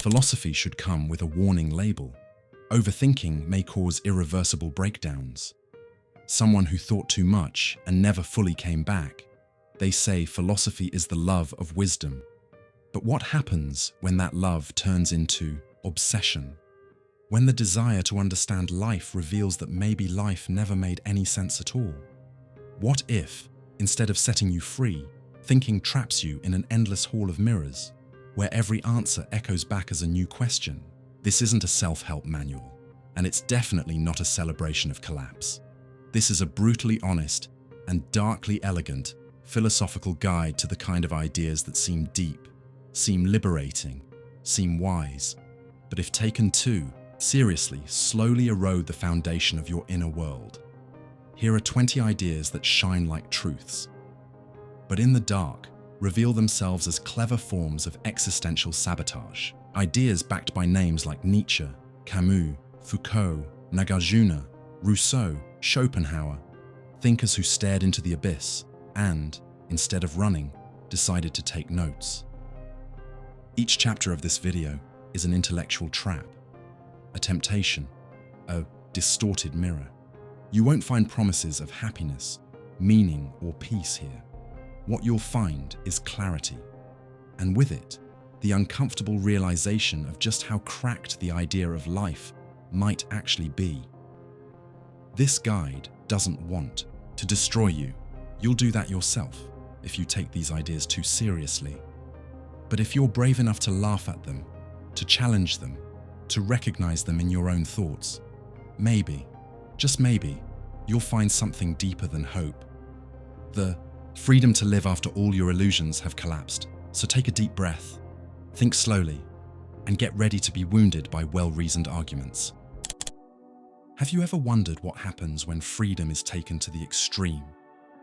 Philosophy should come with a warning label. Overthinking may cause irreversible breakdowns. Someone who thought too much and never fully came back. They say philosophy is the love of wisdom. But what happens when that love turns into obsession? When the desire to understand life reveals that maybe life never made any sense at all? What if, instead of setting you free, thinking traps you in an endless hall of mirrors, where every answer echoes back as a new question? This isn't a self-help manual, and it's definitely not a celebration of collapse. This is a brutally honest and darkly elegant philosophical guide to the kind of ideas that seem deep, seem liberating, seem wise, but if taken too seriously, slowly erode the foundation of your inner world. Here are 20 ideas that shine like truths, but in the dark, reveal themselves as clever forms of existential sabotage. Ideas backed by names like Nietzsche, Camus, Foucault, Nagarjuna, Rousseau, Schopenhauer, thinkers who stared into the abyss and, instead of running, decided to take notes. Each chapter of this video is an intellectual trap, a temptation, a distorted mirror. You won't find promises of happiness, meaning, or peace here. What you'll find is clarity, and with it, the uncomfortable realization of just how cracked the idea of life might actually be. This guide doesn't want to destroy you. You'll do that yourself if you take these ideas too seriously. But if you're brave enough to laugh at them, to challenge them, to recognize them in your own thoughts, maybe, just maybe, you'll find something deeper than hope. The freedom to live after all your illusions have collapsed. So take a deep breath, think slowly, and get ready to be wounded by well-reasoned arguments. Have you ever wondered what happens when freedom is taken to the extreme?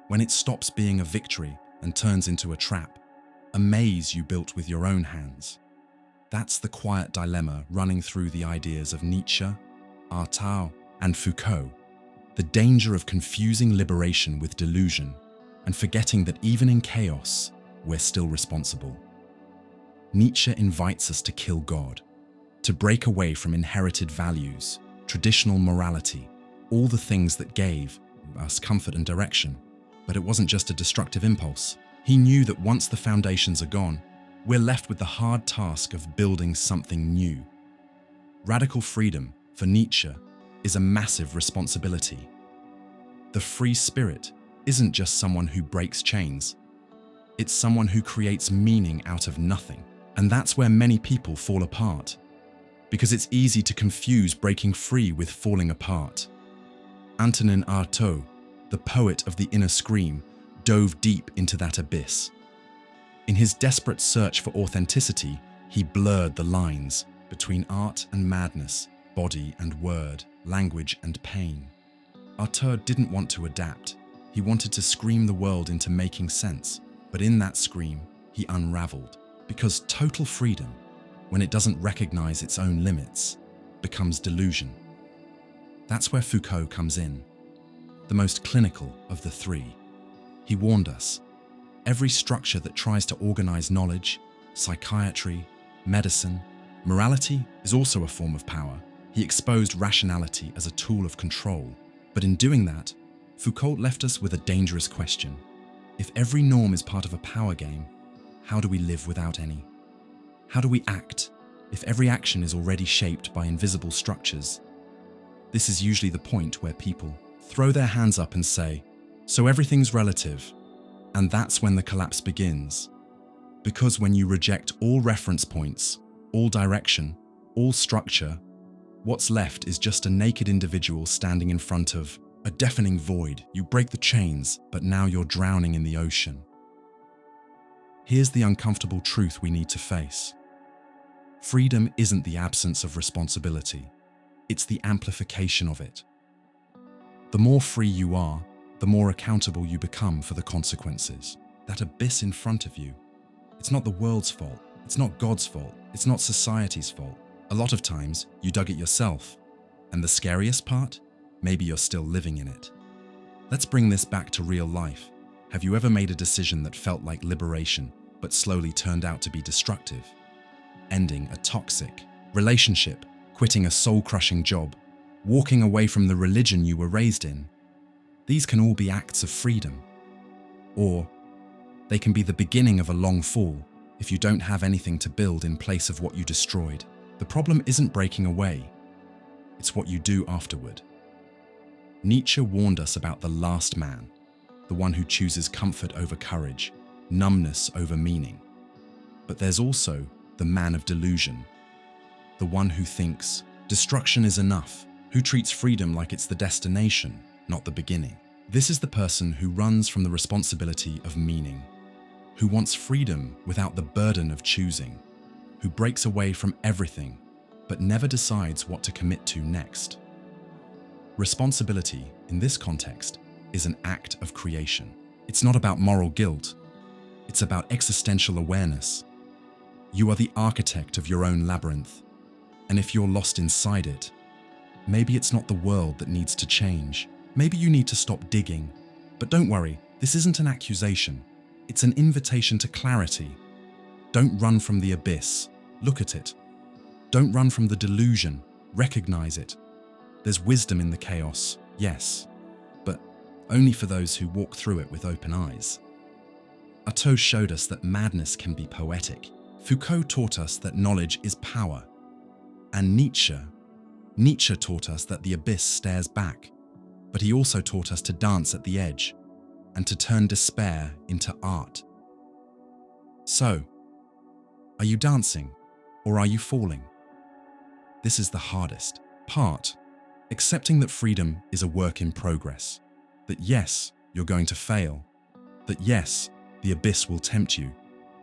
When it stops being a victory and turns into a trap, a maze you built with your own hands? That's the quiet dilemma running through the ideas of Nietzsche, Artaud, and Foucault. The danger of confusing liberation with delusion and forgetting that even in chaos, we're still responsible. Nietzsche invites us to kill God, to break away from inherited values, traditional morality, all the things that gave us comfort and direction. But it wasn't just a destructive impulse. He knew that once the foundations are gone, we're left with the hard task of building something new. Radical freedom, for Nietzsche, is a massive responsibility. The free spirit isn't just someone who breaks chains. It's someone who creates meaning out of nothing. And that's where many people fall apart, because it's easy to confuse breaking free with falling apart. Antonin Artaud, the poet of the inner scream, dove deep into that abyss. In his desperate search for authenticity, he blurred the lines between art and madness, body and word, language and pain. Artaud didn't want to adapt. He wanted to scream the world into making sense, but in that scream, he unraveled. Because total freedom, when it doesn't recognize its own limits, becomes delusion. That's where Foucault comes in, the most clinical of the three. He warned us, every structure that tries to organize knowledge, psychiatry, medicine, morality is also a form of power. He exposed rationality as a tool of control. But in doing that, Foucault left us with a dangerous question. If every norm is part of a power game, how do we live without any? How do we act if every action is already shaped by invisible structures? This is usually the point where people throw their hands up and say, so everything's relative. And that's when the collapse begins. Because when you reject all reference points, all direction, all structure, what's left is just a naked individual standing in front of a deafening void. You break the chains, but now you're drowning in the ocean. Here's the uncomfortable truth we need to face. Freedom isn't the absence of responsibility. It's the amplification of it. The more free you are, the more accountable you become for the consequences. That abyss in front of you, it's not the world's fault. It's not God's fault. It's not society's fault. A lot of times, you dug it yourself. And the scariest part? Maybe you're still living in it. Let's bring this back to real life. Have you ever made a decision that felt like liberation, but slowly turned out to be destructive? ending a toxic relationship, quitting a soul-crushing job, walking away from the religion you were raised in. These can all be acts of freedom. Or they can be the beginning of a long fall if you don't have anything to build in place of what you destroyed. The problem isn't breaking away, it's what you do afterward. Nietzsche warned us about the last man, the one who chooses comfort over courage, numbness over meaning. But there's also the man of delusion, the one who thinks destruction is enough, who treats freedom like it's the destination, not the beginning. This is the person who runs from the responsibility of meaning, who wants freedom without the burden of choosing, who breaks away from everything but never decides what to commit to next. Responsibility, in this context, is an act of creation. It's not about moral guilt, it's about existential awareness. You are the architect of your own labyrinth, and if you're lost inside it, maybe it's not the world that needs to change. Maybe you need to stop digging. But don't worry, this isn't an accusation. It's an invitation to clarity. Don't run from the abyss. Look at it. Don't run from the delusion. Recognize it. There's wisdom in the chaos, yes, but only for those who walk through it with open eyes. Artaud showed us that madness can be poetic. Foucault taught us that knowledge is power. And Nietzsche taught us that the abyss stares back, but he also taught us to dance at the edge and to turn despair into art. So, are you dancing or are you falling? This is the hardest part, accepting that freedom is a work in progress, that yes, you're going to fail, that yes, the abyss will tempt you,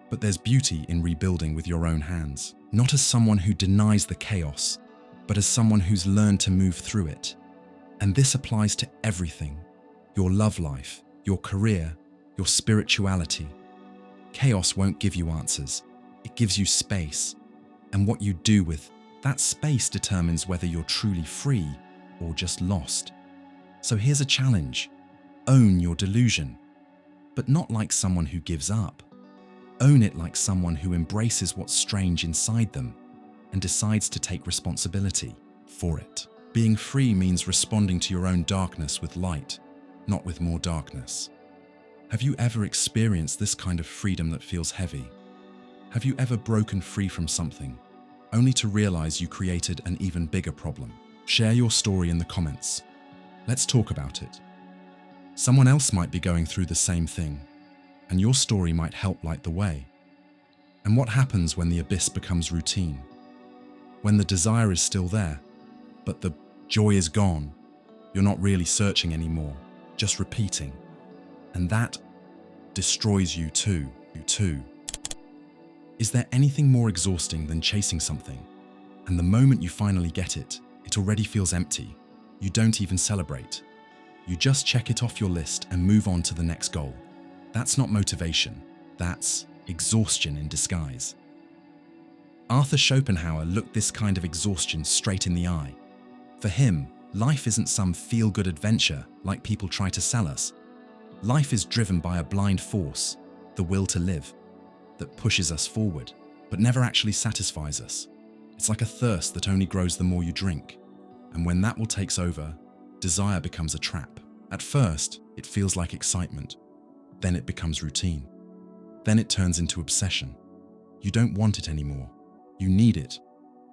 but there's beauty in rebuilding with your own hands, not as someone who denies the chaos, but as someone who's learned to move through it. And this applies to everything: your love life, your career, your spirituality. Chaos won't give you answers, it gives you space. And what you do with that space determines whether you're truly free or just lost. So here's a challenge: own your delusion, but not like someone who gives up. Own it like someone who embraces what's strange inside them and decides to take responsibility for it. Being free means responding to your own darkness with light, not with more darkness. Have you ever experienced this kind of freedom that feels heavy? Have you ever broken free from something, only to realize you created an even bigger problem? Share your story in the comments. Let's talk about it. Someone else might be going through the same thing, and your story might help light the way. And what happens when the abyss becomes routine? When the desire is still there, but the joy is gone? You're not really searching anymore, just repeating. And that destroys you too. Is there anything more exhausting than chasing something, and the moment you finally get it, it already feels empty? You don't even celebrate. You just check it off your list and move on to the next goal. That's not motivation, that's exhaustion in disguise. Arthur Schopenhauer looked this kind of exhaustion straight in the eye. For him, life isn't some feel-good adventure like people try to sell us. Life is driven by a blind force, the will to live, that pushes us forward, but never actually satisfies us. It's like a thirst that only grows the more you drink. And when that will takes over, desire becomes a trap. At first, it feels like excitement. Then it becomes routine. Then it turns into obsession. You don't want it anymore. You need it,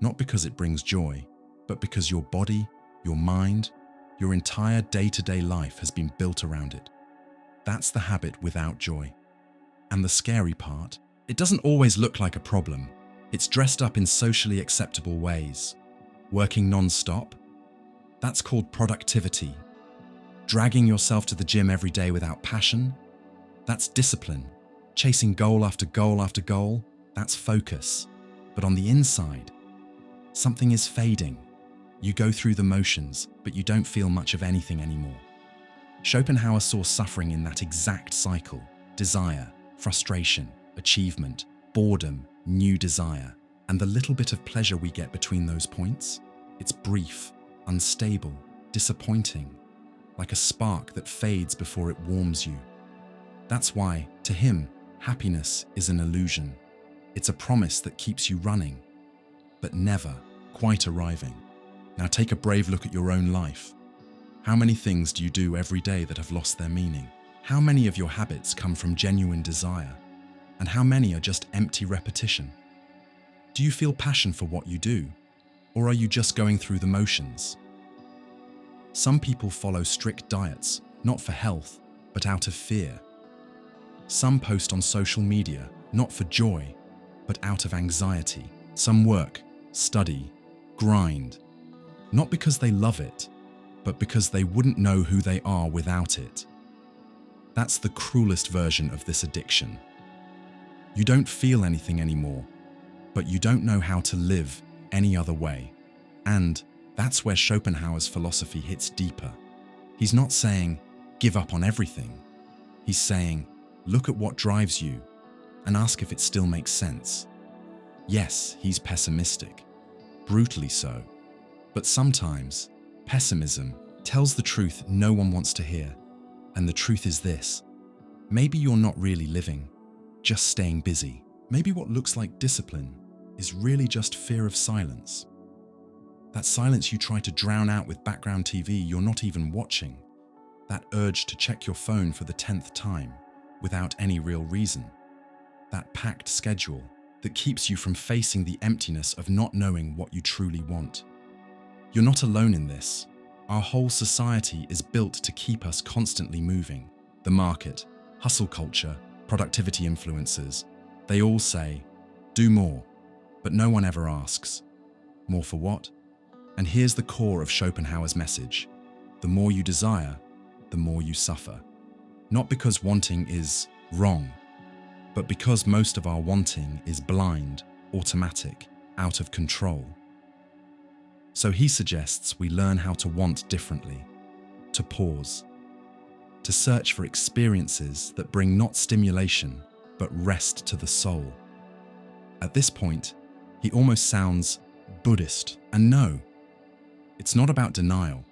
not because it brings joy, but because your body, your mind, your entire day-to-day life has been built around it. That's the habit without joy. And the scary part, it doesn't always look like a problem. It's dressed up in socially acceptable ways. Working non-stop? That's called productivity. Dragging yourself to the gym every day without passion? That's discipline. Chasing goal after goal after goal? That's focus. But on the inside, something is fading. You go through the motions, but you don't feel much of anything anymore. Schopenhauer saw suffering in that exact cycle: desire, frustration, achievement, boredom, new desire. And the little bit of pleasure we get between those points? It's brief, unstable, disappointing, like a spark that fades before it warms you. That's why, to him, happiness is an illusion. It's a promise that keeps you running, but never quite arriving. Now take a brave look at your own life. How many things do you do every day that have lost their meaning? How many of your habits come from genuine desire? And how many are just empty repetition? Do you feel passion for what you do? Or are you just going through the motions? Some people follow strict diets, not for health, but out of fear. Some post on social media, not for joy, but out of anxiety. Some work, study, grind, not because they love it, but because they wouldn't know who they are without it. That's the cruelest version of this addiction. You don't feel anything anymore, but you don't know how to live any other way. And that's where Schopenhauer's philosophy hits deeper. He's not saying, give up on everything. He's saying, look at what drives you and ask if it still makes sense. Yes, he's pessimistic, brutally so. But sometimes, pessimism tells the truth no one wants to hear. And the truth is this: maybe you're not really living, just staying busy. Maybe what looks like discipline is really just fear of silence. That silence you try to drown out with background TV you're not even watching. That urge to check your phone for the 10th time without any real reason. That packed schedule that keeps you from facing the emptiness of not knowing what you truly want. You're not alone in this. Our whole society is built to keep us constantly moving. The market, hustle culture, productivity influencers, they all say, do more, but no one ever asks, more for what? And here's the core of Schopenhauer's message: the more you desire, the more you suffer. Not because wanting is wrong, but because most of our wanting is blind, automatic, out of control. So he suggests we learn how to want differently, to pause, to search for experiences that bring not stimulation, but rest to the soul. At this point, he almost sounds Buddhist. And no, it's not about denial.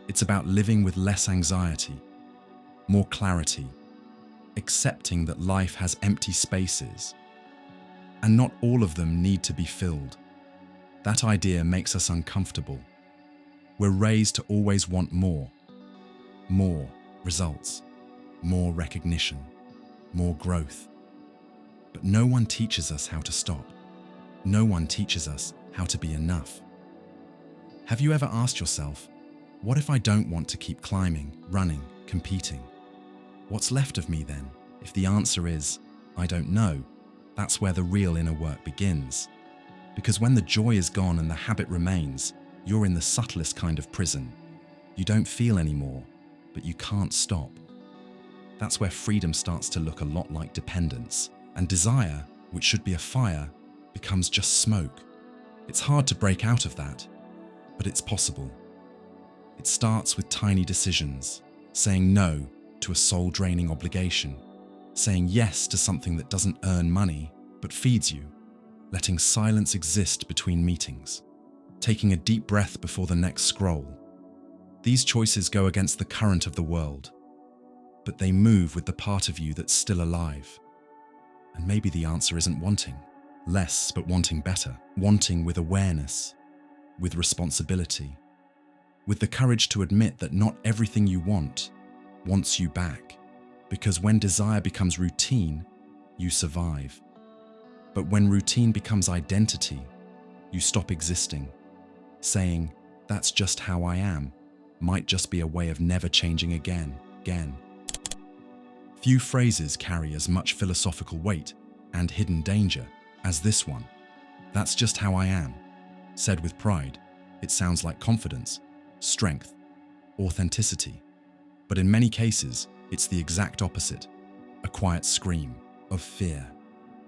It's about living with less anxiety, more clarity, accepting that life has empty spaces, and not all of them need to be filled. That idea makes us uncomfortable. We're raised to always want more results, more recognition, more growth. But no one teaches us how to stop. No one teaches us how to be enough. Have you ever asked yourself, what if I don't want to keep climbing, running, competing? What's left of me then? If the answer is, I don't know, that's where the real inner work begins. Because when the joy is gone and the habit remains, you're in the subtlest kind of prison. You don't feel anymore, but you can't stop. That's where freedom starts to look a lot like dependence, and desire, which should be a fire, becomes just smoke. It's hard to break out of that, but it's possible. It starts with tiny decisions, saying no to a soul-draining obligation, saying yes to something that doesn't earn money but feeds you, letting silence exist between meetings, taking a deep breath before the next scroll. These choices go against the current of the world, but they move with the part of you that's still alive. And maybe the answer isn't wanting less, but wanting better, wanting with awareness, with responsibility, with the courage to admit that not everything you want wants you back, because when desire becomes routine, you survive. But when routine becomes identity, you stop existing. Saying, that's just how I am, might just be a way of never changing again. Few phrases carry as much philosophical weight and hidden danger as this one. That's just how I am. Said with pride, it sounds like confidence, strength, authenticity. But in many cases, it's the exact opposite: a quiet scream of fear,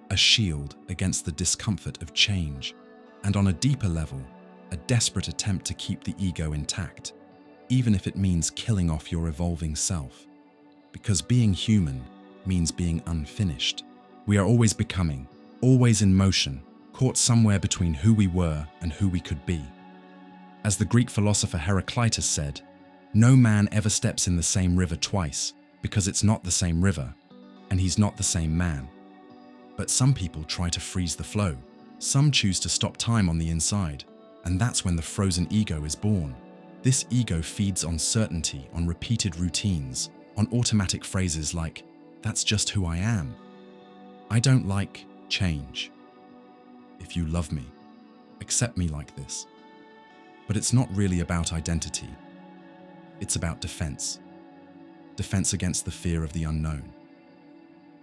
a shield against the discomfort of change, and on a deeper level, a desperate attempt to keep the ego intact, even if it means killing off your evolving self. Because being human means being unfinished. We are always becoming, always in motion, caught somewhere between who we were and who we could be. As the Greek philosopher Heraclitus said, no man ever steps in the same river twice, because it's not the same river, and he's not the same man. But some people try to freeze the flow. Some choose to stop time on the inside. And that's when the frozen ego is born. This ego feeds on certainty, on repeated routines, on automatic phrases like, "That's just who I am." "I don't like change." "If you love me, accept me like this." But it's not really about identity. It's about defense. Defense against the fear of the unknown.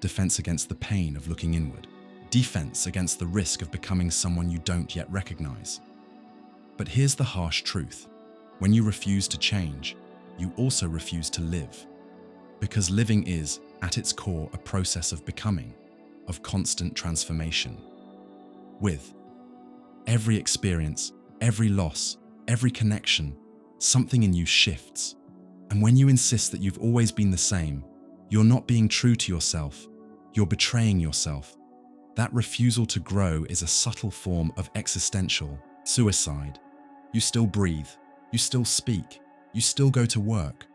Defense against the pain of looking inward. Defense against the risk of becoming someone you don't yet recognize. But here's the harsh truth. When you refuse to change, you also refuse to live. Because living is, at its core, a process of becoming, of constant transformation. With every experience, every loss, every connection, something in you shifts. And when you insist that you've always been the same, you're not being true to yourself, you're betraying yourself. That refusal to grow is a subtle form of existential suicide. You still breathe, you still speak, you still go to work,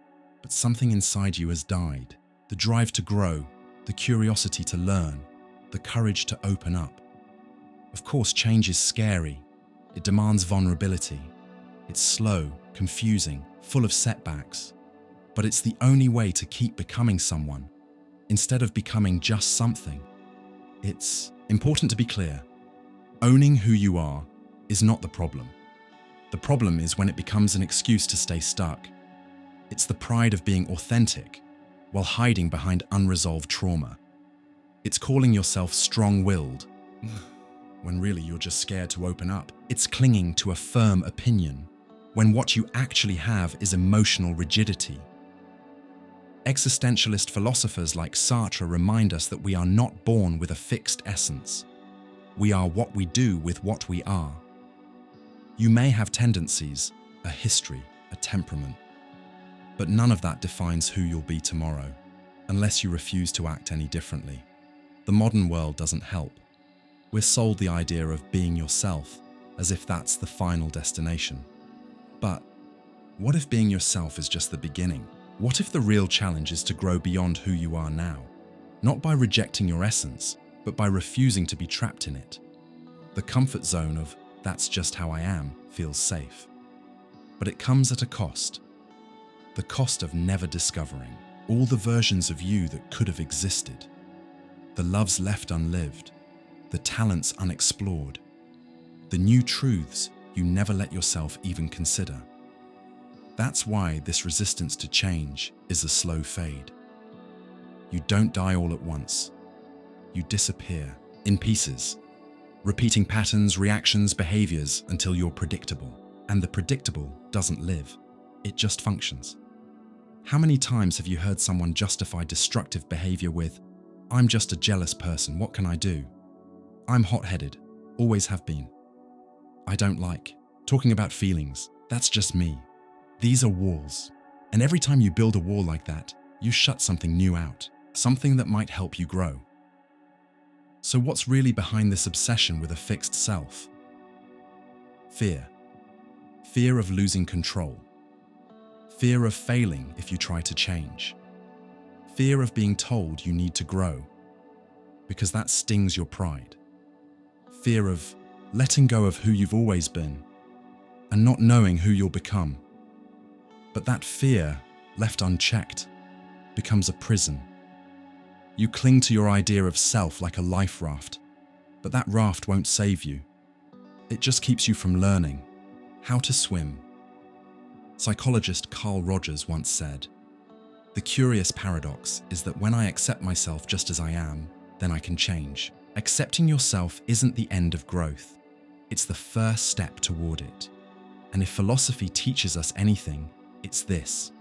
but something inside you has died. The drive to grow, the curiosity to learn, the courage to open up. Of course, change is scary. It demands vulnerability. It's slow, confusing, full of setbacks. But it's the only way to keep becoming someone, instead of becoming just something. It's important to be clear. Owning who you are is not the problem. The problem is when it becomes an excuse to stay stuck. It's the pride of being authentic while hiding behind unresolved trauma. It's calling yourself strong-willed when really you're just scared to open up. It's clinging to a firm opinion when what you actually have is emotional rigidity. Existentialist philosophers like Sartre remind us that we are not born with a fixed essence. We are what we do with what we are. You may have tendencies, a history, a temperament, but none of that defines who you'll be tomorrow, unless you refuse to act any differently. The modern world doesn't help. We're sold the idea of being yourself, as if that's the final destination. But what if being yourself is just the beginning? What if the real challenge is to grow beyond who you are now? Not by rejecting your essence, but by refusing to be trapped in it. The comfort zone of "that's just how I am" feels safe. But it comes at a cost. The cost of never discovering all the versions of you that could have existed. The loves left unlived, the talents unexplored, the new truths you never let yourself even consider. That's why this resistance to change is a slow fade. You don't die all at once. You disappear in pieces, repeating patterns, reactions, behaviors until you're predictable. And the predictable doesn't live. It just functions. How many times have you heard someone justify destructive behavior with, "I'm just a jealous person, what can I do? I'm hot-headed, always have been. I don't like talking about feelings, that's just me." These are walls. And every time you build a wall like that, you shut something new out, something that might help you grow. So what's really behind this obsession with a fixed self? Fear. Fear of losing control. Fear of failing if you try to change. Fear of being told you need to grow, because that stings your pride. Fear of letting go of who you've always been and not knowing who you'll become. But that fear, left unchecked, becomes a prison. You cling to your idea of self like a life raft, but that raft won't save you. It just keeps you from learning how to swim. Psychologist Carl Rogers once said, "The curious paradox is that when I accept myself just as I am, then I can change." Accepting yourself isn't the end of growth. It's the first step toward it. And if philosophy teaches us anything, it's this.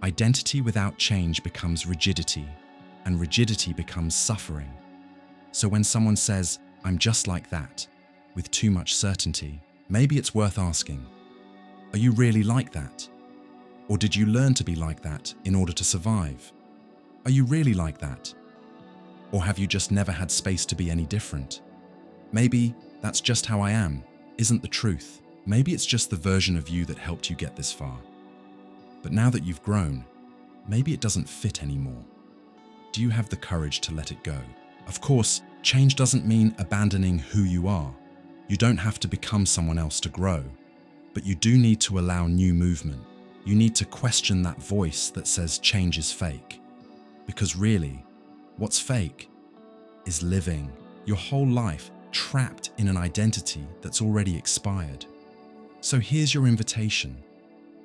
Identity without change becomes rigidity, and rigidity becomes suffering. So when someone says, "I'm just like that," with too much certainty, maybe it's worth asking, are you really like that? Or did you learn to be like that in order to survive? Are you really like that? Or have you just never had space to be any different? Maybe "that's just how I am" isn't the truth. Maybe it's just the version of you that helped you get this far. But now that you've grown, maybe it doesn't fit anymore. Do you have the courage to let it go? Of course, Change doesn't mean abandoning who you are. You don't have to become someone else to grow, but you do need to allow new movement. You need to question that voice that says change is fake. Because really, what's fake is living your whole life trapped in an identity that's already expired. So here's your invitation.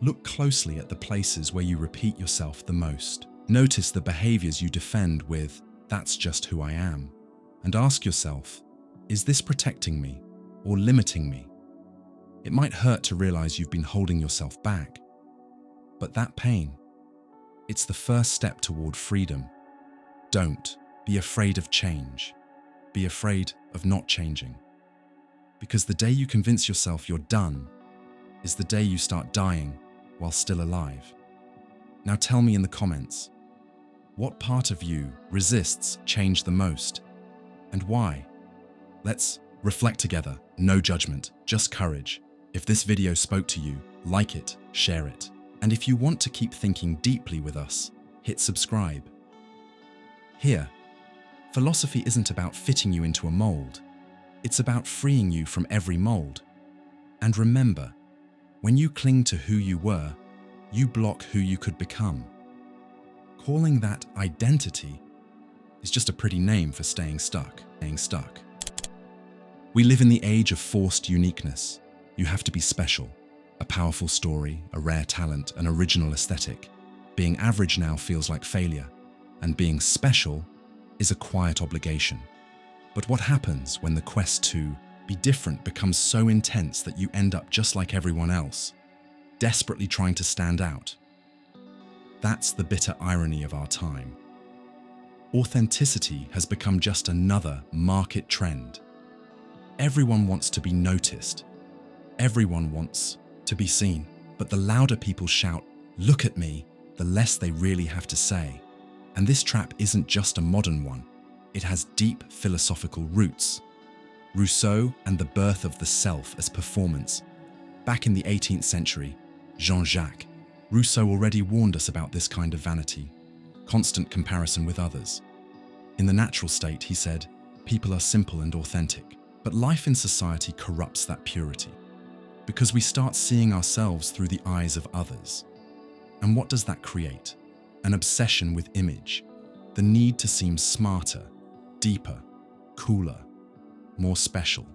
Look closely at the places where you repeat yourself the most. Notice the behaviors you defend with, "That's just who I am." And ask yourself, is this protecting me or limiting me? It might hurt to realize you've been holding yourself back, but that pain, it's the first step toward freedom. Don't be afraid of change. Be afraid of not changing. Because the day you convince yourself you're done is the day you start dying while still alive. Now tell me in the comments, what part of you resists change the most? And why? Let's reflect together. No judgment, just courage. If this video spoke to you, like it, share it. And if you want to keep thinking deeply with us, hit subscribe. Here, philosophy isn't about fitting you into a mold. It's about freeing you from every mold. And remember, when you cling to who you were, you block who you could become. Calling that identity is just a pretty name for staying stuck. We live in the age of forced uniqueness. You have to be special. A powerful story, a rare talent, an original aesthetic. Being average now feels like failure, and being special is a quiet obligation. But what happens when the quest to be different becomes so intense that you end up just like everyone else, desperately trying to stand out? That's the bitter irony of our time. Authenticity has become just another market trend. Everyone wants to be noticed. Everyone wants to be seen. But the louder people shout, "Look at me," the less they really have to say. And this trap isn't just a modern one. It has deep philosophical roots. Rousseau and the birth of the self as performance. Back in the 18th century, Jean-Jacques Rousseau already warned us about this kind of vanity, constant comparison with others. In The Natural State, he said, people are simple and authentic, but life in society corrupts that purity, because we start seeing ourselves through the eyes of others. And what does that create? An obsession with image, the need to seem smarter, deeper, cooler, more special.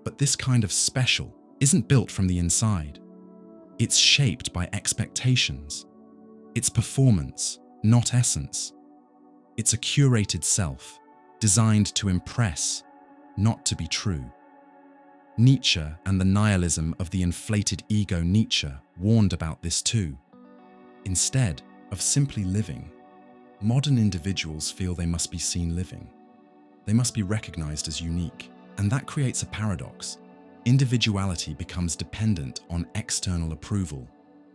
But this kind of special isn't built from the inside. It's shaped by expectations. It's performance, not essence. It's a curated self, designed to impress, not to be true. Nietzsche and the nihilism of the inflated ego Nietzsche warned about this too. Instead of simply living, modern individuals feel they must be seen living. They must be recognized as unique, and that creates a paradox. Individuality becomes dependent on external approval.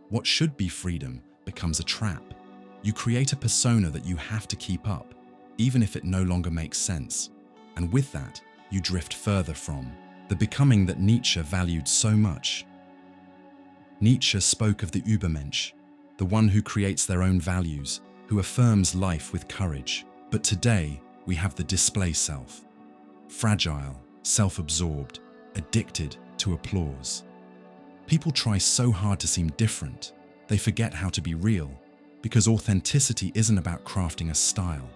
What should be freedom becomes a trap. You create a persona that you have to keep up, even if it no longer makes sense. And with that, you drift further from the becoming that Nietzsche valued so much. Nietzsche spoke of the Übermensch, the one who creates their own values, who affirms life with courage. But today, we have the display self. Fragile, self-absorbed, addicted to applause. People try so hard to seem different, they forget how to be real, because authenticity isn't about crafting a style.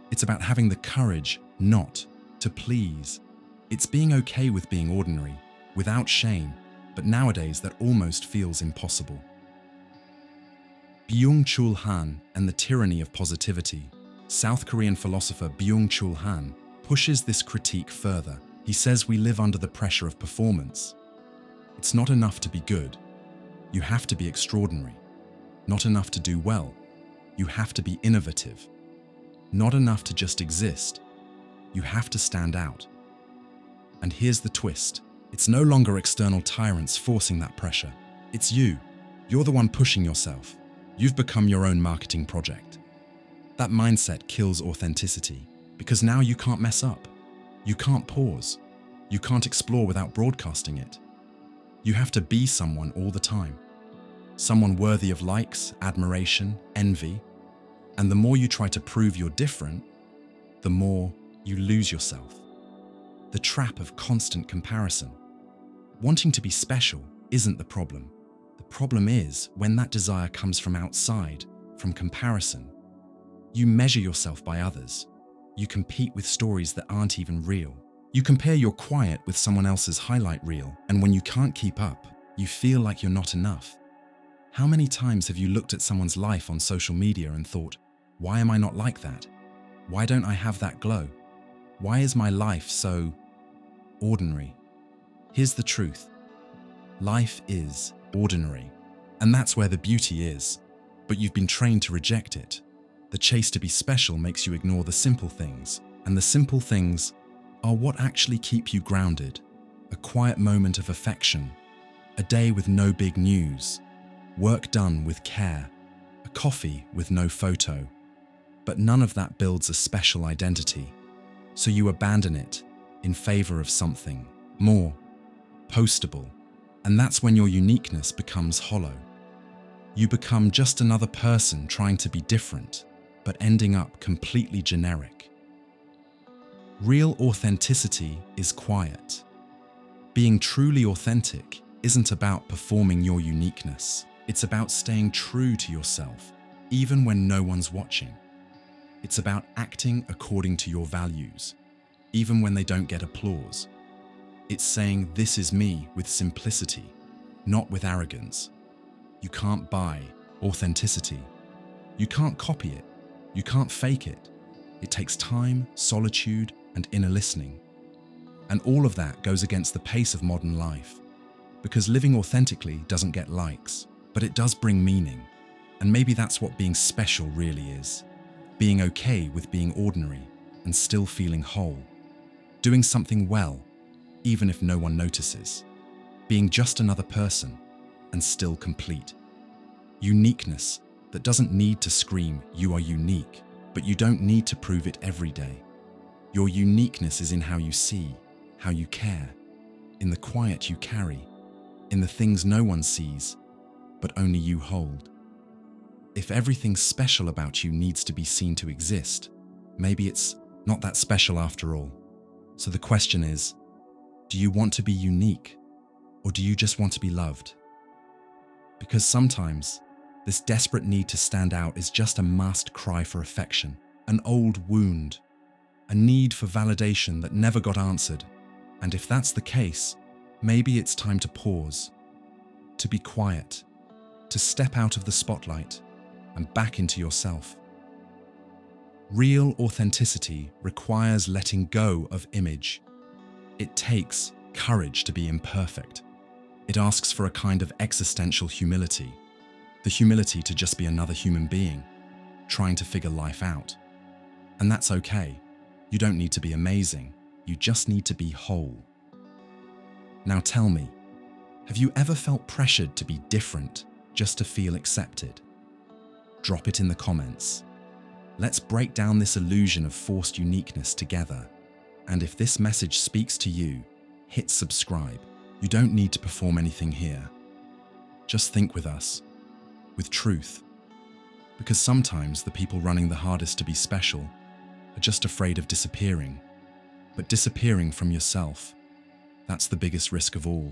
It's about having the courage not to please. It's being okay with being ordinary, without shame, but nowadays that almost feels impossible. Byung-Chul Han and the Tyranny of Positivity. South Korean philosopher Byung-Chul Han pushes this critique further. He says we live under the pressure of performance. It's not enough to be good. You have to be extraordinary. Not enough to do well. You have to be innovative. Not enough to just exist. You have to stand out. And here's the twist. It's no longer external tyrants forcing that pressure. It's you. You're the one pushing yourself. You've become your own marketing project. That mindset kills authenticity, because now you can't mess up. You can't pause. You can't explore without broadcasting it. You have to be someone all the time. Someone worthy of likes, admiration, envy. And the more you try to prove you're different, the more you lose yourself. The trap of constant comparison. Wanting to be special isn't the problem. The problem is when that desire comes from outside, from comparison. You measure yourself by others. You compete with stories that aren't even real. You compare your quiet with someone else's highlight reel, and when you can't keep up, you feel like you're not enough. How many times have you looked at someone's life on social media and thought, why am I not like that? Why don't I have that glow? Why is my life so ordinary? Here's the truth. Life is ordinary, and that's where the beauty is. But you've been trained to reject it. The chase to be special makes you ignore the simple things, and the simple things are what actually keep you grounded. A quiet moment of affection, a day with no big news, work done with care, a coffee with no photo. But none of that builds a special identity, so you abandon it in favor of something more postable, and that's when your uniqueness becomes hollow. You become just another person trying to be different, but ending up completely generic. Real authenticity is quiet. Being truly authentic isn't about performing your uniqueness. It's about staying true to yourself, even when no one's watching. It's about acting according to your values, even when they don't get applause. It's saying, this is me, with simplicity, not with arrogance. You can't buy authenticity. You can't copy it. You can't fake it. It takes time, solitude, and inner listening. And all of that goes against the pace of modern life. Because living authentically doesn't get likes, but it does bring meaning. And maybe that's what being special really is. Being okay with being ordinary and still feeling whole. Doing something well, even if no one notices. Being just another person and still complete. Uniqueness that doesn't need to scream, you are unique, but you don't need to prove it every day. Your uniqueness is in how you see, how you care, in the quiet you carry, in the things no one sees, but only you hold. If everything special about you needs to be seen to exist, maybe it's not that special after all. So the question is, do you want to be unique, or do you just want to be loved? Because sometimes, this desperate need to stand out is just a masked cry for affection, an old wound, a need for validation that never got answered. And if that's the case, maybe it's time to pause, to be quiet, to step out of the spotlight and back into yourself. Real authenticity requires letting go of image. It takes courage to be imperfect. It asks for a kind of existential humility, the humility to just be another human being, trying to figure life out. And that's okay. You don't need to be amazing. You just need to be whole. Now tell me, have you ever felt pressured to be different just to feel accepted? Drop it in the comments. Let's break down this illusion of forced uniqueness together. And if this message speaks to you, hit subscribe. You don't need to perform anything here. Just think with us, with truth. Because sometimes the people running the hardest to be special are just afraid of disappearing. But disappearing from yourself, that's the biggest risk of all.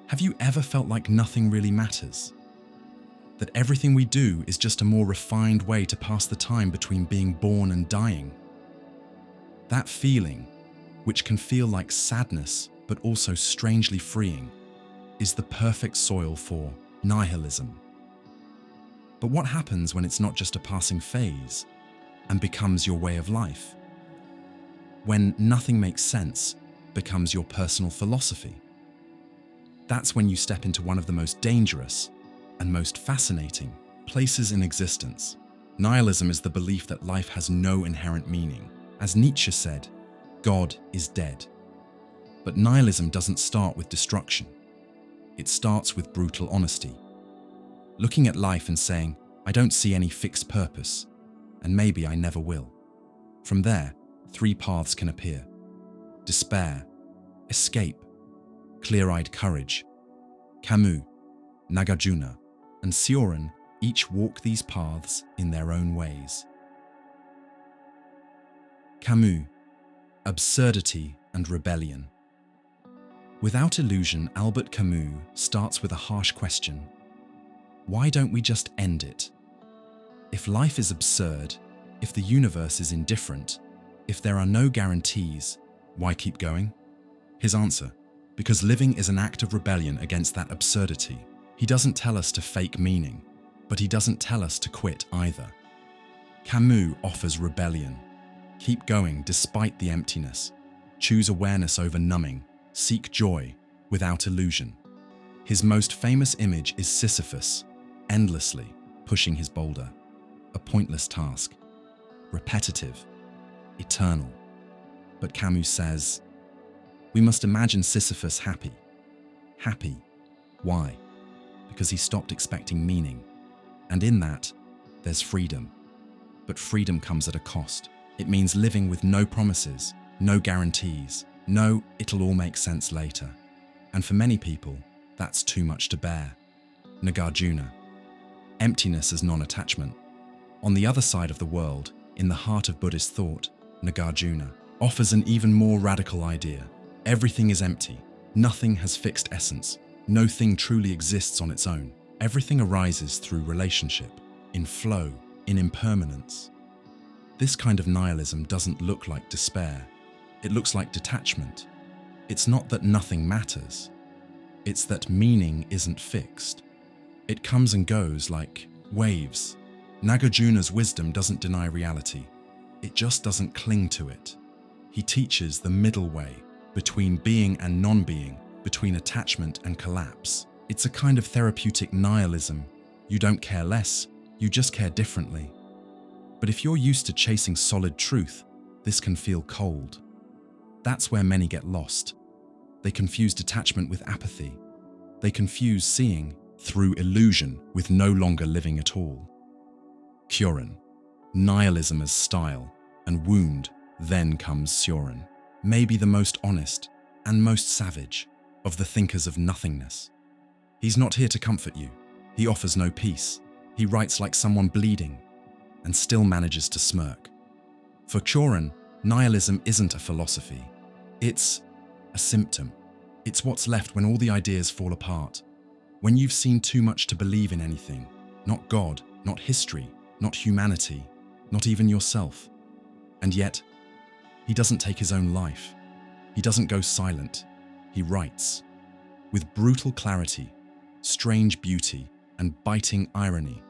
Have you ever felt like nothing really matters? That everything we do is just a more refined way to pass the time between being born and dying? That feeling, which can feel like sadness but also strangely freeing, is the perfect soil for nihilism. But what happens when it's not just a passing phase and becomes your way of life? When nothing makes sense becomes your personal philosophy? That's when you step into one of the most dangerous and most fascinating places in existence. Nihilism is the belief that life has no inherent meaning. As Nietzsche said, God is dead. But nihilism doesn't start with destruction. It starts with brutal honesty. Looking at life and saying, I don't see any fixed purpose, and maybe I never will. From there, three paths can appear: despair, escape, clear-eyed courage. Camus, Nagarjuna, and Sioran each walk these paths in their own ways. Camus, absurdity and rebellion. Without illusion, Albert Camus starts with a harsh question. Why don't we just end it? If life is absurd, if the universe is indifferent, if there are no guarantees, why keep going? His answer, because living is an act of rebellion against that absurdity. He doesn't tell us to fake meaning, but he doesn't tell us to quit either. Camus offers rebellion. Keep going despite the emptiness. Choose awareness over numbing. Seek joy without illusion. His most famous image is Sisyphus, endlessly pushing his boulder. A pointless task, repetitive, eternal. But Camus says, we must imagine Sisyphus happy. Happy. Why? Because he stopped expecting meaning. And in that, there's freedom. But freedom comes at a cost. It means living with no promises, no guarantees, no it'll all make sense later. And for many people, that's too much to bear. Nagarjuna. Emptiness as non-attachment. On the other side of the world, in the heart of Buddhist thought, Nagarjuna offers an even more radical idea. Everything is empty. Nothing has fixed essence. No thing truly exists on its own. Everything arises through relationship, in flow, in impermanence. This kind of nihilism doesn't look like despair. It looks like detachment. It's not that nothing matters. It's that meaning isn't fixed. It comes and goes like waves. Nagarjuna's wisdom doesn't deny reality. It just doesn't cling to it. He teaches the middle way between being and non-being, between attachment and collapse. It's a kind of therapeutic nihilism. You don't care less, you just care differently. But if you're used to chasing solid truth, this can feel cold. That's where many get lost. They confuse detachment with apathy. They confuse seeing through illusion with no longer living at all. Kyoren, nihilism as style, and wound, then comes Sjören, maybe the most honest and most savage of the thinkers of nothingness. He's not here to comfort you. He offers no peace. He writes like someone bleeding and still manages to smirk. For Kyoren, nihilism isn't a philosophy. It's a symptom. It's what's left when all the ideas fall apart. When you've seen too much to believe in anything, not God, not history, not humanity, not even yourself. And yet, he doesn't take his own life. He doesn't go silent. He writes. With brutal clarity, strange beauty, and biting irony,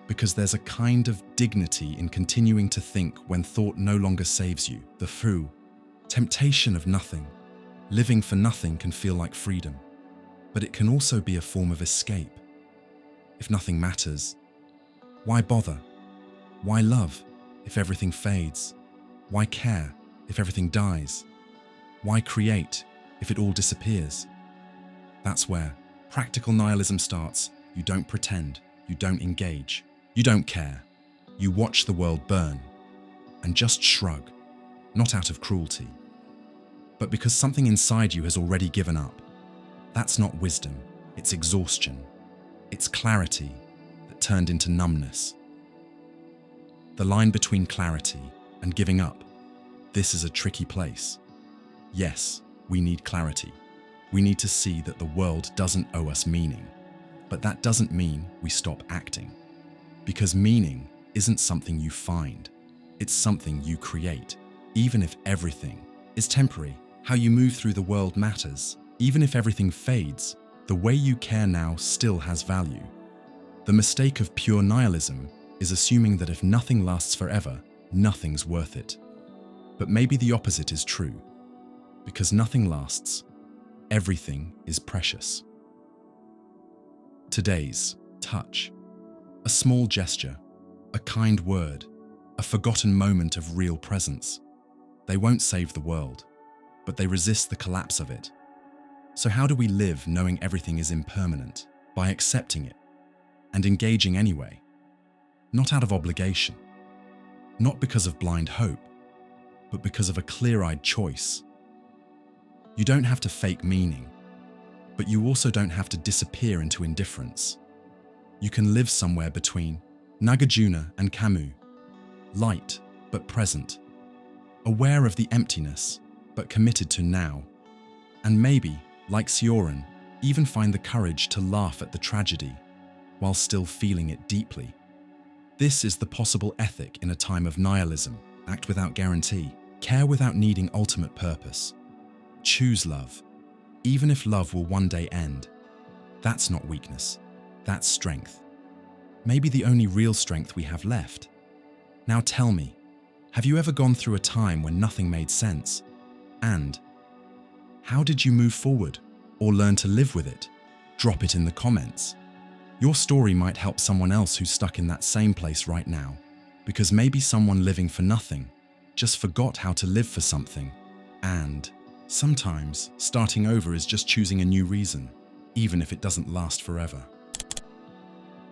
because there's a kind of dignity in continuing to think when thought no longer saves you. The fru, temptation of nothing. Living for nothing can feel like freedom, but it can also be a form of escape. If nothing matters, why bother? Why love if everything fades? Why care if everything dies? Why create if it all disappears? That's where practical nihilism starts. You don't pretend, you don't engage, you don't care. You watch the world burn and just shrug, not out of cruelty, but because something inside you has already given up. That's not wisdom, it's exhaustion. It's clarity that turned into numbness. The line between clarity and giving up, this is a tricky place. Yes, we need clarity. We need to see that the world doesn't owe us meaning, but that doesn't mean we stop acting. Because meaning isn't something you find, it's something you create. Even if everything is temporary, how you move through the world matters. Even if everything fades, the way you care now still has value. The mistake of pure nihilism is assuming that if nothing lasts forever, nothing's worth it. But maybe the opposite is true. Because nothing lasts, everything is precious. Today's touch. A small gesture, a kind word, a forgotten moment of real presence. They won't save the world, but they resist the collapse of it. So how do we live knowing everything is impermanent? By accepting it and engaging anyway. Not out of obligation, not because of blind hope, but because of a clear-eyed choice. You don't have to fake meaning, but you also don't have to disappear into indifference. You can live somewhere between Nagarjuna and Camus, light but present, aware of the emptiness, but committed to now. And maybe, like Sioran, even find the courage to laugh at the tragedy while still feeling it deeply. This is the possible ethic in a time of nihilism. Act without guarantee, care without needing ultimate purpose. Choose love, even if love will one day end. That's not weakness, that's strength. Maybe the only real strength we have left. Now tell me, have you ever gone through a time when nothing made sense? And how did you move forward or learn to live with it? Drop it in the comments. Your story might help someone else who's stuck in that same place right now, because maybe someone living for nothing just forgot how to live for something. And sometimes starting over is just choosing a new reason, even if it doesn't last forever.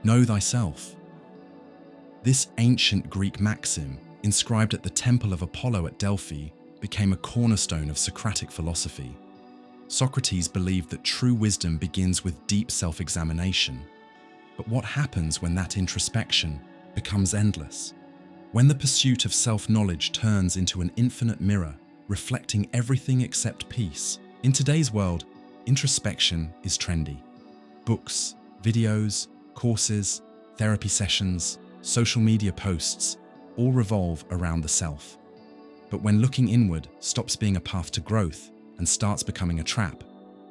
Know thyself. This ancient Greek maxim, inscribed at the Temple of Apollo at Delphi, became a cornerstone of Socratic philosophy. Socrates believed that true wisdom begins with deep self-examination. But what happens when that introspection becomes endless? When the pursuit of self-knowledge turns into an infinite mirror, reflecting everything except peace? In today's world, introspection is trendy. Books, videos, courses, therapy sessions, social media posts, all revolve around the self. But when looking inward stops being a path to growth and starts becoming a trap,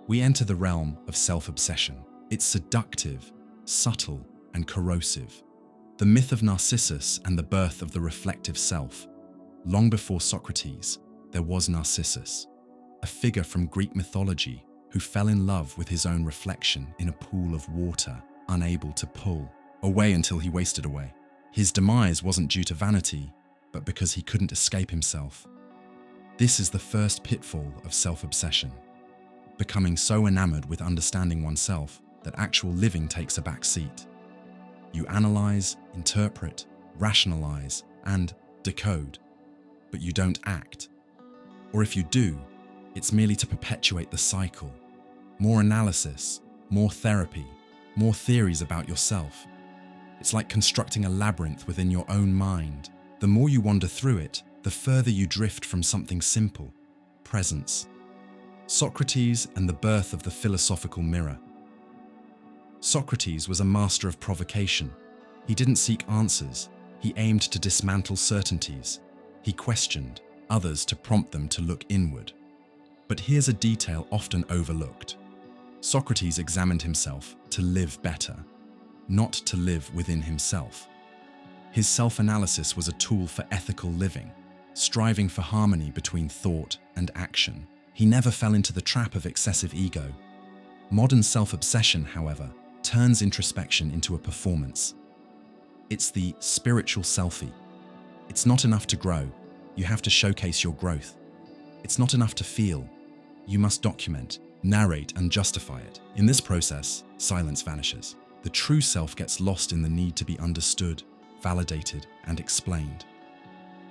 we enter the realm of self-obsession. It's seductive, subtle, and corrosive. The myth of Narcissus and the birth of the reflective self. Long before Socrates, there was Narcissus, a figure from Greek mythology who fell in love with his own reflection in a pool of water, unable to pull away until he wasted away. His demise wasn't due to vanity, but because he couldn't escape himself. This is the first pitfall of self-obsession, becoming so enamored with understanding oneself that actual living takes a back seat. You analyze, interpret, rationalize, and decode, but you don't act. Or if you do, it's merely to perpetuate the cycle. More analysis, more therapy, more theories about yourself. It's like constructing a labyrinth within your own mind. The more you wander through it, the further you drift from something simple: presence. Socrates and the birth of the philosophical mirror. Socrates was a master of provocation. He didn't seek answers. He aimed to dismantle certainties. He questioned others to prompt them to look inward. But here's a detail often overlooked. Socrates examined himself to live better, not to live within himself. His self-analysis was a tool for ethical living, striving for harmony between thought and action. He never fell into the trap of excessive ego. Modern self-obsession, however, turns introspection into a performance. It's the spiritual selfie. It's not enough to grow. You have to showcase your growth. It's not enough to feel. You must document, narrate, and justify it. In this process, silence vanishes. The true self gets lost in the need to be understood, validated, and explained.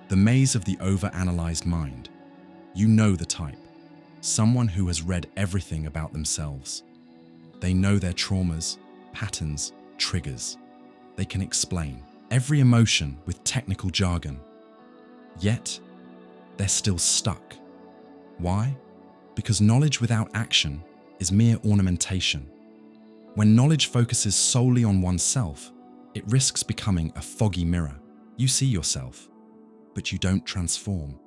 The maze of the overanalyzed mind. You know the type. Someone who has read everything about themselves. They know their traumas, patterns, triggers. They can explain every emotion with technical jargon. Yet, they're still stuck. Why? Because knowledge without action is mere ornamentation. When knowledge focuses solely on oneself, it risks becoming a foggy mirror. You see yourself, but you don't transform.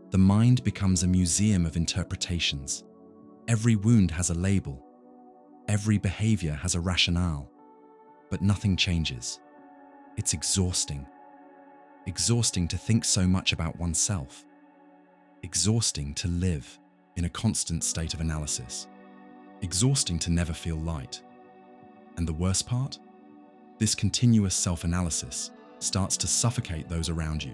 The mind becomes a museum of interpretations. Every wound has a label. Every behavior has a rationale. But nothing changes. It's exhausting. Exhausting to think so much about oneself. Exhausting to live in a constant state of analysis. Exhausting to never feel light. And the worst part? This continuous self-analysis starts to suffocate those around you.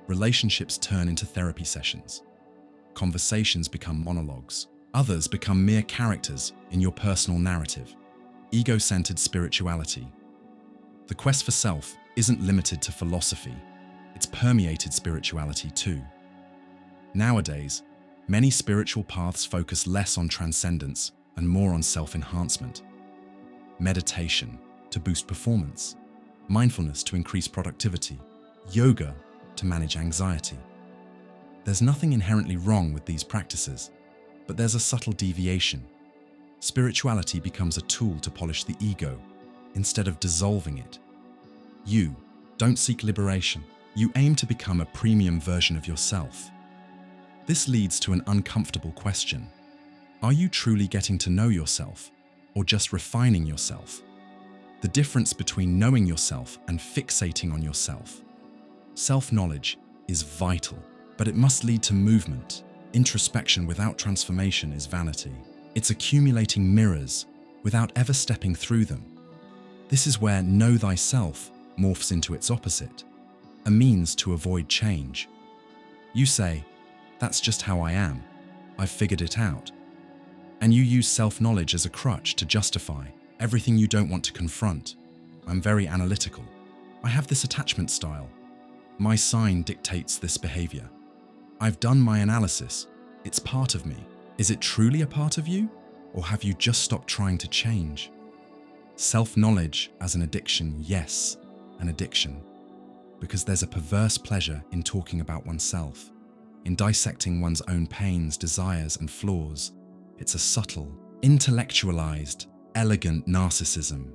Relationships turn into therapy sessions. Conversations become monologues. Others become mere characters in your personal narrative. Ego-centered spirituality. The quest for self isn't limited to philosophy. It's permeated spirituality too. Nowadays, many spiritual paths focus less on transcendence and more on self-enhancement. Meditation to boost performance, mindfulness to increase productivity, yoga to manage anxiety. There's nothing inherently wrong with these practices, but there's a subtle deviation. Spirituality becomes a tool to polish the ego instead of dissolving it. You don't seek liberation. You aim to become a premium version of yourself. This leads to an uncomfortable question. Are you truly getting to know yourself, or just refining yourself? The difference between knowing yourself and fixating on yourself. Self-knowledge is vital, but it must lead to movement. Introspection without transformation is vanity. It's accumulating mirrors without ever stepping through them. This is where know thyself morphs into its opposite, a means to avoid change. You say, that's just how I am. I've figured it out. And you use self-knowledge as a crutch to justify everything you don't want to confront. I'm very analytical. I have this attachment style. My sign dictates this behavior. I've done my analysis. It's part of me. Is it truly a part of you? Or have you just stopped trying to change? Self-knowledge as an addiction, yes, an addiction. Because there's a perverse pleasure in talking about oneself, in dissecting one's own pains, desires, and flaws. It's a subtle, intellectualized, elegant narcissism.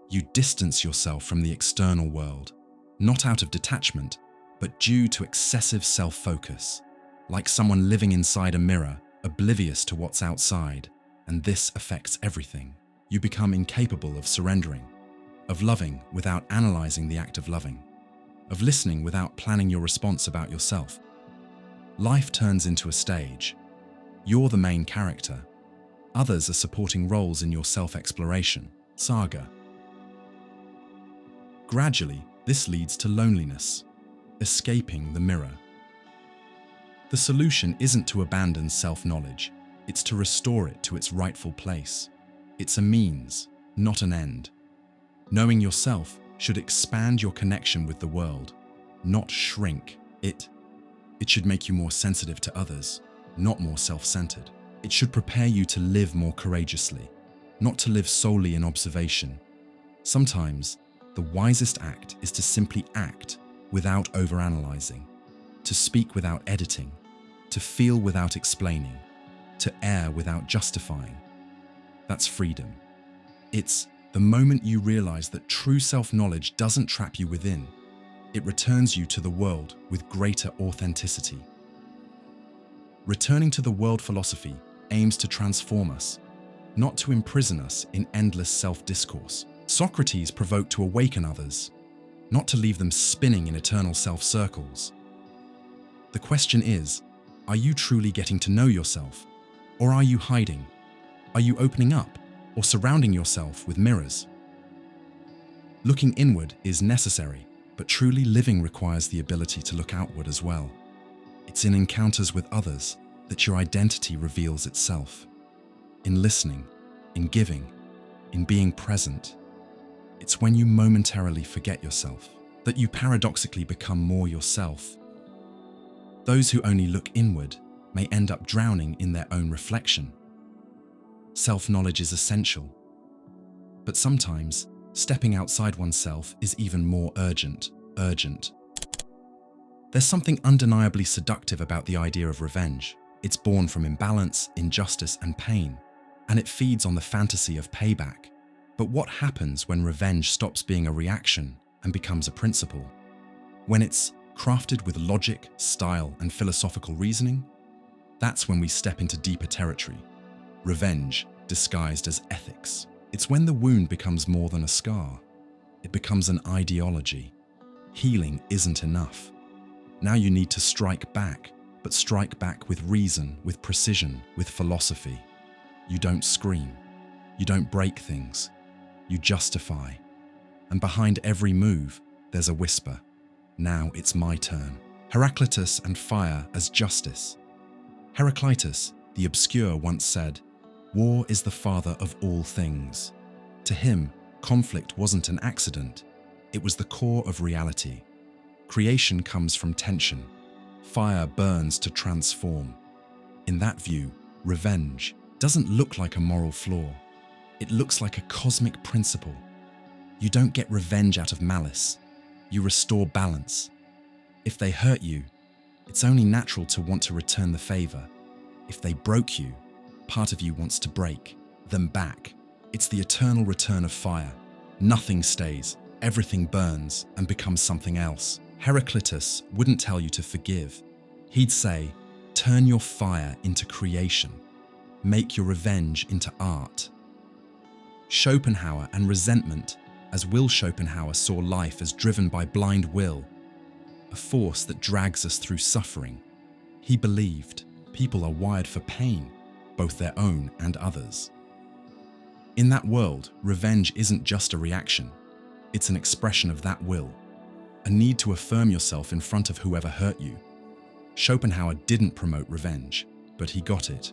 You distance yourself from the external world, not out of detachment, but due to excessive self-focus, like someone living inside a mirror, oblivious to what's outside, and this affects everything. You become incapable of surrendering, of loving without analyzing the act of loving, of listening without planning your response about yourself. Life turns into a stage. You're the main character. Others are supporting roles in your self-exploration, saga. Gradually, this leads to loneliness, escaping the mirror. The solution isn't to abandon self-knowledge, it's to restore it to its rightful place. It's a means, not an end. Knowing yourself should expand your connection with the world, not shrink it. It should make you more sensitive to others, not more self-centered. It should prepare you to live more courageously, not to live solely in observation. Sometimes, the wisest act is to simply act without overanalyzing, to speak without editing, to feel without explaining, to err without justifying. That's freedom. It's the moment you realize that true self-knowledge doesn't trap you within. It returns you to the world with greater authenticity. Returning to the world philosophy aims to transform us, not to imprison us in endless self-discourse. Socrates provoked to awaken others, not to leave them spinning in eternal self-circles. The question is, are you truly getting to know yourself? Or are you hiding? Are you opening up or surrounding yourself with mirrors? Looking inward is necessary, but truly living requires the ability to look outward as well. It's in encounters with others that your identity reveals itself. In listening, in giving, in being present. It's when you momentarily forget yourself that you paradoxically become more yourself. Those who only look inward may end up drowning in their own reflection. Self-knowledge is essential, but sometimes stepping outside oneself is even more urgent. There's something undeniably seductive about the idea of revenge. It's born from imbalance, injustice, and pain, and it feeds on the fantasy of payback. But what happens when revenge stops being a reaction and becomes a principle? When it's crafted with logic, style, and philosophical reasoning? That's when we step into deeper territory. Revenge disguised as ethics. It's when the wound becomes more than a scar. It becomes an ideology. Healing isn't enough. Now you need to strike back, but strike back with reason, with precision, with philosophy. You don't scream. You don't break things. You justify. And behind every move, there's a whisper. Now it's my turn. Heraclitus and fire as justice. Heraclitus, the obscure, once said, "War is the father of all things." To him, conflict wasn't an accident. It was the core of reality. Creation comes from tension. Fire burns to transform. In that view, revenge doesn't look like a moral flaw. It looks like a cosmic principle. You don't get revenge out of malice. You restore balance. If they hurt you, It's only natural to want to return the favor. If they broke you, part of you wants to break them back. It's the eternal return of fire. Nothing stays, everything burns and becomes something else. Heraclitus wouldn't tell you to forgive. He'd say, turn your fire into creation. Make your revenge into art. Schopenhauer and resentment, as Will Schopenhauer saw life as driven by blind will, a force that drags us through suffering. He believed people are wired for pain, both their own and others. In that world, revenge isn't just a reaction, it's an expression of that will, a need to affirm yourself in front of whoever hurt you. Schopenhauer didn't promote revenge, but he got it.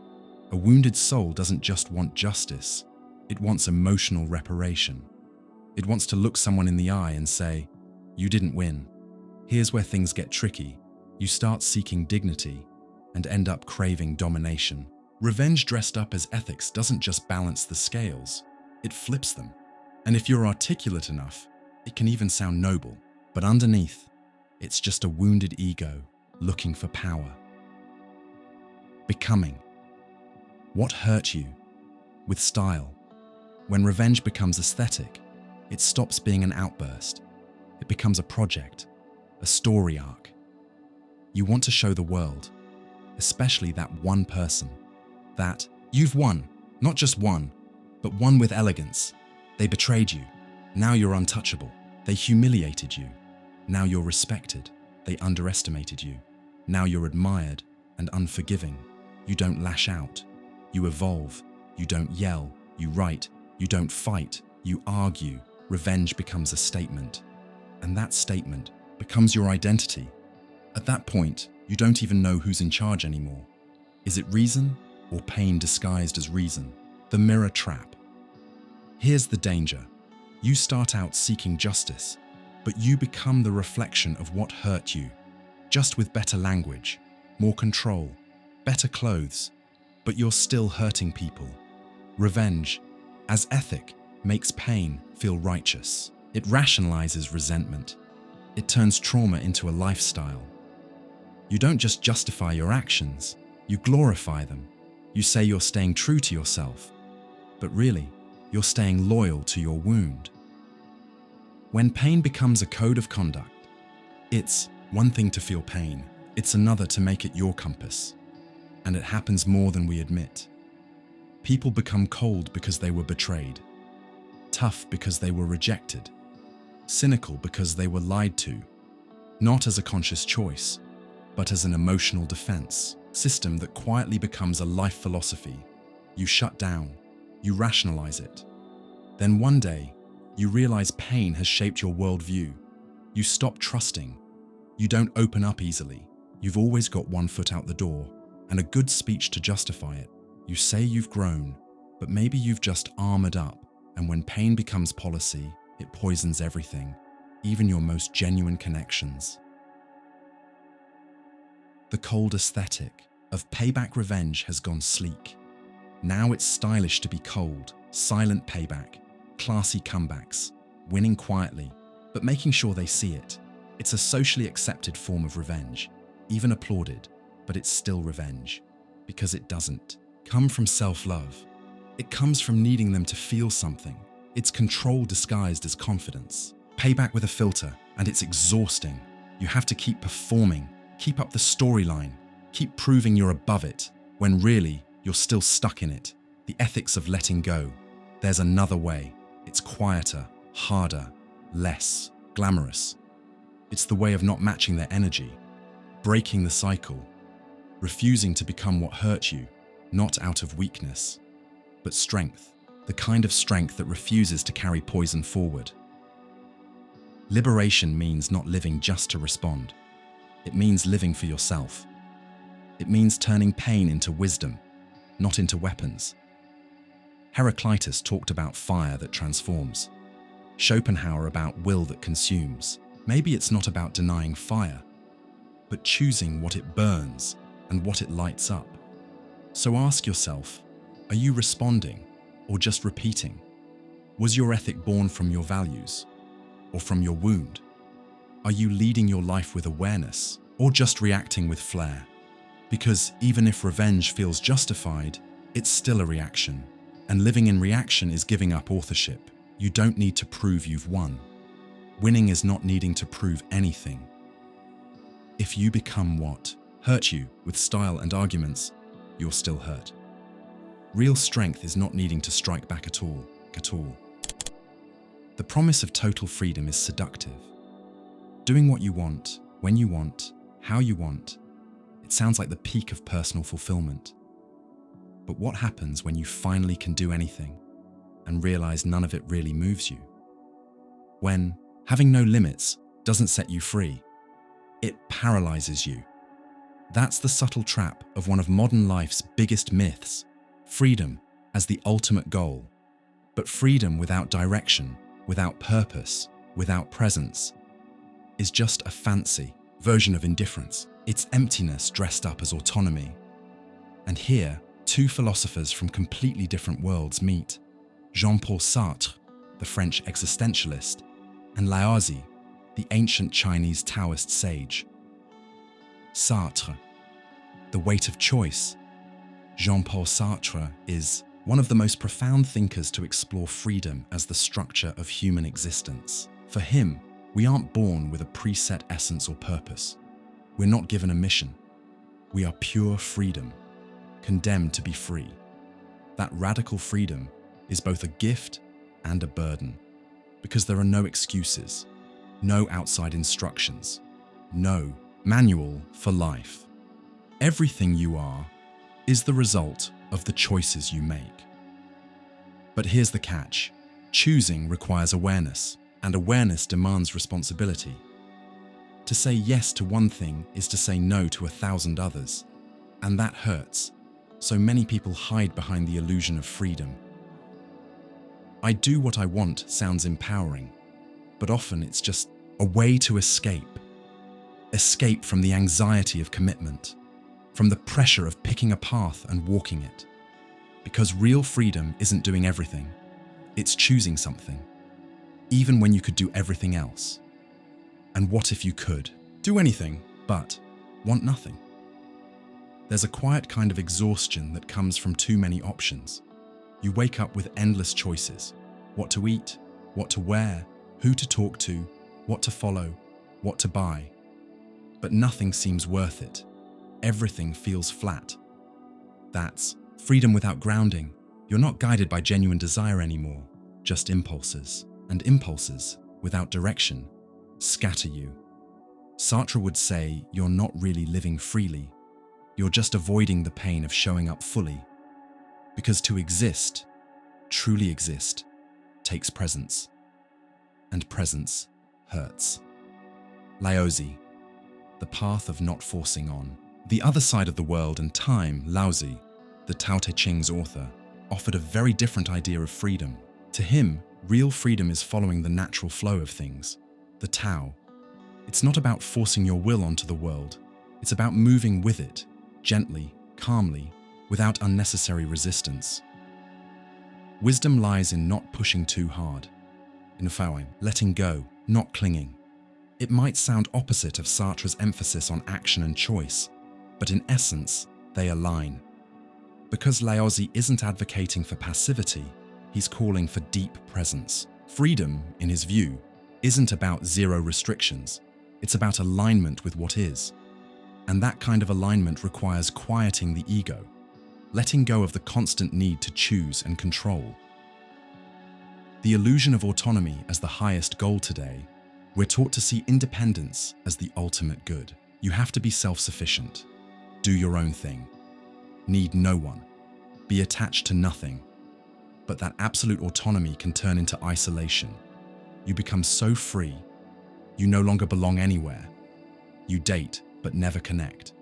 A wounded soul doesn't just want justice, it wants emotional reparation. It wants to look someone in the eye and say, you didn't win. Here's where things get tricky. You start seeking dignity and end up craving domination. Revenge dressed up as ethics doesn't just balance the scales, it flips them. And if you're articulate enough, it can even sound noble. But underneath, it's just a wounded ego looking for power. Becoming. What hurt you? With style. When revenge becomes aesthetic, it stops being an outburst. It becomes a project, a story arc. You want to show the world, especially that one person, that you've won, not just won, but won with elegance. They betrayed you, now you're untouchable. They humiliated you, now you're respected. They underestimated you, now you're admired and unforgiving. You don't lash out, you evolve. You don't yell, you write. You don't fight, you argue. Revenge becomes a statement, and that statement becomes your identity. At that point, you don't even know who's in charge anymore. Is it reason or pain disguised as reason? The mirror trap. Here's the danger. You start out seeking justice, but you become the reflection of what hurt you, just with better language, more control, better clothes, but you're still hurting people. Revenge, as ethic, makes pain feel righteous. It rationalizes resentment. It turns trauma into a lifestyle. You don't just justify your actions, you glorify them. You say you're staying true to yourself, but really, you're staying loyal to your wound. When pain becomes a code of conduct, it's one thing to feel pain, it's another to make it your compass. And it happens more than we admit. People become cold because they were betrayed, tough because they were rejected, cynical because they were lied to, not as a conscious choice, but as an emotional defense system that quietly becomes a life philosophy. You shut down, you rationalize it. Then one day, you realize pain has shaped your worldview. You stop trusting. You don't open up easily. You've always got one foot out the door and a good speech to justify it. You say you've grown, but maybe you've just armored up, and when pain becomes policy, it poisons everything, even your most genuine connections. The cold aesthetic of payback revenge has gone sleek. Now it's stylish to be cold, silent payback, classy comebacks, winning quietly, but making sure they see it. It's a socially accepted form of revenge, even applauded, but it's still revenge, because it doesn't come from self-love. It comes from needing them to feel something. It's control disguised as confidence. Payback with a filter, and it's exhausting. You have to keep performing, keep up the storyline, keep proving you're above it, when really, you're still stuck in it. The ethics of letting go. There's another way. It's quieter, harder, less glamorous. It's the way of not matching their energy, breaking the cycle, refusing to become what hurt you, not out of weakness, but strength, the kind of strength that refuses to carry poison forward. Liberation means not living just to respond. It means living for yourself. It means turning pain into wisdom, not into weapons. Heraclitus talked about fire that transforms. Schopenhauer about will that consumes. Maybe it's not about denying fire, but choosing what it burns and what it lights up. So ask yourself, are you responding or just repeating? Was your ethic born from your values or from your wound? Are you leading your life with awareness or just reacting with flair. Because even if revenge feels justified, it's still a reaction. And living in reaction is giving up authorship. You don't need to prove you've won. Winning is not needing to prove anything. If you become what hurt you with style and arguments, you're still hurt. Real strength is not needing to strike back at all. The promise of total freedom is seductive. Doing what you want, when you want, how you want, it sounds like the peak of personal fulfillment. But what happens when you finally can do anything and realize none of it really moves you? When having no limits doesn't set you free, it paralyzes you. That's the subtle trap of one of modern life's biggest myths, freedom as the ultimate goal. But freedom without direction, without purpose, without presence, is just a fancy version of indifference. It's emptiness dressed up as autonomy. And here, two philosophers from completely different worlds meet. Jean-Paul Sartre, the French existentialist, and Laozi, the ancient Chinese Taoist sage. Sartre, the weight of choice. Jean-Paul Sartre is one of the most profound thinkers to explore freedom as the structure of human existence. For him, we aren't born with a preset essence or purpose. We're not given a mission. We are pure freedom, condemned to be free. That radical freedom is both a gift and a burden, because there are no excuses, no outside instructions, no manual for life. Everything you are is the result of the choices you make. But here's the catch. Choosing requires awareness, and awareness demands responsibility. To say yes to one thing is to say no to 1,000 others, and that hurts. So many people hide behind the illusion of freedom. I do what I want sounds empowering, but often it's just a way to escape. Escape from the anxiety of commitment, from the pressure of picking a path and walking it. Because real freedom isn't doing everything, it's choosing something, even when you could do everything else. And what if you could do anything but want nothing? There's a quiet kind of exhaustion that comes from too many options. You wake up with endless choices: what to eat, what to wear, who to talk to, what to follow, what to buy. But nothing seems worth it. Everything feels flat. That's freedom without grounding. You're not guided by genuine desire anymore, just impulses. And impulses, without direction, scatter you. Sartre would say you're not really living freely. You're just avoiding the pain of showing up fully. Because to exist, truly exist, takes presence. And presence hurts. Laozi, the path of not forcing on. The other side of the world and time, Laozi, the Tao Te Ching's author, offered a very different idea of freedom. To him, real freedom is following the natural flow of things, the Tao. It's not about forcing your will onto the world. It's about moving with it, gently, calmly, without unnecessary resistance. Wisdom lies in not pushing too hard, in letting go, not clinging. It might sound opposite of Sartre's emphasis on action and choice, but in essence, they align. Because Laozi isn't advocating for passivity, he's calling for deep presence. Freedom, in his view, isn't about zero restrictions. It's about alignment with what is. And that kind of alignment requires quieting the ego, letting go of the constant need to choose and control. The illusion of autonomy as the highest goal today, we're taught to see independence as the ultimate good. You have to be self-sufficient, do your own thing, need no one, be attached to nothing. But that absolute autonomy can turn into isolation. You become so free, you no longer belong anywhere. You date, but never connect.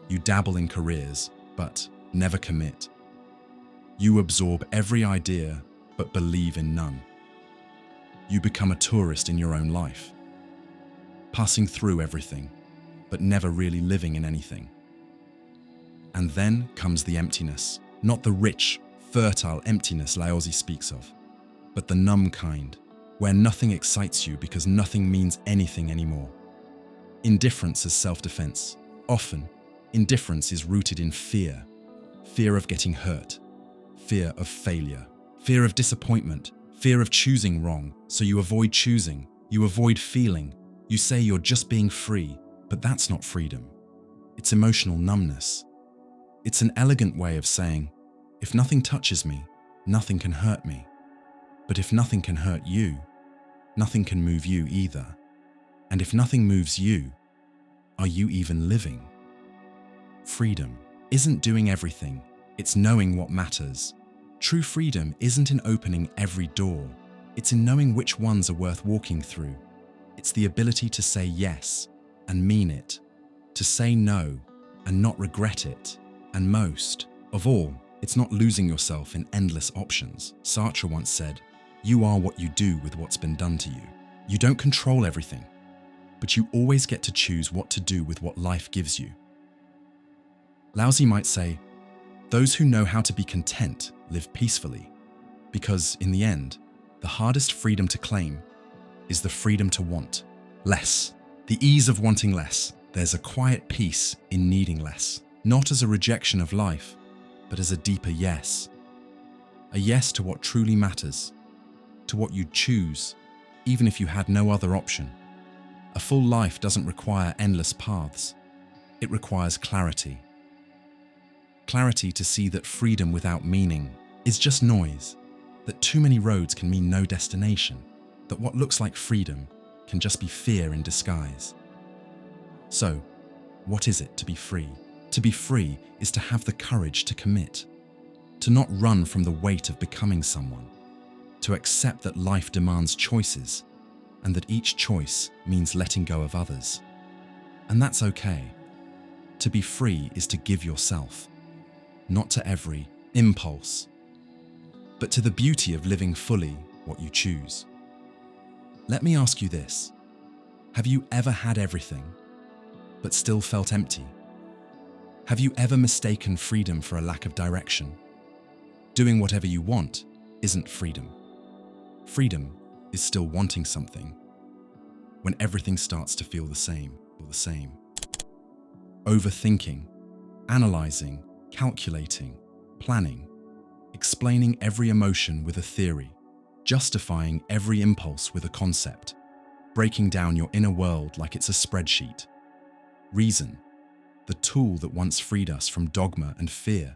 You dabble in careers, but never commit. You absorb every idea, but believe in none. You become a tourist in your own life, passing through everything, but never really living in anything. And then comes the emptiness, not the rich, fertile emptiness Laozi speaks of, but the numb kind, where nothing excites you because nothing means anything anymore. Indifference as self-defense. Often, indifference is rooted in fear. Fear of getting hurt, fear of failure, fear of disappointment, fear of choosing wrong. So you avoid choosing, you avoid feeling. You say you're just being free, but that's not freedom. It's emotional numbness. It's an elegant way of saying, if nothing touches me, nothing can hurt me. But if nothing can hurt you, nothing can move you either. And if nothing moves you, are you even living? Freedom isn't doing everything, it's knowing what matters. True freedom isn't in opening every door, it's in knowing which ones are worth walking through. It's the ability to say yes and mean it, to say no and not regret it. And most of all, it's not losing yourself in endless options. Sartre once said, "You are what you do with what's been done to you." You don't control everything, but you always get to choose what to do with what life gives you. Laozi might say, those who know how to be content live peacefully, because in the end, the hardest freedom to claim is the freedom to want less. The ease of wanting less. There's a quiet peace in needing less, not as a rejection of life, but as a deeper yes. A yes to what truly matters, to what you'd choose, even if you had no other option. A full life doesn't require endless paths. It requires clarity. Clarity to see that freedom without meaning is just noise, that too many roads can mean no destination, that what looks like freedom can just be fear in disguise. So, what is it to be free? To be free is to have the courage to commit, to not run from the weight of becoming someone, to accept that life demands choices and that each choice means letting go of others. And that's okay. To be free is to give yourself, not to every impulse, but to the beauty of living fully what you choose. Let me ask you this. Have you ever had everything, but still felt empty? Have you ever mistaken freedom for a lack of direction? Doing whatever you want isn't freedom. Freedom is still wanting something when everything starts to feel the same. Overthinking, analyzing, calculating, planning, explaining every emotion with a theory, justifying every impulse with a concept, breaking down your inner world like it's a spreadsheet. Reason, the tool that once freed us from dogma and fear,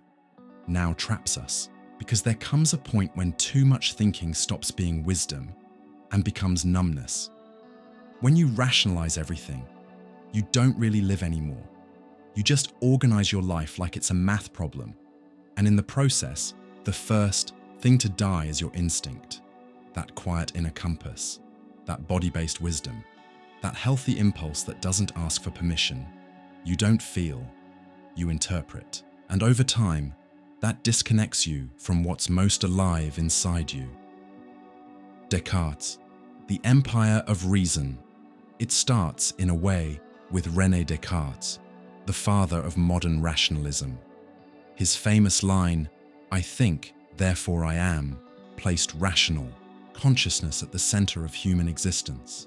now traps us, because there comes a point when too much thinking stops being wisdom and becomes numbness. When you rationalize everything, you don't really live anymore. You just organize your life like it's a math problem, and in the process, the first thing to die is your instinct, that quiet inner compass, that body-based wisdom, that healthy impulse that doesn't ask for permission. You don't feel, you interpret. And over time, that disconnects you from what's most alive inside you. Descartes, the empire of reason. It starts, in a way, with René Descartes, the father of modern rationalism. His famous line, "I think, therefore I am," placed rational consciousness at the center of human existence.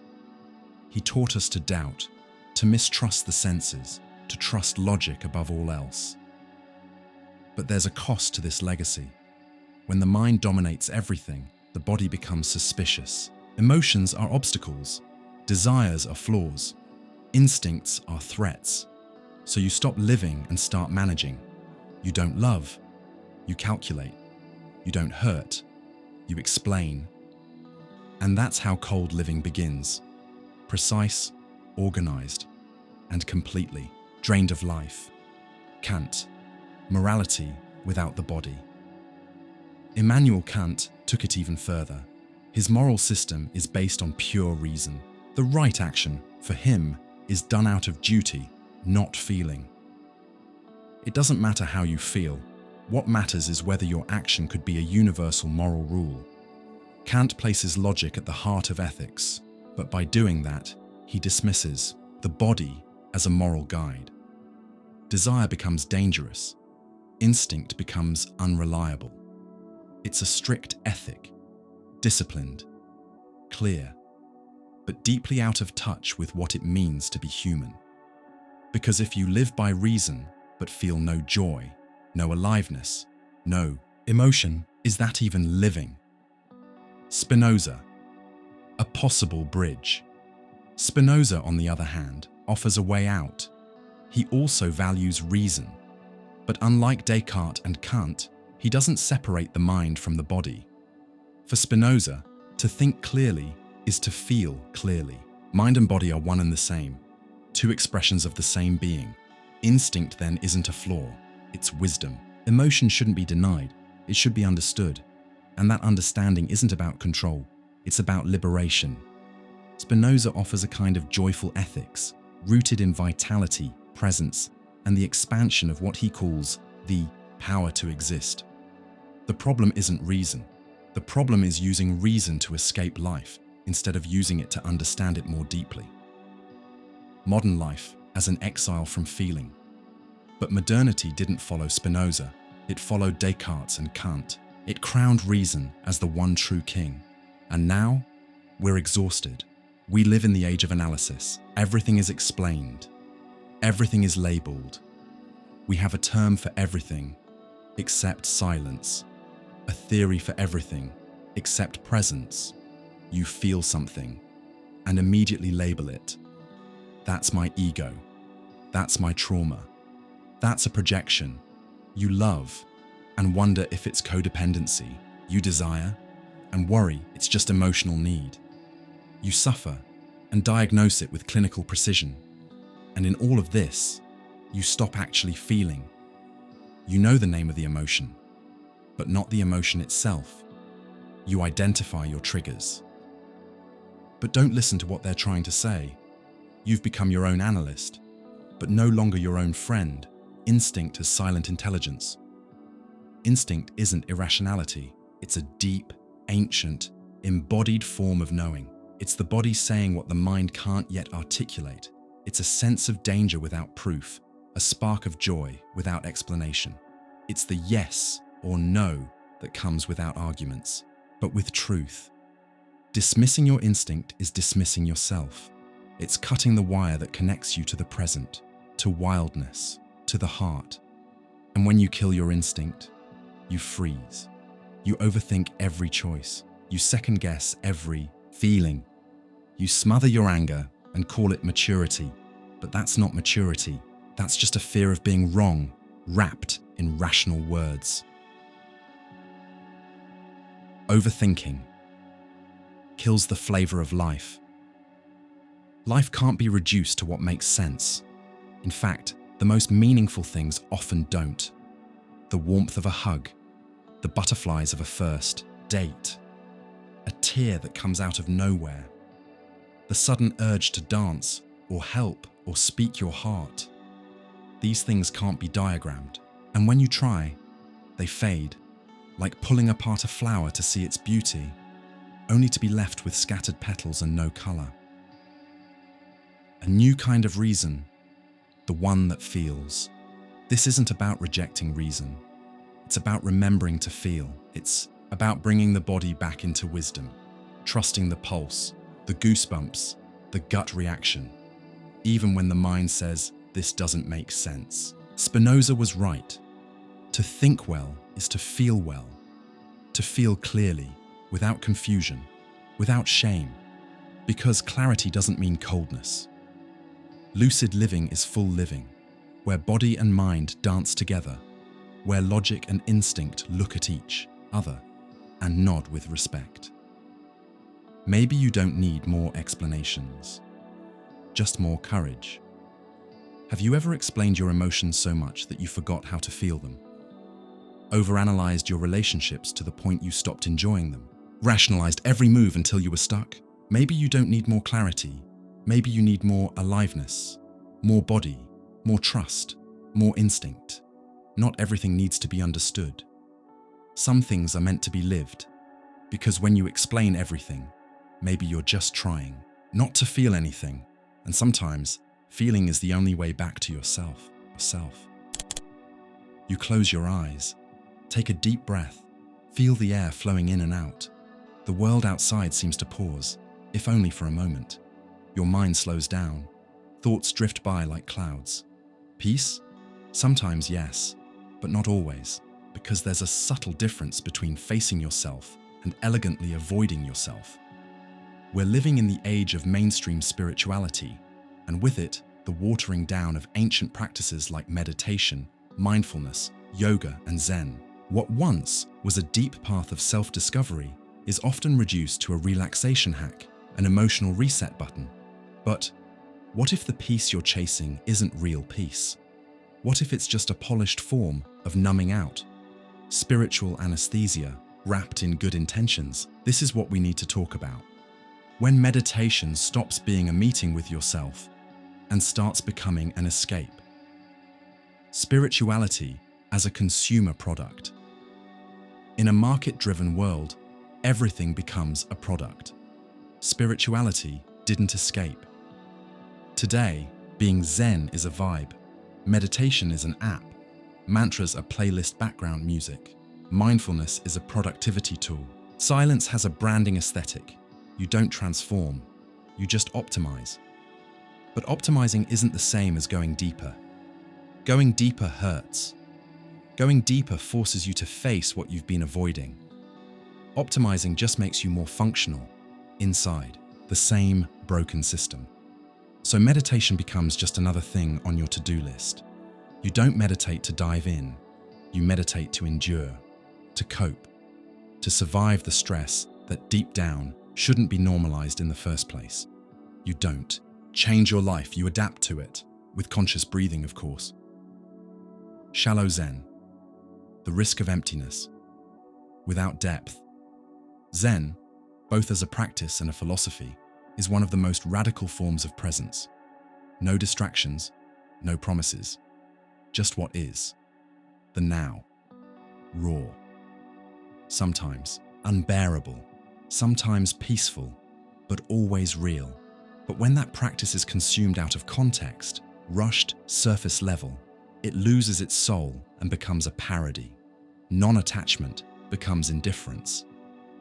He taught us to doubt, to mistrust the senses, to trust logic above all else. But there's a cost to this legacy. When the mind dominates everything, the body becomes suspicious. Emotions are obstacles. Desires are flaws. Instincts are threats. So you stop living and start managing. You don't love. You calculate. You don't hurt. You explain. And that's how cold living begins. Precise, organized, and completely drained of life. Kant, morality without the body. Immanuel Kant took it even further. His moral system is based on pure reason. The right action, for him, is done out of duty, not feeling. It doesn't matter how you feel. What matters is whether your action could be a universal moral rule. Kant places logic at the heart of ethics, but by doing that, he dismisses the body as a moral guide. Desire becomes dangerous. Instinct becomes unreliable. It's a strict ethic, disciplined, clear. but deeply out of touch with what it means to be human. Because if you live by reason but feel no joy, no aliveness, no emotion, is that even living? Spinoza, a possible bridge. Spinoza, on the other hand, offers a way out. He also values reason. But unlike Descartes and Kant, he doesn't separate the mind from the body. For Spinoza, to think clearly is to feel clearly. Mind and body are one and the same, two expressions of the same being. Instinct then isn't a flaw, it's wisdom. Emotion shouldn't be denied, it should be understood. And that understanding isn't about control, it's about liberation. Spinoza offers a kind of joyful ethics, rooted in vitality, presence, and the expansion of what he calls the power to exist. The problem isn't reason. The problem is using reason to escape life instead of using it to understand it more deeply. Modern life as an exile from feeling. But modernity didn't follow Spinoza. It followed Descartes and Kant. It crowned reason as the one true king. And now, we're exhausted. We live in the age of analysis. Everything is explained. Everything is labeled. We have a term for everything except silence. A theory for everything except presence. You feel something and immediately label it. That's my ego. That's my trauma. That's a projection. You love and wonder if it's codependency. You desire and worry it's just emotional need. You suffer and diagnose it with clinical precision. And in all of this, you stop actually feeling. You know the name of the emotion, but not the emotion itself. You identify your triggers. But don't listen to what they're trying to say. You've become your own analyst, but no longer your own friend. Instinct is silent intelligence. Instinct isn't irrationality. It's a deep, ancient, embodied form of knowing. It's the body saying what the mind can't yet articulate. It's a sense of danger without proof, a spark of joy without explanation. It's the yes or no that comes without arguments, but with truth. Dismissing your instinct is dismissing yourself. It's cutting the wire that connects you to the present, to wildness, to the heart. And when you kill your instinct, you freeze. You overthink every choice. You second-guess every feeling. You smother your anger and call it maturity, but that's not maturity. That's just a fear of being wrong, wrapped in rational words. Overthinking kills the flavor of life. Life can't be reduced to what makes sense. In fact, the most meaningful things often don't. The warmth of a hug, the butterflies of a first date, a tear that comes out of nowhere, the sudden urge to dance or help or speak your heart. These things can't be diagrammed, and when you try, they fade, like pulling apart a flower to see its beauty, only to be left with scattered petals and no color. A new kind of reason, the one that feels. This isn't about rejecting reason. It's about remembering to feel. It's about bringing the body back into wisdom, trusting the pulse, the goosebumps, the gut reaction, even when the mind says, this doesn't make sense. Spinoza was right. To think well is to feel well, to feel clearly, without confusion, without shame, because clarity doesn't mean coldness. Lucid living is full living, where body and mind dance together, where logic and instinct look at each other and nod with respect. Maybe you don't need more explanations, just more courage. Have you ever explained your emotions so much that you forgot how to feel them? Overanalyzed your relationships to the point you stopped enjoying them? Rationalized every move until you were stuck? Maybe you don't need more clarity. Maybe you need more aliveness, more body, more trust, more instinct. Not everything needs to be understood. Some things are meant to be lived, because when you explain everything, maybe you're just trying not to feel anything, and sometimes feeling is the only way back to yourself. You close your eyes, take a deep breath, feel the air flowing in and out. The world outside seems to pause. if only for a moment. Your mind slows down. Thoughts drift by like clouds. Peace? Sometimes yes, but not always, because there's a subtle difference between facing yourself and elegantly avoiding yourself. We're living in the age of mainstream spirituality, and with it, the watering down of ancient practices like meditation, mindfulness, yoga, and Zen. What once was a deep path of self-discovery is often reduced to a relaxation hack, an emotional reset button. But what if the peace you're chasing isn't real peace? What if it's just a polished form of numbing out? Spiritual anesthesia, wrapped in good intentions. This is what we need to talk about. When meditation stops being a meeting with yourself and starts becoming an escape. Spirituality as a consumer product. In a market-driven world, everything becomes a product. Spirituality didn't escape. Today, being Zen is a vibe. Meditation is an app. Mantras are playlist background music. Mindfulness is a productivity tool. Silence has a branding aesthetic. You don't transform, you just optimize. But optimizing isn't the same as going deeper. Going deeper hurts. Going deeper forces you to face what you've been avoiding. Optimizing just makes you more functional, inside the same broken system. So meditation becomes just another thing on your to-do list. You don't meditate to dive in. You meditate to endure, to cope, to survive the stress that deep down shouldn't be normalized in the first place. You don't change your life, you adapt to it, with conscious breathing, of course. Shallow Zen, the risk of emptiness, without depth. Zen, both as a practice and a philosophy, is one of the most radical forms of presence. No distractions, no promises, just what is, the now, raw, sometimes unbearable, sometimes peaceful, but always real. But when that practice is consumed out of context, rushed, surface level, it loses its soul and becomes a parody. Non-attachment becomes indifference.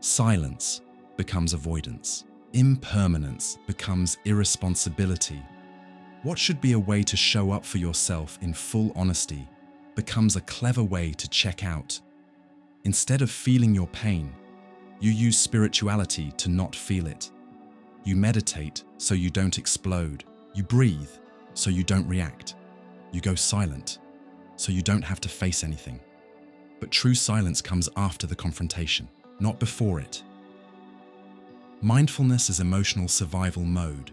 Silence becomes avoidance. Impermanence becomes irresponsibility. What should be a way to show up for yourself in full honesty becomes a clever way to check out. Instead of feeling your pain, you use spirituality to not feel it. You meditate so you don't explode. You breathe so you don't react. You go silent so you don't have to face anything. But true silence comes after the confrontation, not before it. Mindfulness is emotional survival mode.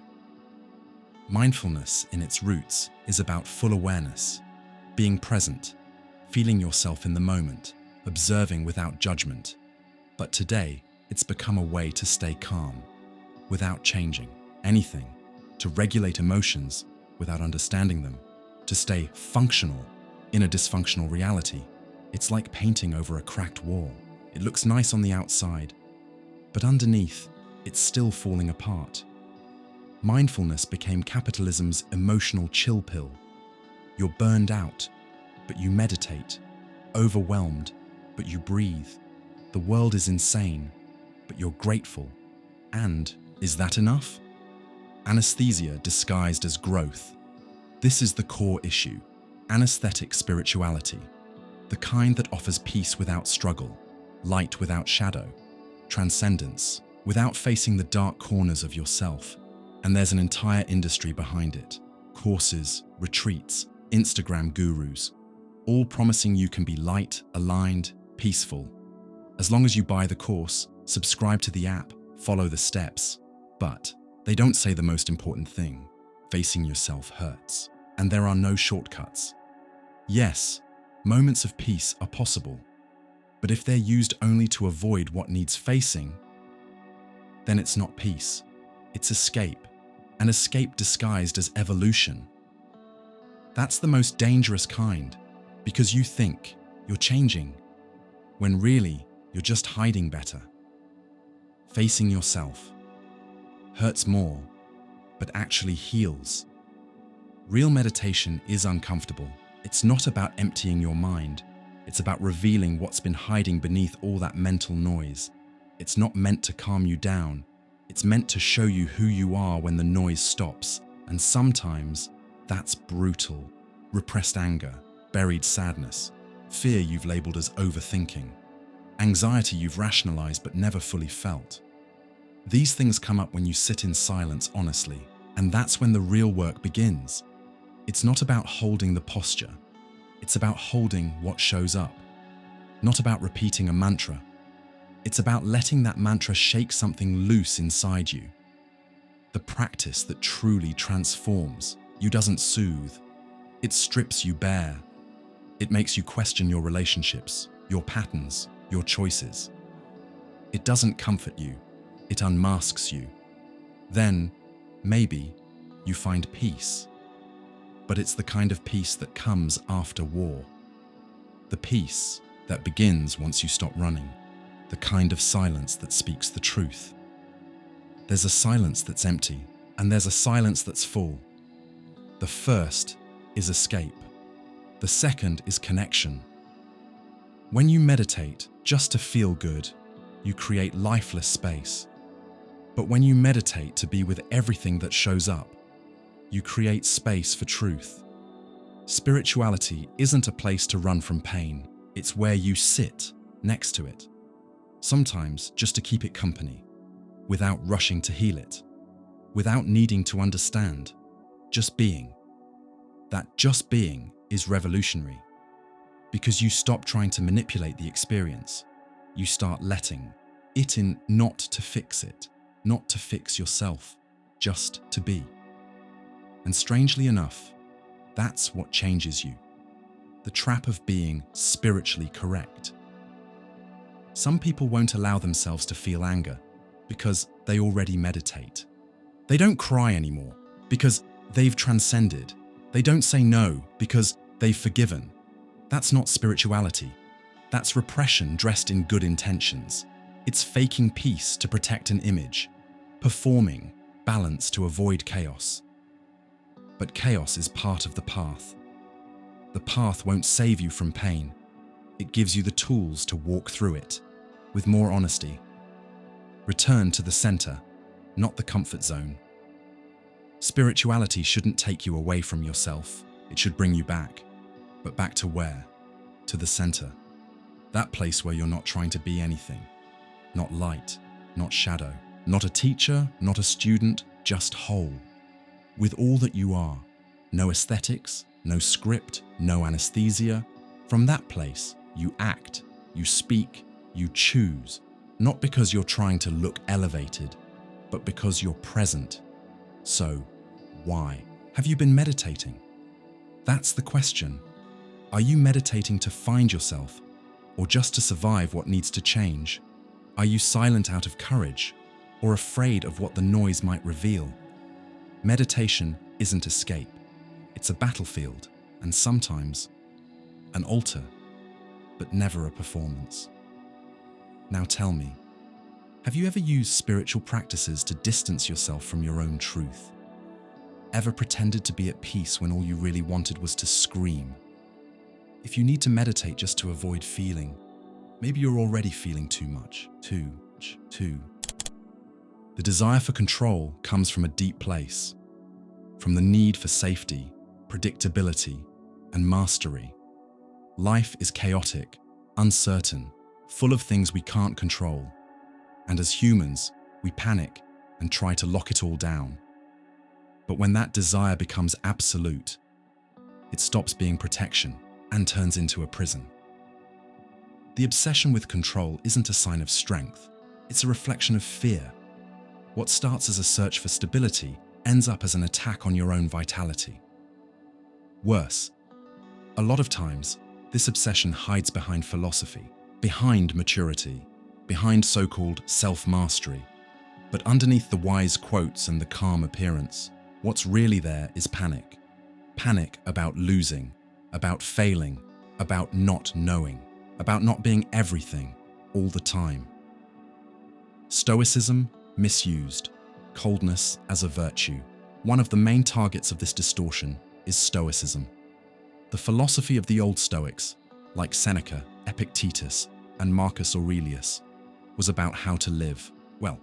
Mindfulness, in its roots, is about full awareness, being present, feeling yourself in the moment, observing without judgment. But today, it's become a way to stay calm, without changing anything, to regulate emotions without understanding them, to stay functional in a dysfunctional reality. It's like painting over a cracked wall. It looks nice on the outside, but underneath, it's still falling apart. Mindfulness became capitalism's emotional chill pill. You're burned out, but you meditate. Overwhelmed, but you breathe. The world is insane, but you're grateful. And is that enough? Anesthesia disguised as growth. This is the core issue. Anesthetic spirituality. The kind that offers peace without struggle, light without shadow, transcendence without facing the dark corners of yourself. And there's an entire industry behind it. Courses, retreats, Instagram gurus, all promising you can be light, aligned, peaceful. As long as you buy the course, subscribe to the app, follow the steps. But they don't say the most important thing. Facing yourself hurts. And there are no shortcuts. Yes, moments of peace are possible. But if they're used only to avoid what needs facing, then it's not peace. It's escape. An escape disguised as evolution. That's the most dangerous kind, because you think you're changing, when really you're just hiding better. Facing yourself hurts more, but actually heals. Real meditation is uncomfortable. It's not about emptying your mind. It's about revealing what's been hiding beneath all that mental noise. It's not meant to calm you down. It's meant to show you who you are when the noise stops, and sometimes that's brutal. Repressed anger, buried sadness, fear you've labeled as overthinking, anxiety you've rationalized but never fully felt. These things come up when you sit in silence honestly, and that's when the real work begins. It's not about holding the posture. It's about holding what shows up. Not about repeating a mantra. It's about letting that mantra shake something loose inside you. The practice that truly transforms you doesn't soothe. It strips you bare. It makes you question your relationships, your patterns, your choices. It doesn't comfort you. It unmasks you. Then, maybe, you find peace. But it's the kind of peace that comes after war. The peace that begins once you stop running. The kind of silence that speaks the truth. There's a silence that's empty, and there's a silence that's full. The first is escape. The second is connection. When you meditate just to feel good, you create lifeless space. But when you meditate to be with everything that shows up, you create space for truth. Spirituality isn't a place to run from pain. It's where you sit next to it. Sometimes just to keep it company, without rushing to heal it, without needing to understand, just being. That just being is revolutionary, because you stop trying to manipulate the experience. You start letting it in, not to fix it, not to fix yourself, just to be. And strangely enough, that's what changes you. The trap of being spiritually correct. Some people won't allow themselves to feel anger because they already meditate. They don't cry anymore because they've transcended. They don't say no because they've forgiven. That's not spirituality. That's repression dressed in good intentions. It's faking peace to protect an image, performing balance to avoid chaos. But chaos is part of the path. The path won't save you from pain. It gives you the tools to walk through it with more honesty. Return to the center, not the comfort zone. Spirituality shouldn't take you away from yourself. It should bring you back. But back to where? To the center. That place where you're not trying to be anything. Not light, not shadow, not a teacher, not a student, just whole. With all that you are. No aesthetics, no script, no anesthesia. From that place, you act, you speak, you choose. Not because you're trying to look elevated, but because you're present. So, why? Have you been meditating? That's the question. Are you meditating to find yourself, or just to survive what needs to change? Are you silent out of courage, or afraid of what the noise might reveal? Meditation isn't escape. It's a battlefield, and sometimes an altar, but never a performance. Now tell me, have you ever used spiritual practices to distance yourself from your own truth? Ever pretended to be at peace when all you really wanted was to scream? If you need to meditate just to avoid feeling, maybe you're already feeling too much, too. The desire for control comes from a deep place, from the need for safety, predictability, and mastery. Life is chaotic, uncertain, full of things we can't control. And as humans, we panic and try to lock it all down. But when that desire becomes absolute, it stops being protection and turns into a prison. The obsession with control isn't a sign of strength, it's a reflection of fear. What starts as a search for stability ends up as an attack on your own vitality. Worse, a lot of times, this obsession hides behind philosophy, behind maturity, behind so-called self-mastery. But underneath the wise quotes and the calm appearance, what's really there is panic. Panic about losing, about failing, about not knowing, about not being everything all the time. Stoicism misused, coldness as a virtue. One of the main targets of this distortion is Stoicism. The philosophy of the old Stoics, like Seneca, Epictetus, and Marcus Aurelius, was about how to live, well,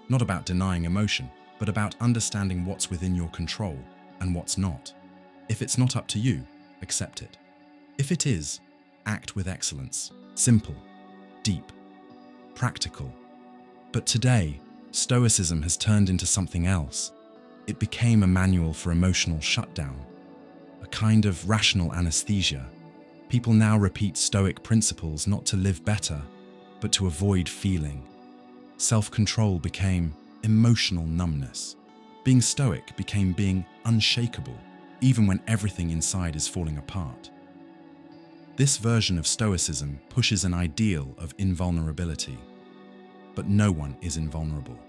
Not about denying emotion, but about understanding what's within your control and what's not. If it's not up to you, accept it. If it is, act with excellence. Simple, deep, practical. But today, Stoicism has turned into something else. It became a manual for emotional shutdown, a kind of rational anesthesia. People now repeat Stoic principles not to live better, but to avoid feeling. Self-control became emotional numbness. Being Stoic became being unshakable, even when everything inside is falling apart. This version of Stoicism pushes an ideal of invulnerability. But no one is invulnerable,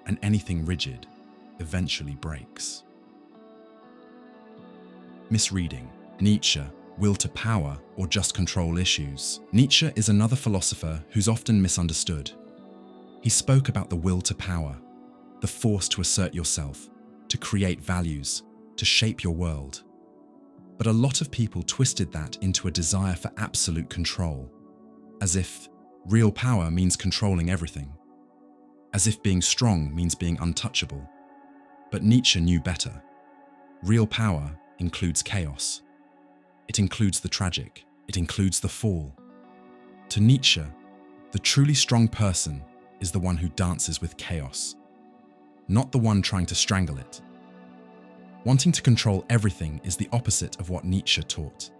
and anything rigid eventually breaks. Misreading. Nietzsche, will to power or just control issues. Nietzsche is another philosopher who's often misunderstood. He spoke about the will to power, the force to assert yourself, to create values, to shape your world. But a lot of people twisted that into a desire for absolute control, as if real power means controlling everything, as if being strong means being untouchable. But Nietzsche knew better. Real power includes chaos. It includes the tragic. It includes the fall. To Nietzsche, the truly strong person is the one who dances with chaos, not the one trying to strangle it. Wanting to control everything is the opposite of what Nietzsche taught.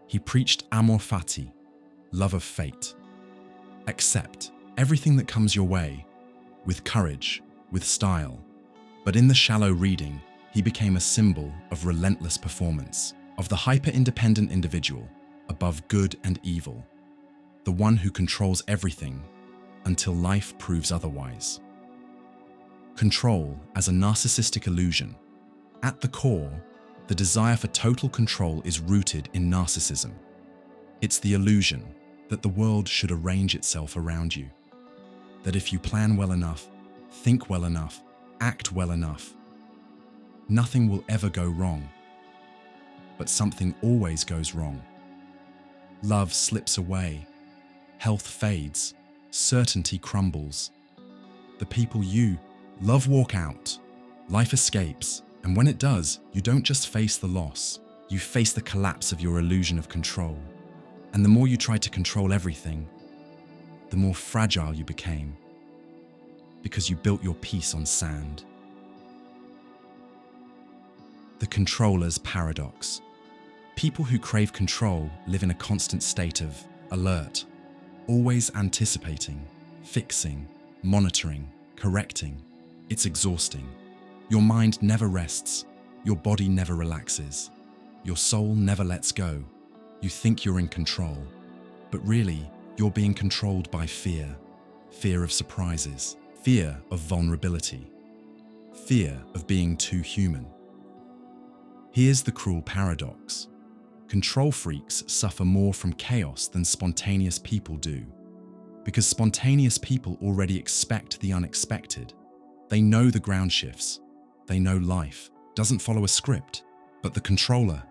He preached amor fati, love of fate. Accept everything that comes your way, with courage, with style. But in the shallow reading, he became a symbol of relentless performance, of the hyper-independent individual above good and evil, the one who controls everything until life proves otherwise. Control as a narcissistic illusion. At the core, the desire for total control is rooted in narcissism. It's the illusion that the world should arrange itself around you, that if you plan well enough, think well enough, act well enough, nothing will ever go wrong. But something always goes wrong. Love slips away, health fades, certainty crumbles. The people you love walk out, life escapes, and when it does, you don't just face the loss, you face the collapse of your illusion of control. And the more you tried to control everything, the more fragile you became, because you built your peace on sand. The controller's paradox. People who crave control live in a constant state of alert, always anticipating, fixing, monitoring, correcting. It's exhausting. Your mind never rests, your body never relaxes, your soul never lets go. You think you're in control, but really, you're being controlled by fear. Fear of surprises, fear of vulnerability, fear of being too human. Here's the cruel paradox. Control freaks suffer more from chaos than spontaneous people do, because spontaneous people already expect the unexpected. They know the ground shifts. They know life doesn't follow a script, but the controller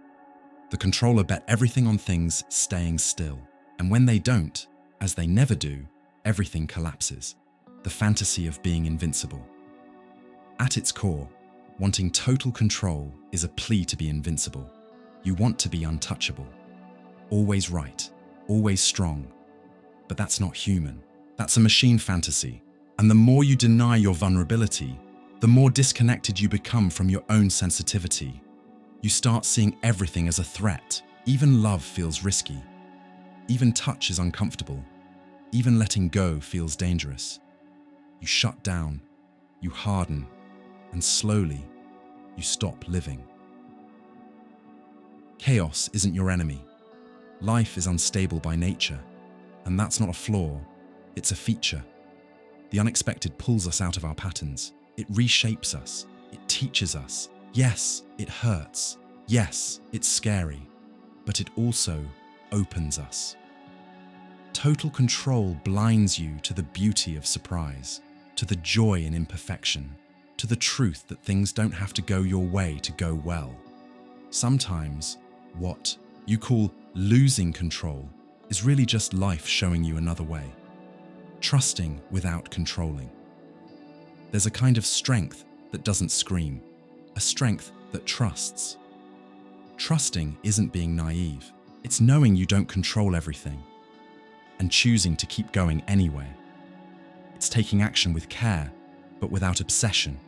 bet everything on things staying still. And when they don't, as they never do, everything collapses. The fantasy of being invincible. At its core, wanting total control is a plea to be invincible. You want to be untouchable. Always right, always strong. But that's not human. That's a machine fantasy. And the more you deny your vulnerability, the more disconnected you become from your own sensitivity. You start seeing everything as a threat. Even love feels risky. Even touch is uncomfortable. Even letting go feels dangerous. You shut down, you harden, and slowly, you stop living. Chaos isn't your enemy. Life is unstable by nature, and that's not a flaw, it's a feature. The unexpected pulls us out of our patterns. It reshapes us. It teaches us. Yes, it hurts. Yes, it's scary. But it also opens us. Total control blinds you to the beauty of surprise, to the joy in imperfection, to the truth that things don't have to go your way to go well. Sometimes, what you call losing control is really just life showing you another way. Trusting without controlling. There's a kind of strength that doesn't scream, a strength that trusts. Trusting isn't being naive. It's knowing you don't control everything and choosing to keep going anyway. It's taking action with care, but without obsession.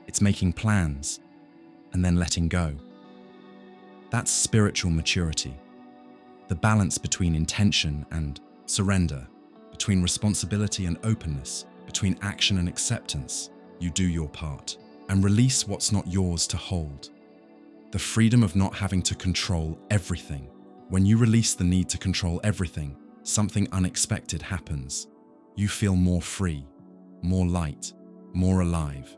It's making plans and then letting go. That's spiritual maturity. The balance between intention and surrender, between responsibility and openness, between action and acceptance. You do your part and release what's not yours to hold. The freedom of not having to control everything. When you release the need to control everything, something unexpected happens. You feel more free, more light, more alive.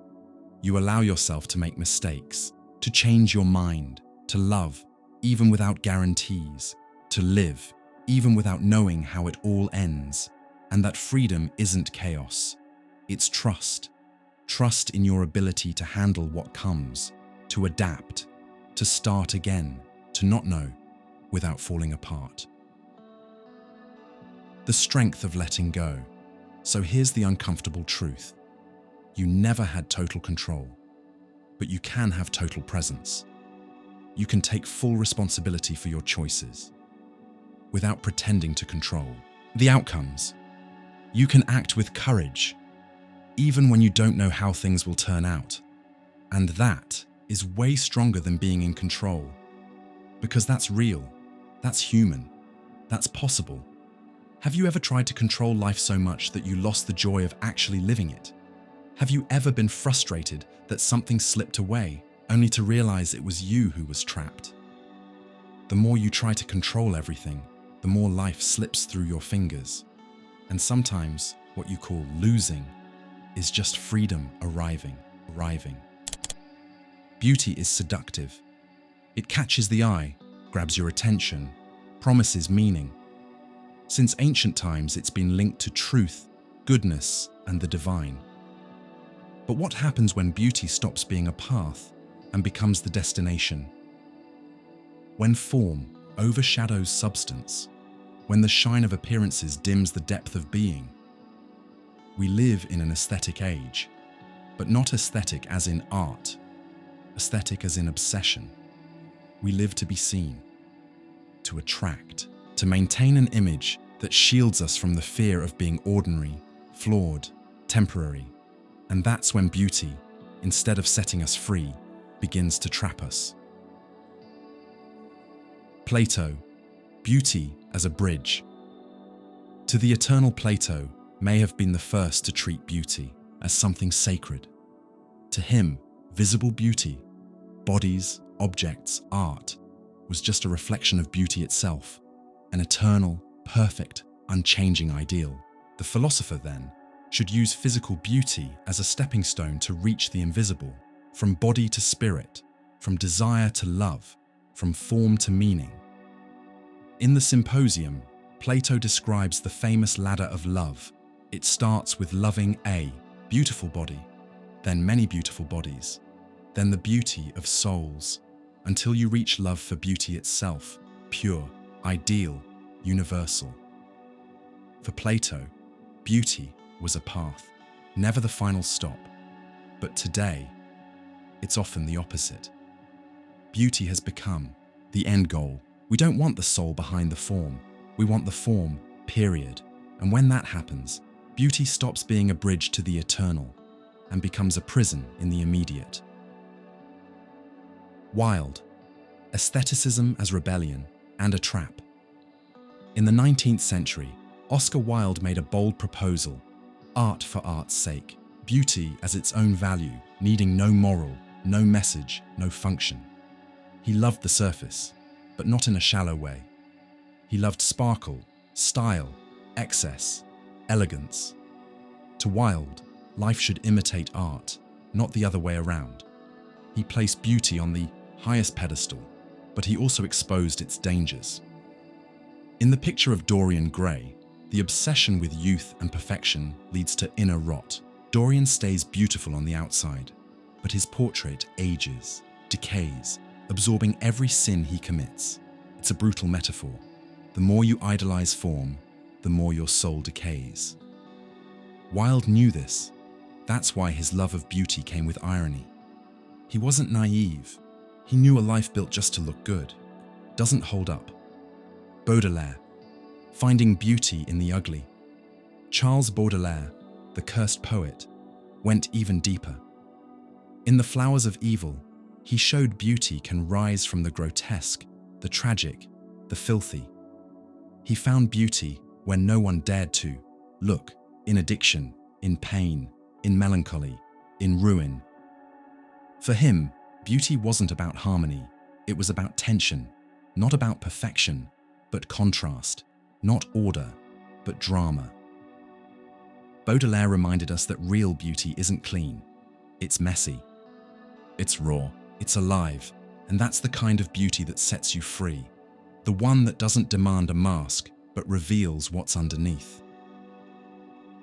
You allow yourself to make mistakes, to change your mind, to love, even without guarantees, to live, even without knowing how it all ends. And that freedom isn't chaos. It's trust. Trust in your ability to handle what comes, to adapt, to start again, to not know, without falling apart. The strength of letting go. So here's the uncomfortable truth. You never had total control, but you can have total presence. You can take full responsibility for your choices without pretending to control the outcomes. You can act with courage, even when you don't know how things will turn out. And that is way stronger than being in control, because that's real, that's human, that's possible. Have you ever tried to control life so much that you lost the joy of actually living it? Have you ever been frustrated that something slipped away, only to realize it was you who was trapped? The more you try to control everything, the more life slips through your fingers. And sometimes what you call losing is just freedom arriving. Beauty is seductive. It catches the eye, grabs your attention, promises meaning. Since ancient times, it's been linked to truth, goodness, and the divine. But what happens when beauty stops being a path and becomes the destination? When form overshadows substance, when the shine of appearances dims the depth of being. We live in an aesthetic age, but not aesthetic as in art, aesthetic as in obsession. We live to be seen, to attract, to maintain an image that shields us from the fear of being ordinary, flawed, temporary. And that's when beauty, instead of setting us free, begins to trap us. Plato, beauty as a bridge. To the eternal Plato may have been the first to treat beauty as something sacred. To him, visible beauty, bodies, objects, art, was just a reflection of beauty itself, an eternal, perfect, unchanging ideal. The philosopher, then, should use physical beauty as a stepping stone to reach the invisible, from body to spirit, from desire to love, from form to meaning. In the Symposium, Plato describes the famous ladder of love. It starts with loving a beautiful body, then many beautiful bodies, then the beauty of souls, until you reach love for beauty itself, pure, ideal, universal. For Plato, beauty was a path, never the final stop. But today, it's often the opposite. Beauty has become the end goal. We don't want the soul behind the form. We want the form, period. And when that happens, beauty stops being a bridge to the eternal and becomes a prison in the immediate. Wilde, aestheticism as rebellion and a trap. In the 19th century, Oscar Wilde made a bold proposal: art for art's sake, beauty as its own value, needing no moral, no message, no function. He loved the surface, but not in a shallow way. He loved sparkle, style, excess, elegance. To Wilde, life should imitate art, not the other way around. He placed beauty on the highest pedestal, but he also exposed its dangers. In the picture of Dorian Gray, the obsession with youth and perfection leads to inner rot. Dorian stays beautiful on the outside, but his portrait ages, decays, absorbing every sin he commits. It's a brutal metaphor. The more you idolize form, the more your soul decays. Wilde knew this. That's why his love of beauty came with irony. He wasn't naive. He knew a life built just to look good doesn't hold up. Baudelaire, finding beauty in the ugly. Charles Baudelaire, the cursed poet, went even deeper. In The Flowers of Evil, he showed beauty can rise from the grotesque, the tragic, the filthy. He found beauty where no one dared to look, in addiction, in pain, in melancholy, in ruin. For him, beauty wasn't about harmony, it was about tension, not about perfection, but contrast, not order, but drama. Baudelaire reminded us that real beauty isn't clean, it's messy, it's raw, it's alive, and that's the kind of beauty that sets you free, the one that doesn't demand a mask, but reveals what's underneath.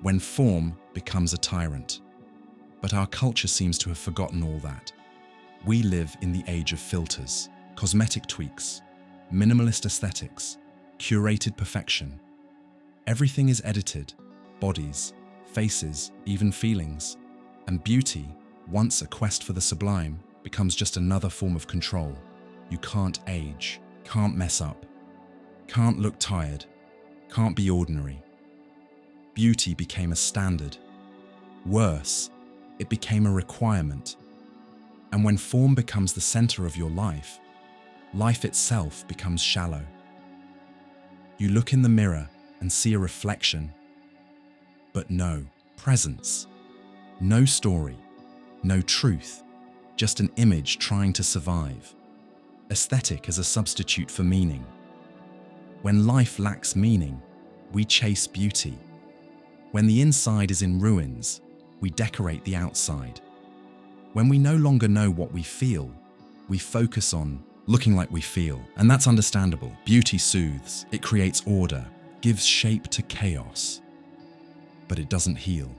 When form becomes a tyrant. But our culture seems to have forgotten all that. We live in the age of filters, cosmetic tweaks, minimalist aesthetics, curated perfection. Everything is edited, bodies, faces, even feelings. And beauty, once a quest for the sublime, becomes just another form of control. You can't age, can't mess up, can't look tired, can't be ordinary. Beauty became a standard. Worse, it became a requirement. And when form becomes the center of your life, life itself becomes shallow. You look in the mirror and see a reflection, but no presence, no story, no truth, just an image trying to survive. Aesthetic as a substitute for meaning. When life lacks meaning, we chase beauty. When the inside is in ruins, we decorate the outside. When we no longer know what we feel, we focus on looking like we feel, and that's understandable. Beauty soothes, it creates order, gives shape to chaos, but it doesn't heal.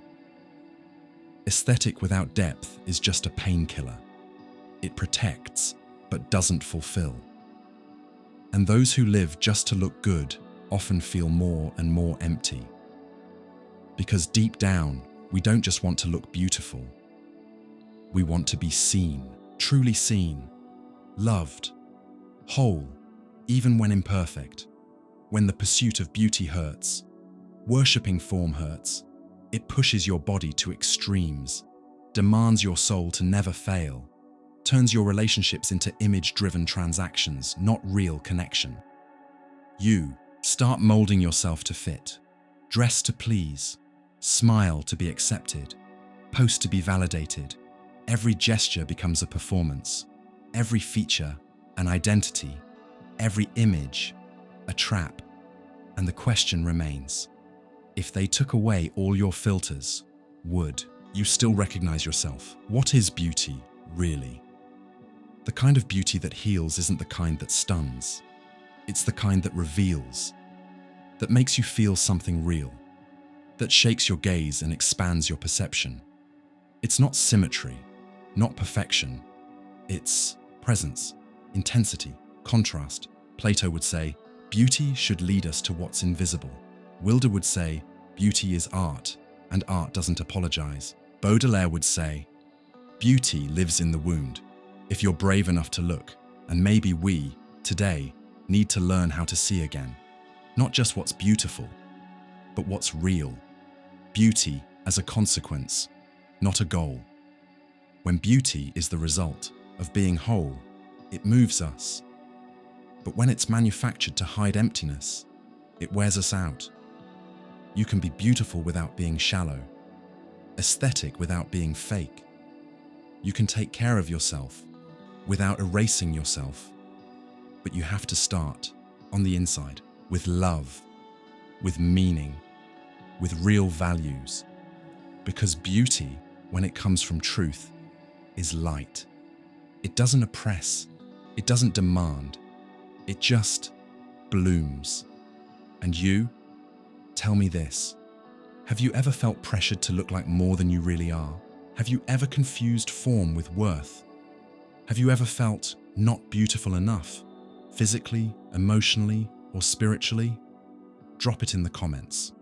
Aesthetic without depth is just a painkiller. It protects, but doesn't fulfill. And those who live just to look good often feel more and more empty. Because deep down, we don't just want to look beautiful. We want to be seen, truly seen, loved, whole, even when imperfect. When the pursuit of beauty hurts, worshipping form hurts, it pushes your body to extremes, demands your soul to never fail, turns your relationships into image-driven transactions, not real connection. You start molding yourself to fit, dress to please, smile to be accepted, post to be validated. Every gesture becomes a performance, every feature an identity, every image a trap. And the question remains, if they took away all your filters, would you still recognize yourself? What is beauty, really? The kind of beauty that heals isn't the kind that stuns. It's the kind that reveals, that makes you feel something real, that shakes your gaze and expands your perception. It's not symmetry, not perfection. It's presence, intensity, contrast. Plato would say, beauty should lead us to what's invisible. Wilder would say, beauty is art, and art doesn't apologize. Baudelaire would say, beauty lives in the wound, if you're brave enough to look. And maybe we, today, need to learn how to see again. Not just what's beautiful, but what's real. Beauty as a consequence, not a goal. When beauty is the result of being whole, it moves us. But when it's manufactured to hide emptiness, it wears us out. You can be beautiful without being shallow, aesthetic without being fake. You can take care of yourself without erasing yourself. But you have to start on the inside, with love, with meaning, with real values. Because beauty, when it comes from truth, is light. It doesn't oppress, it doesn't demand, it just blooms. And you, tell me this, have you ever felt pressured to look like more than you really are? Have you ever confused form with worth? Have you ever felt not beautiful enough, physically, emotionally, or spiritually? Drop it in the comments.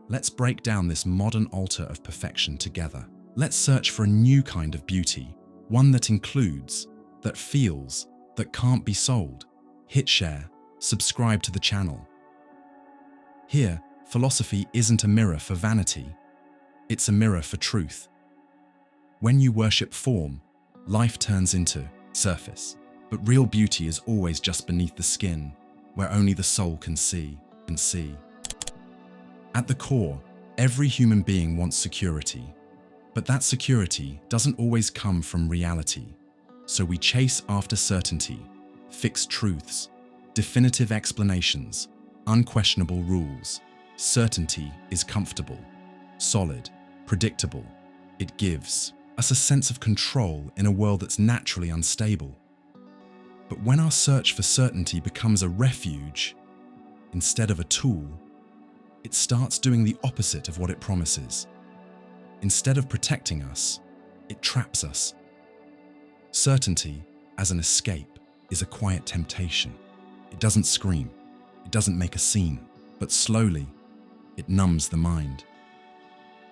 Let's break down this modern altar of perfection together. Let's search for a new kind of beauty, one that includes, that feels, that can't be sold. Hit share, subscribe to the channel. Here, philosophy isn't a mirror for vanity, it's a mirror for truth. When you worship form, life turns into surface. But real beauty is always just beneath the skin, where only the soul can see. At the core, every human being wants security. But that security doesn't always come from reality. So we chase after certainty, fixed truths, definitive explanations, unquestionable rules. Certainty is comfortable, solid, predictable. It gives us a sense of control in a world that's naturally unstable. But when our search for certainty becomes a refuge instead of a tool, it starts doing the opposite of what it promises. Instead of protecting us, it traps us. Certainty, as an escape, is a quiet temptation. It doesn't scream, it doesn't make a scene, but slowly, it numbs the mind.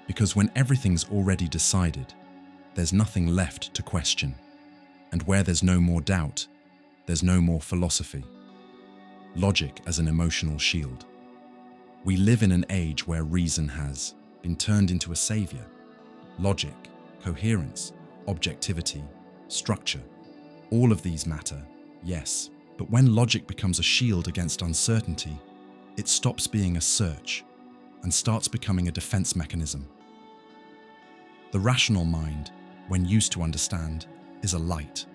Because when everything's already decided, there's nothing left to question. And where there's no more doubt, there's no more philosophy. Logic as an emotional shield. We live in an age where reason has been turned into a savior. Logic, coherence, objectivity, structure. All of these matter, yes. But when logic becomes a shield against uncertainty, it stops being a search and starts becoming a defense mechanism. The rational mind, when used to understand, is a light.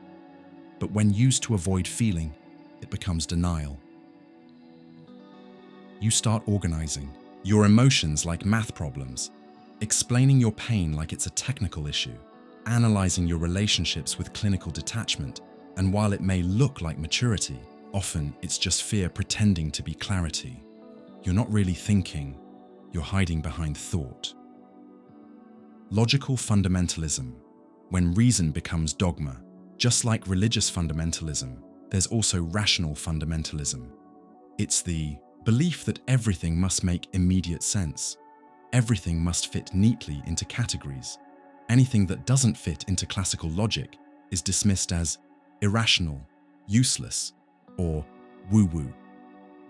But when used to avoid feeling, it becomes denial. You start organizing your emotions like math problems, explaining your pain like it's a technical issue, analyzing your relationships with clinical detachment, and while it may look like maturity, often it's just fear pretending to be clarity. You're not really thinking, you're hiding behind thought. Logical fundamentalism, when reason becomes dogma. Just like religious fundamentalism, there's also rational fundamentalism. It's the belief that everything must make immediate sense. Everything must fit neatly into categories. Anything that doesn't fit into classical logic is dismissed as irrational, useless, or woo-woo.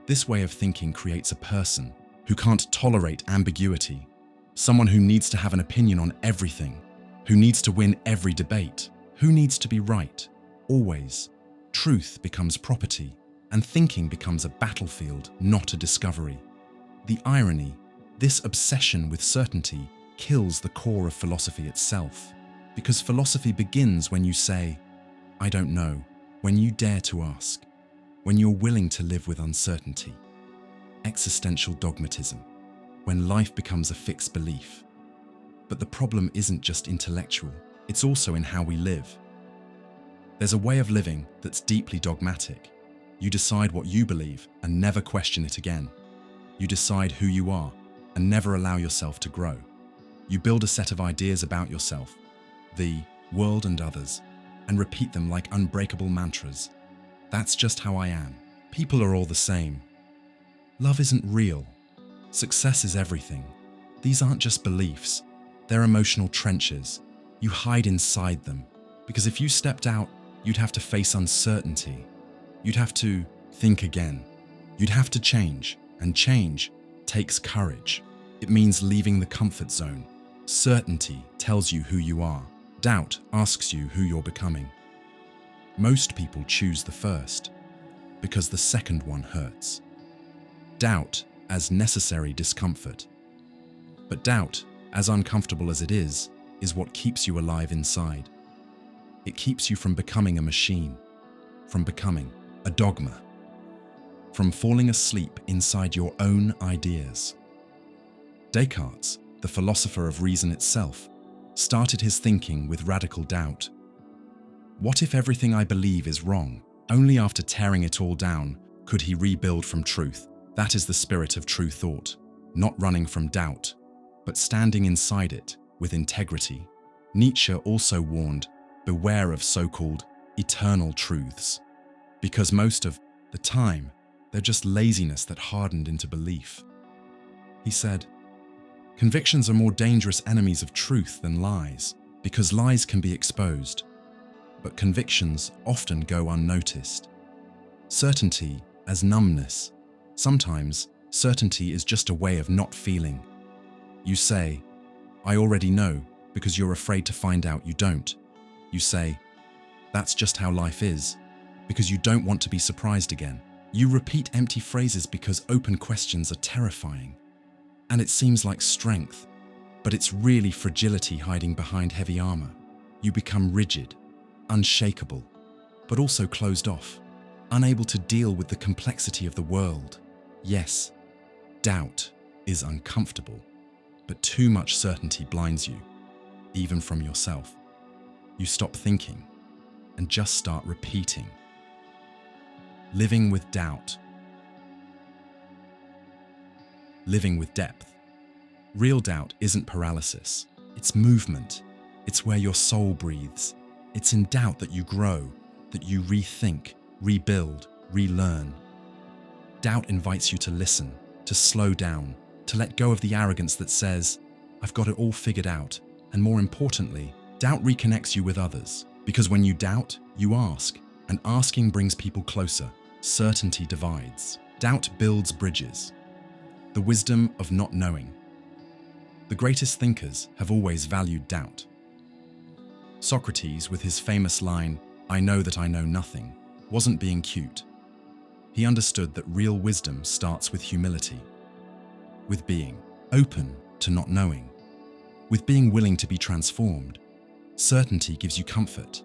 This way of thinking creates a person who can't tolerate ambiguity, someone who needs to have an opinion on everything, who needs to win every debate, who needs to be right, always. Truth becomes property, and thinking becomes a battlefield, not a discovery. The irony, this obsession with certainty, kills the core of philosophy itself. Because philosophy begins when you say, I don't know, when you dare to ask, when you're willing to live with uncertainty. Existential dogmatism, when life becomes a fixed belief. But the problem isn't just intellectual, it's also in how we live. There's a way of living that's deeply dogmatic. You decide what you believe and never question it again. You decide who you are and never allow yourself to grow. You build a set of ideas about yourself, the world and others, and repeat them like unbreakable mantras. That's just how I am. People are all the same. Love isn't real. Success is everything. These aren't just beliefs. They're emotional trenches. You hide inside them, because if you stepped out, you'd have to face uncertainty. You'd have to think again. You'd have to change, and change takes courage. It means leaving the comfort zone. Certainty tells you who you are. Doubt asks you who you're becoming. Most people choose the first, because the second one hurts. Doubt as necessary discomfort. But doubt, as uncomfortable as it is what keeps you alive inside. It keeps you from becoming a machine, from becoming a dogma, from falling asleep inside your own ideas. Descartes, the philosopher of reason itself, started his thinking with radical doubt. What if everything I believe is wrong? Only after tearing it all down could he rebuild from truth. That is the spirit of true thought, not running from doubt, but standing inside it with integrity. Nietzsche also warned, beware of so-called eternal truths, because most of the time, they're just laziness that hardened into belief. He said, Convictions are more dangerous enemies of truth than lies, because lies can be exposed, but convictions often go unnoticed. Certainty as numbness. Sometimes, certainty is just a way of not feeling. You say, "I already know," because you're afraid to find out you don't. You say, "That's just how life is," because you don't want to be surprised again. You repeat empty phrases because open questions are terrifying. And it seems like strength, but it's really fragility hiding behind heavy armor. You become rigid, unshakable, but also closed off, unable to deal with the complexity of the world. Yes, doubt is uncomfortable, but too much certainty blinds you, even from yourself. You stop thinking and just start repeating. Living with doubt. Living with depth. Real doubt isn't paralysis, it's movement. It's where your soul breathes. It's in doubt that you grow, that you rethink, rebuild, relearn. Doubt invites you to listen, to slow down, to let go of the arrogance that says, "I've got it all figured out." And more importantly, doubt reconnects you with others. Because when you doubt, you ask, and asking brings people closer. Certainty divides. Doubt builds bridges. The wisdom of not knowing. The greatest thinkers have always valued doubt. Socrates, with his famous line, "I know that I know nothing," wasn't being cute. He understood that real wisdom starts with humility, with being open to not knowing, with being willing to be transformed. Certainty gives you comfort.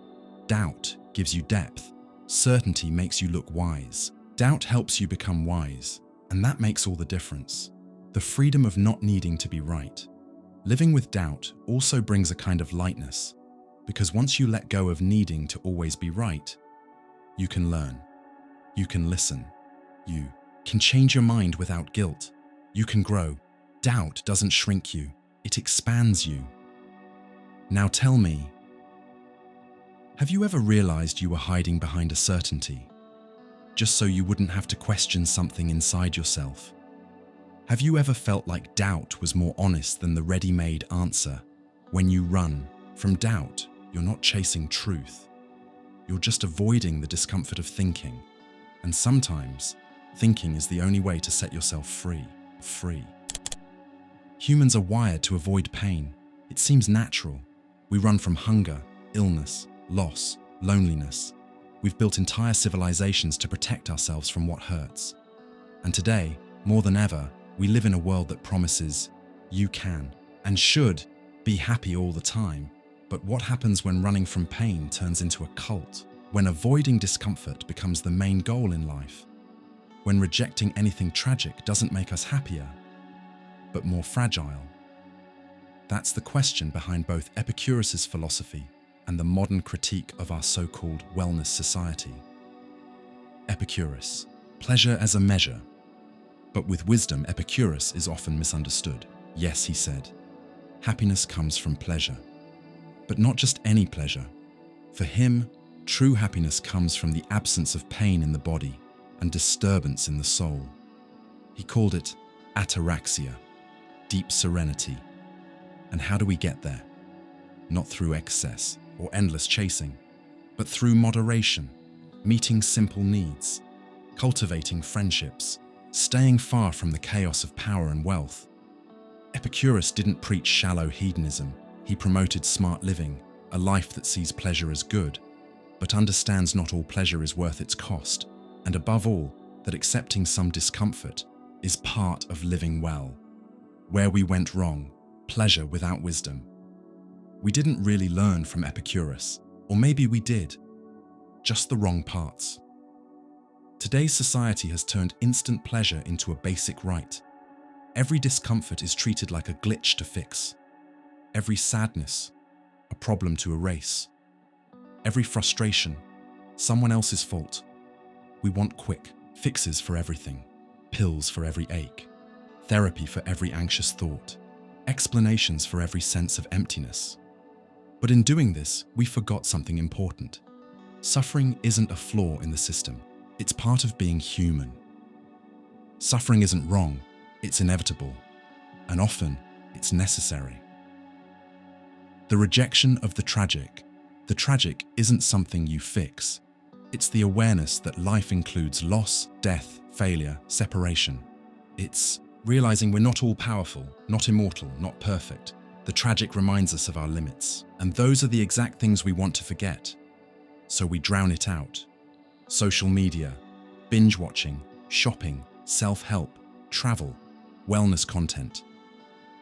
Doubt gives you depth. Certainty makes you look wise. Doubt helps you become wise. And that makes all the difference. The freedom of not needing to be right. Living with doubt also brings a kind of lightness, because once you let go of needing to always be right, you can learn, you can listen, you can change your mind without guilt, you can grow. Doubt doesn't shrink you, it expands you. Now tell me, have you ever realized you were hiding behind a certainty, just so you wouldn't have to question something inside yourself? Have you ever felt like doubt was more honest than the ready-made answer? When you run from doubt, you're not chasing truth. You're just avoiding the discomfort of thinking. And sometimes, thinking is the only way to set yourself free. Humans are wired to avoid pain. It seems natural. We run from hunger, illness, loss, loneliness. We've built entire civilizations to protect ourselves from what hurts. And today, more than ever, we live in a world that promises you can and should be happy all the time. But what happens when running from pain turns into a cult? When avoiding discomfort becomes the main goal in life? When rejecting anything tragic doesn't make us happier, but more fragile? That's the question behind both Epicurus' philosophy and the modern critique of our so-called wellness society. Epicurus, pleasure as a measure. But with wisdom, Epicurus is often misunderstood. Yes, he said, happiness comes from pleasure. But not just any pleasure. For him, true happiness comes from the absence of pain in the body and disturbance in the soul. He called it ataraxia, deep serenity. And how do we get there? Not through excess or endless chasing, but through moderation, meeting simple needs, cultivating friendships, staying far from the chaos of power and wealth. Epicurus didn't preach shallow hedonism. He promoted smart living, a life that sees pleasure as good, but understands not all pleasure is worth its cost, and above all, that accepting some discomfort is part of living well. Where we went wrong, pleasure without wisdom. We didn't really learn from Epicurus, or maybe we did, just the wrong parts. Today's society has turned instant pleasure into a basic right. Every discomfort is treated like a glitch to fix. Every sadness, a problem to erase. Every frustration, someone else's fault. We want quick fixes for everything, pills for every ache, therapy for every anxious thought, explanations for every sense of emptiness. But in doing this, we forgot something important. Suffering isn't a flaw in the system. It's part of being human. Suffering isn't wrong, it's inevitable. And often, it's necessary. The rejection of the tragic. The tragic isn't something you fix. It's the awareness that life includes loss, death, failure, separation. It's realizing we're not all powerful, not immortal, not perfect. The tragic reminds us of our limits, and those are the exact things we want to forget. So we drown it out. Social media, binge watching, shopping, self-help, travel, wellness content.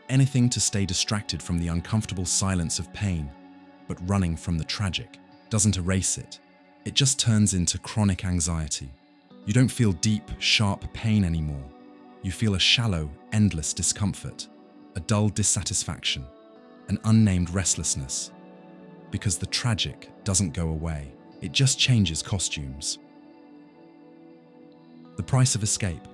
Anything to stay distracted from the uncomfortable silence of pain, but running from the tragic doesn't erase it. It just turns into chronic anxiety. You don't feel deep, sharp pain anymore. You feel a shallow, endless discomfort, a dull dissatisfaction, an unnamed restlessness. Because the tragic doesn't go away, it just changes costumes. The price of escape.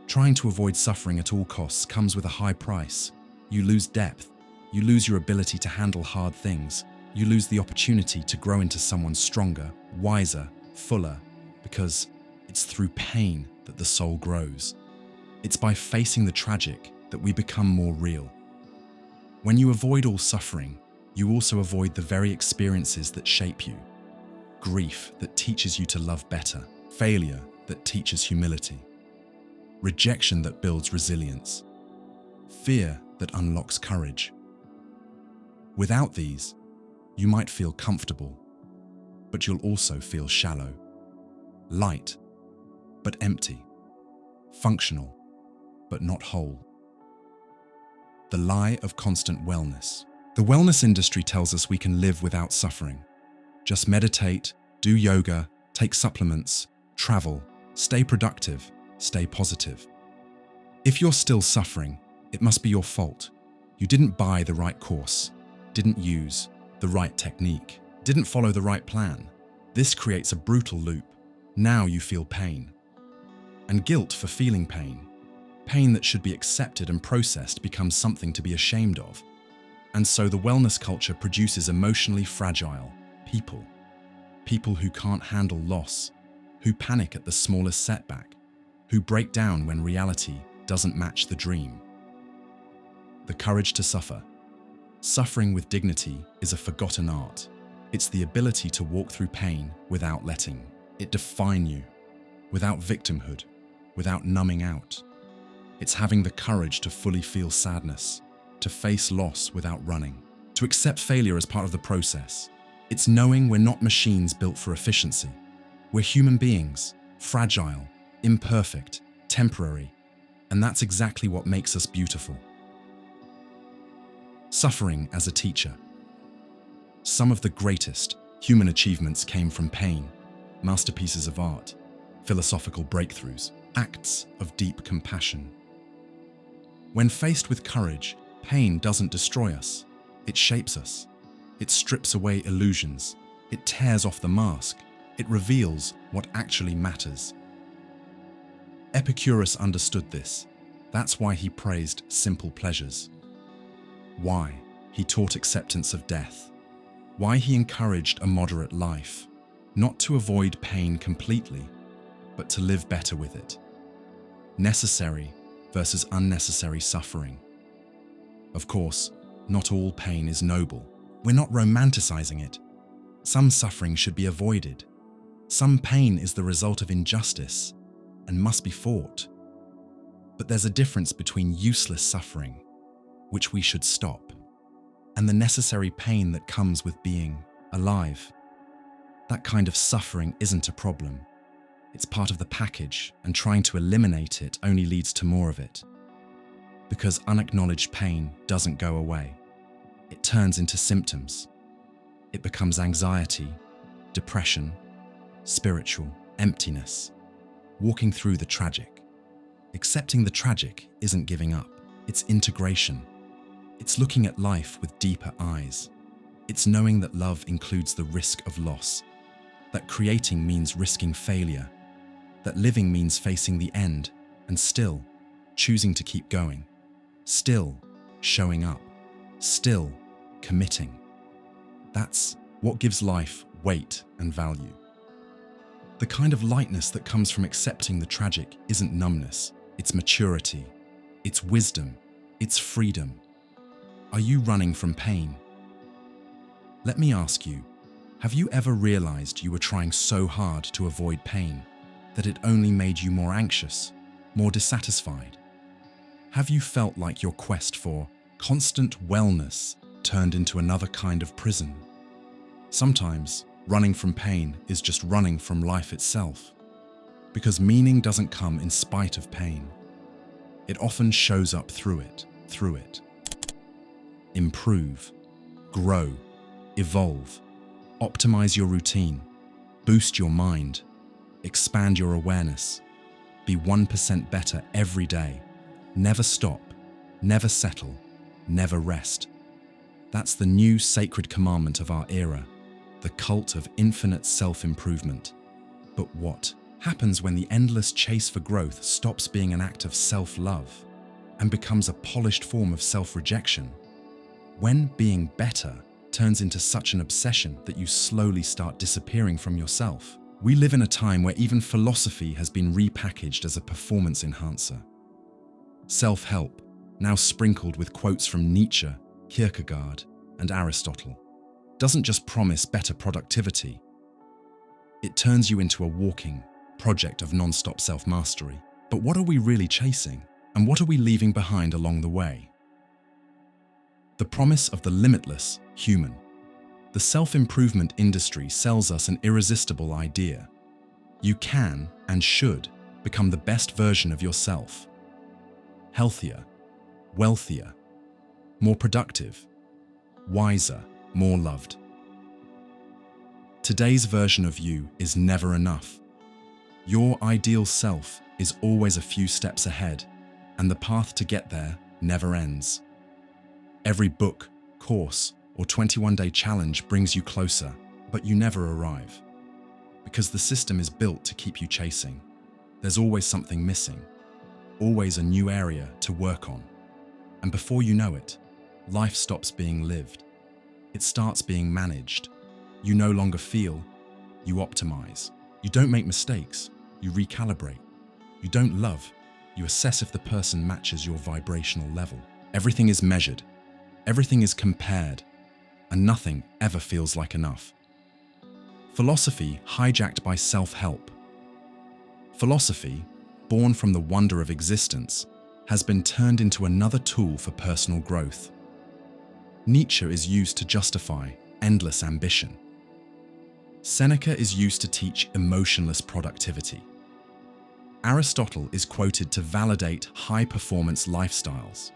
Trying to avoid suffering at all costs comes with a high price. You lose depth. You lose your ability to handle hard things. You lose the opportunity to grow into someone stronger, wiser, fuller, because it's through pain that the soul grows. It's by facing the tragic that we become more real. When you avoid all suffering, you also avoid the very experiences that shape you. Grief that teaches you to love better. Failure that teaches humility. Rejection that builds resilience. Fear that unlocks courage. Without these, you might feel comfortable, but you'll also feel shallow. Light, but empty. Functional, but not whole. The lie of constant wellness. The wellness industry tells us we can live without suffering. Just meditate, do yoga, take supplements, travel, stay productive, stay positive. If you're still suffering, it must be your fault. You didn't buy the right course, didn't use the right technique, didn't follow the right plan. This creates a brutal loop. Now you feel pain. And guilt for feeling pain. Pain that should be accepted and processed becomes something to be ashamed of. And so the wellness culture produces emotionally fragile people. People who can't handle loss, who panic at the smallest setback, who break down when reality doesn't match the dream. The courage to suffer. Suffering with dignity is a forgotten art. It's the ability to walk through pain without letting it define you, without victimhood, without numbing out. It's having the courage to fully feel sadness, to face loss without running, to accept failure as part of the process. It's knowing we're not machines built for efficiency. We're human beings, fragile, imperfect, temporary, and that's exactly what makes us beautiful. Suffering as a teacher. Some of the greatest human achievements came from pain, masterpieces of art, philosophical breakthroughs, acts of deep compassion. When faced with courage, pain doesn't destroy us, it shapes us. It strips away illusions, it tears off the mask, it reveals what actually matters. Epicurus understood this. That's why he praised simple pleasures. Why he taught acceptance of death. Why he encouraged a moderate life, not to avoid pain completely, but to live better with it. Necessary versus unnecessary suffering. Of course, not all pain is noble. We're not romanticizing it. Some suffering should be avoided. Some pain is the result of injustice and must be fought. But there's a difference between useless suffering, which we should stop, and the necessary pain that comes with being alive. That kind of suffering isn't a problem. It's part of the package, and trying to eliminate it only leads to more of it. Because unacknowledged pain doesn't go away. It turns into symptoms. It becomes anxiety, depression, spiritual emptiness. Walking through the tragic. Accepting the tragic isn't giving up. It's integration. It's looking at life with deeper eyes. It's knowing that love includes the risk of loss. That creating means risking failure. That living means facing the end and still choosing to keep going. Still showing up. Still committing. That's what gives life weight and value. The kind of lightness that comes from accepting the tragic isn't numbness. It's maturity. It's wisdom. It's freedom. Are you running from pain? Let me ask you, have you ever realized you were trying so hard to avoid pain that it only made you more anxious, more dissatisfied? Have you felt like your quest for constant wellness turned into another kind of prison? Sometimes, running from pain is just running from life itself, because meaning doesn't come in spite of pain. It often shows up through it. Improve, grow, evolve, optimize your routine, boost your mind, expand your awareness, be 1% better every day, never stop, never settle, never rest. That's the new sacred commandment of our era, the cult of infinite self-improvement. But what happens when the endless chase for growth stops being an act of self-love and becomes a polished form of self-rejection? When being better turns into such an obsession that you slowly start disappearing from yourself. We live in a time where even philosophy has been repackaged as a performance enhancer. Self-help, now sprinkled with quotes from Nietzsche, Kierkegaard, and Aristotle, doesn't just promise better productivity. It turns you into a walking project of non-stop self-mastery. But what are we really chasing? And what are we leaving behind along the way? The promise of the limitless human. The self-improvement industry sells us an irresistible idea. You can and should become the best version of yourself. Healthier, wealthier, more productive, wiser, more loved. Today's version of you is never enough. Your ideal self is always a few steps ahead, and the path to get there never ends. Every book, course, or 21-day challenge brings you closer, but you never arrive. Because the system is built to keep you chasing. There's always something missing, always a new area to work on. And before you know it, life stops being lived. It starts being managed. You no longer feel, you optimize. You don't make mistakes, you recalibrate. You don't love, you assess if the person matches your vibrational level. Everything is measured. Everything is compared, and nothing ever feels like enough. Philosophy hijacked by self-help. Philosophy, born from the wonder of existence, has been turned into another tool for personal growth. Nietzsche is used to justify endless ambition. Seneca is used to teach emotionless productivity. Aristotle is quoted to validate high-performance lifestyles.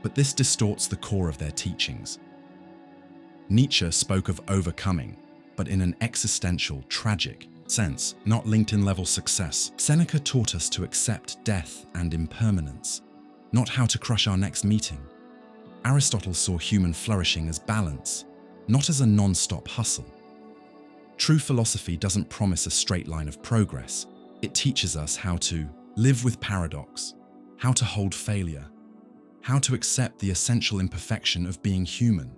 But this distorts the core of their teachings. Nietzsche spoke of overcoming, but in an existential, tragic sense, not LinkedIn-level success. Seneca taught us to accept death and impermanence, not how to crush our next meeting. Aristotle saw human flourishing as balance, not as a non-stop hustle. True philosophy doesn't promise a straight line of progress. It teaches us how to live with paradox, how to hold failure, how to accept the essential imperfection of being human.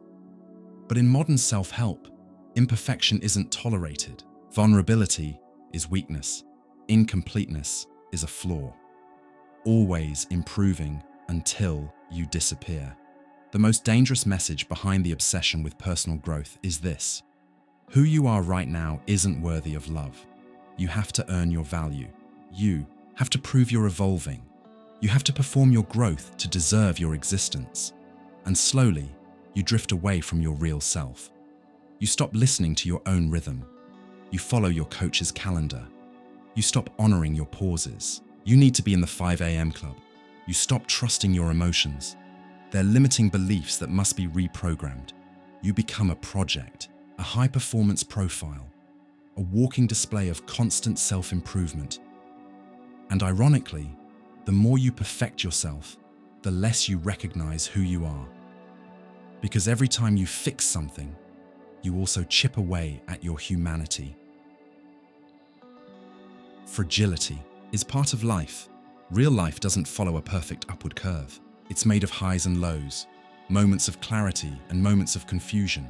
But in modern self-help, imperfection isn't tolerated. Vulnerability is weakness. Incompleteness is a flaw. Always improving until you disappear. The most dangerous message behind the obsession with personal growth is this: who you are right now isn't worthy of love. You have to earn your value. You have to prove you're evolving. You have to perform your growth to deserve your existence. And slowly, you drift away from your real self. You stop listening to your own rhythm. You follow your coach's calendar. You stop honoring your pauses. You need to be in the 5 a.m. club. You stop trusting your emotions. They're limiting beliefs that must be reprogrammed. You become a project, a high-performance profile, a walking display of constant self-improvement. And ironically, the more you perfect yourself, the less you recognize who you are. Because every time you fix something, you also chip away at your humanity. Fragility is part of life. Real life doesn't follow a perfect upward curve. It's made of highs and lows, moments of clarity and moments of confusion,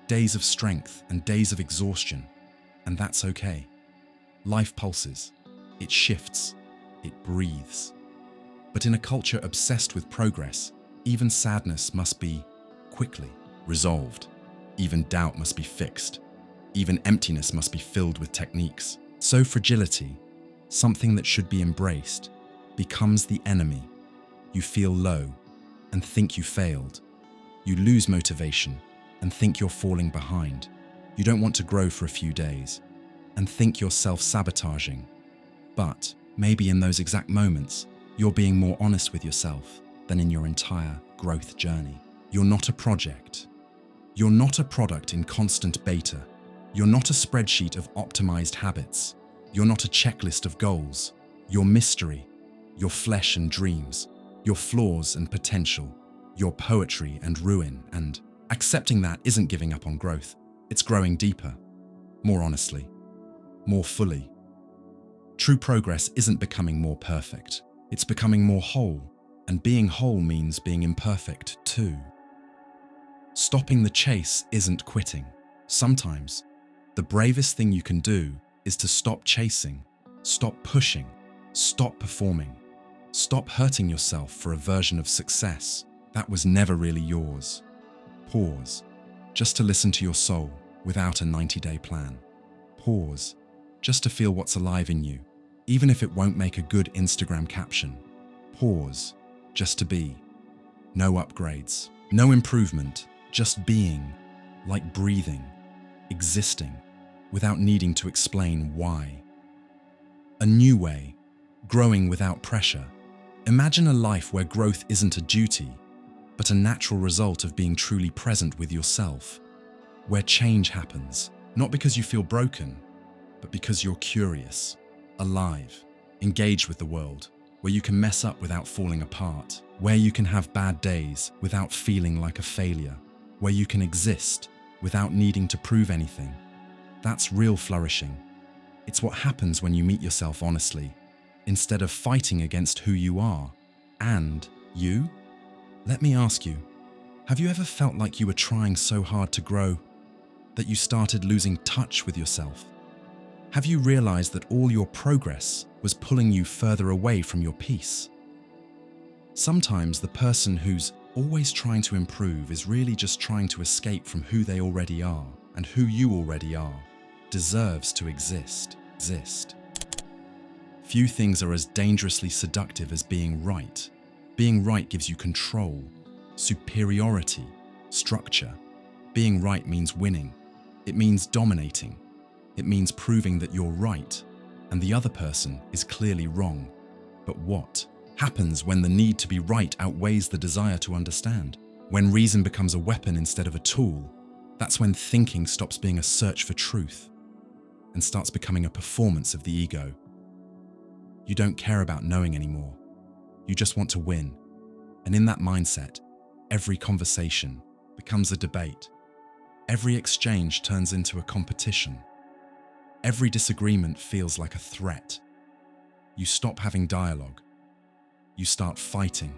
days of strength and days of exhaustion. And that's okay. Life pulses. It shifts. It breathes. But in a culture obsessed with progress, Even sadness must be quickly resolved. Even doubt must be fixed. Even emptiness must be filled with techniques. So fragility, something that should be embraced, becomes the enemy. You feel low and think you failed. You lose motivation and think you're falling behind. You don't want to grow for a few days and think you're self-sabotaging. But maybe in those exact moments, you're being more honest with yourself than in your entire growth journey. You're not a project. You're not a product in constant beta. You're not a spreadsheet of optimized habits. You're not a checklist of goals. Your mystery, your flesh and dreams, your flaws and potential, your poetry and ruin. And accepting that isn't giving up on growth. It's growing deeper, more honestly, more fully. True progress isn't becoming more perfect. It's becoming more whole. And being whole means being imperfect too. Stopping the chase isn't quitting. Sometimes, the bravest thing you can do is to stop chasing, stop pushing, stop performing, stop hurting yourself for a version of success that was never really yours. Pause, just to listen to your soul without a 90-day plan. Pause, just to feel what's alive in you, even if it won't make a good Instagram caption. Pause, just to be. No upgrades, no improvement, just being, like breathing, existing, without needing to explain why. A new way, growing without pressure. Imagine a life where growth isn't a duty, but a natural result of being truly present with yourself, where change happens, not because you feel broken, but because you're curious, alive, engaged with the world, where you can mess up without falling apart, where you can have bad days without feeling like a failure, where you can exist without needing to prove anything. That's real flourishing. It's what happens when you meet yourself honestly, instead of fighting against who you are. And you? Let me ask you, have you ever felt like you were trying so hard to grow that you started losing touch with yourself? Have you realized that all your progress was pulling you further away from your peace? Sometimes the person who's always trying to improve is really just trying to escape from who they already are, and who you already are deserves to exist. Few things are as dangerously seductive as being right. Being right gives you control, superiority, structure. Being right means winning. It means dominating. It means proving that you're right and the other person is clearly wrong. But what happens when the need to be right outweighs the desire to understand? When reason becomes a weapon instead of a tool, that's when thinking stops being a search for truth and starts becoming a performance of the ego. You don't care about knowing anymore. You just want to win. And in that mindset, every conversation becomes a debate. Every exchange turns into a competition. Every disagreement feels like a threat. You stop having dialogue. You start fighting.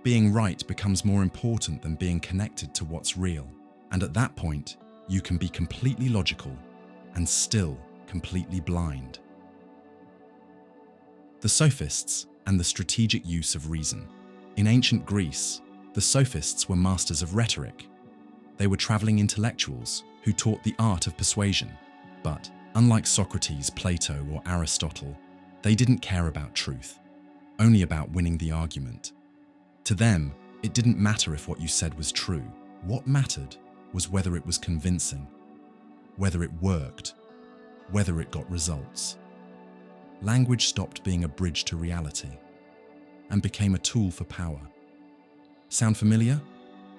Being right becomes more important than being connected to what's real. And at that point, you can be completely logical and still completely blind. The sophists and the strategic use of reason. In ancient Greece, the sophists were masters of rhetoric. They were traveling intellectuals who taught the art of persuasion. But unlike Socrates, Plato, or Aristotle, they didn't care about truth, only about winning the argument. To them, it didn't matter if what you said was true. What mattered was whether it was convincing, whether it worked, whether it got results. Language stopped being a bridge to reality and became a tool for power. Sound familiar?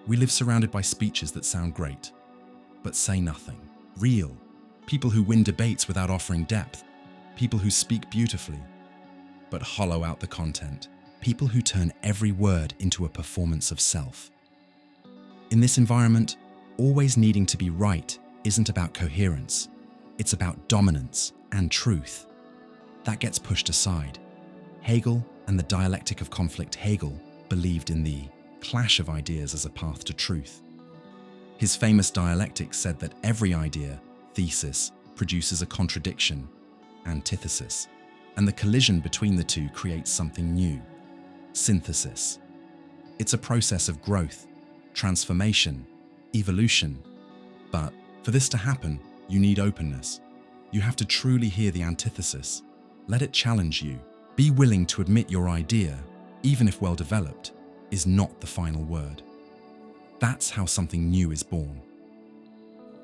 We live surrounded by speeches that sound great, but say nothing. Real. People who win debates without offering depth. People who speak beautifully, but hollow out the content. People who turn every word into a performance of self. In this environment, always needing to be right isn't about coherence. It's about dominance and truth. That gets pushed aside. Hegel and the dialectic of conflict. Hegel believed in the clash of ideas as a path to truth. His famous dialectic said that every idea, thesis, produces a contradiction, antithesis, and the collision between the two creates something new, synthesis. It's a process of growth, transformation, evolution. But for this to happen, you need openness. You have to truly hear the antithesis. Let it challenge you. Be willing to admit your idea, even if well developed, is not the final word. That's how something new is born.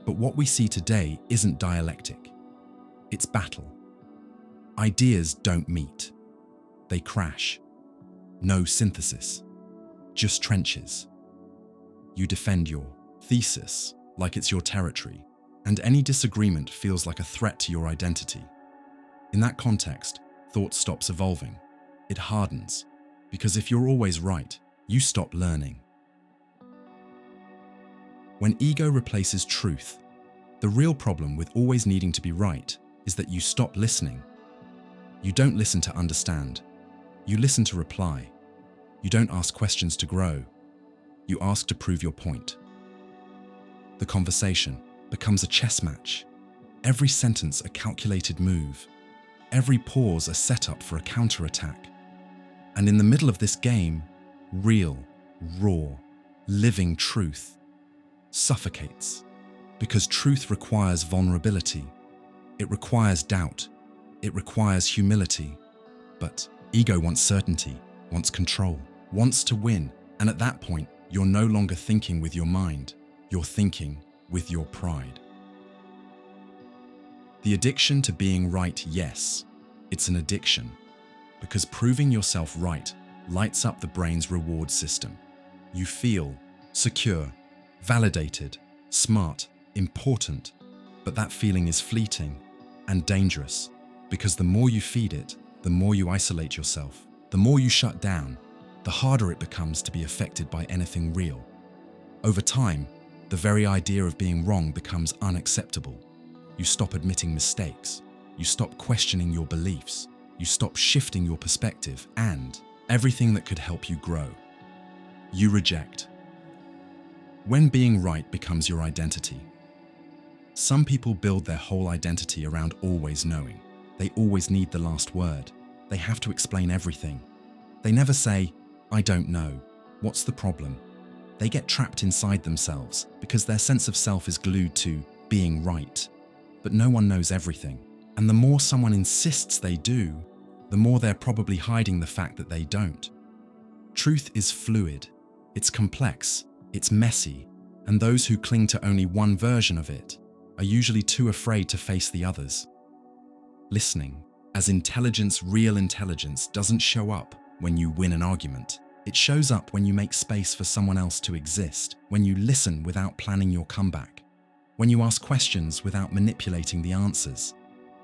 But what we see today isn't dialectic. It's battle. Ideas don't meet. They crash. No synthesis. Just trenches. You defend your thesis like it's your territory, and any disagreement feels like a threat to your identity. In that context, thought stops evolving. It hardens, because if you're always right, you stop learning. When ego replaces truth, the real problem with always needing to be right is that you stop listening. You don't listen to understand. You listen to reply. You don't ask questions to grow. You ask to prove your point. The conversation becomes a chess match. Every sentence a calculated move. Every pause a setup for a counterattack. And in the middle of this game, real, raw, living truth suffocates. Because truth requires vulnerability. It requires doubt. It requires humility. But ego wants certainty, wants control, wants to win. And at that point, you're no longer thinking with your mind. You're thinking with your pride. The addiction to being right, yes, it's an addiction. Because proving yourself right lights up the brain's reward system. You feel secure, validated, smart, important. But that feeling is fleeting and dangerous. Because the more you feed it, the more you isolate yourself. The more you shut down, the harder it becomes to be affected by anything real. Over time, the very idea of being wrong becomes unacceptable. You stop admitting mistakes. You stop questioning your beliefs. You stop shifting your perspective and everything that could help you grow. You reject. When being right becomes your identity. Some people build their whole identity around always knowing. They always need the last word. They have to explain everything. They never say, I don't know. What's the problem? They get trapped inside themselves because their sense of self is glued to being right. But no one knows everything. And the more someone insists they do, the more they're probably hiding the fact that they don't. Truth is fluid. It's complex. It's messy. And those who cling to only one version of it are usually too afraid to face the others. Listening, as intelligence, real intelligence, doesn't show up when you win an argument. It shows up when you make space for someone else to exist, when you listen without planning your comeback, when you ask questions without manipulating the answers,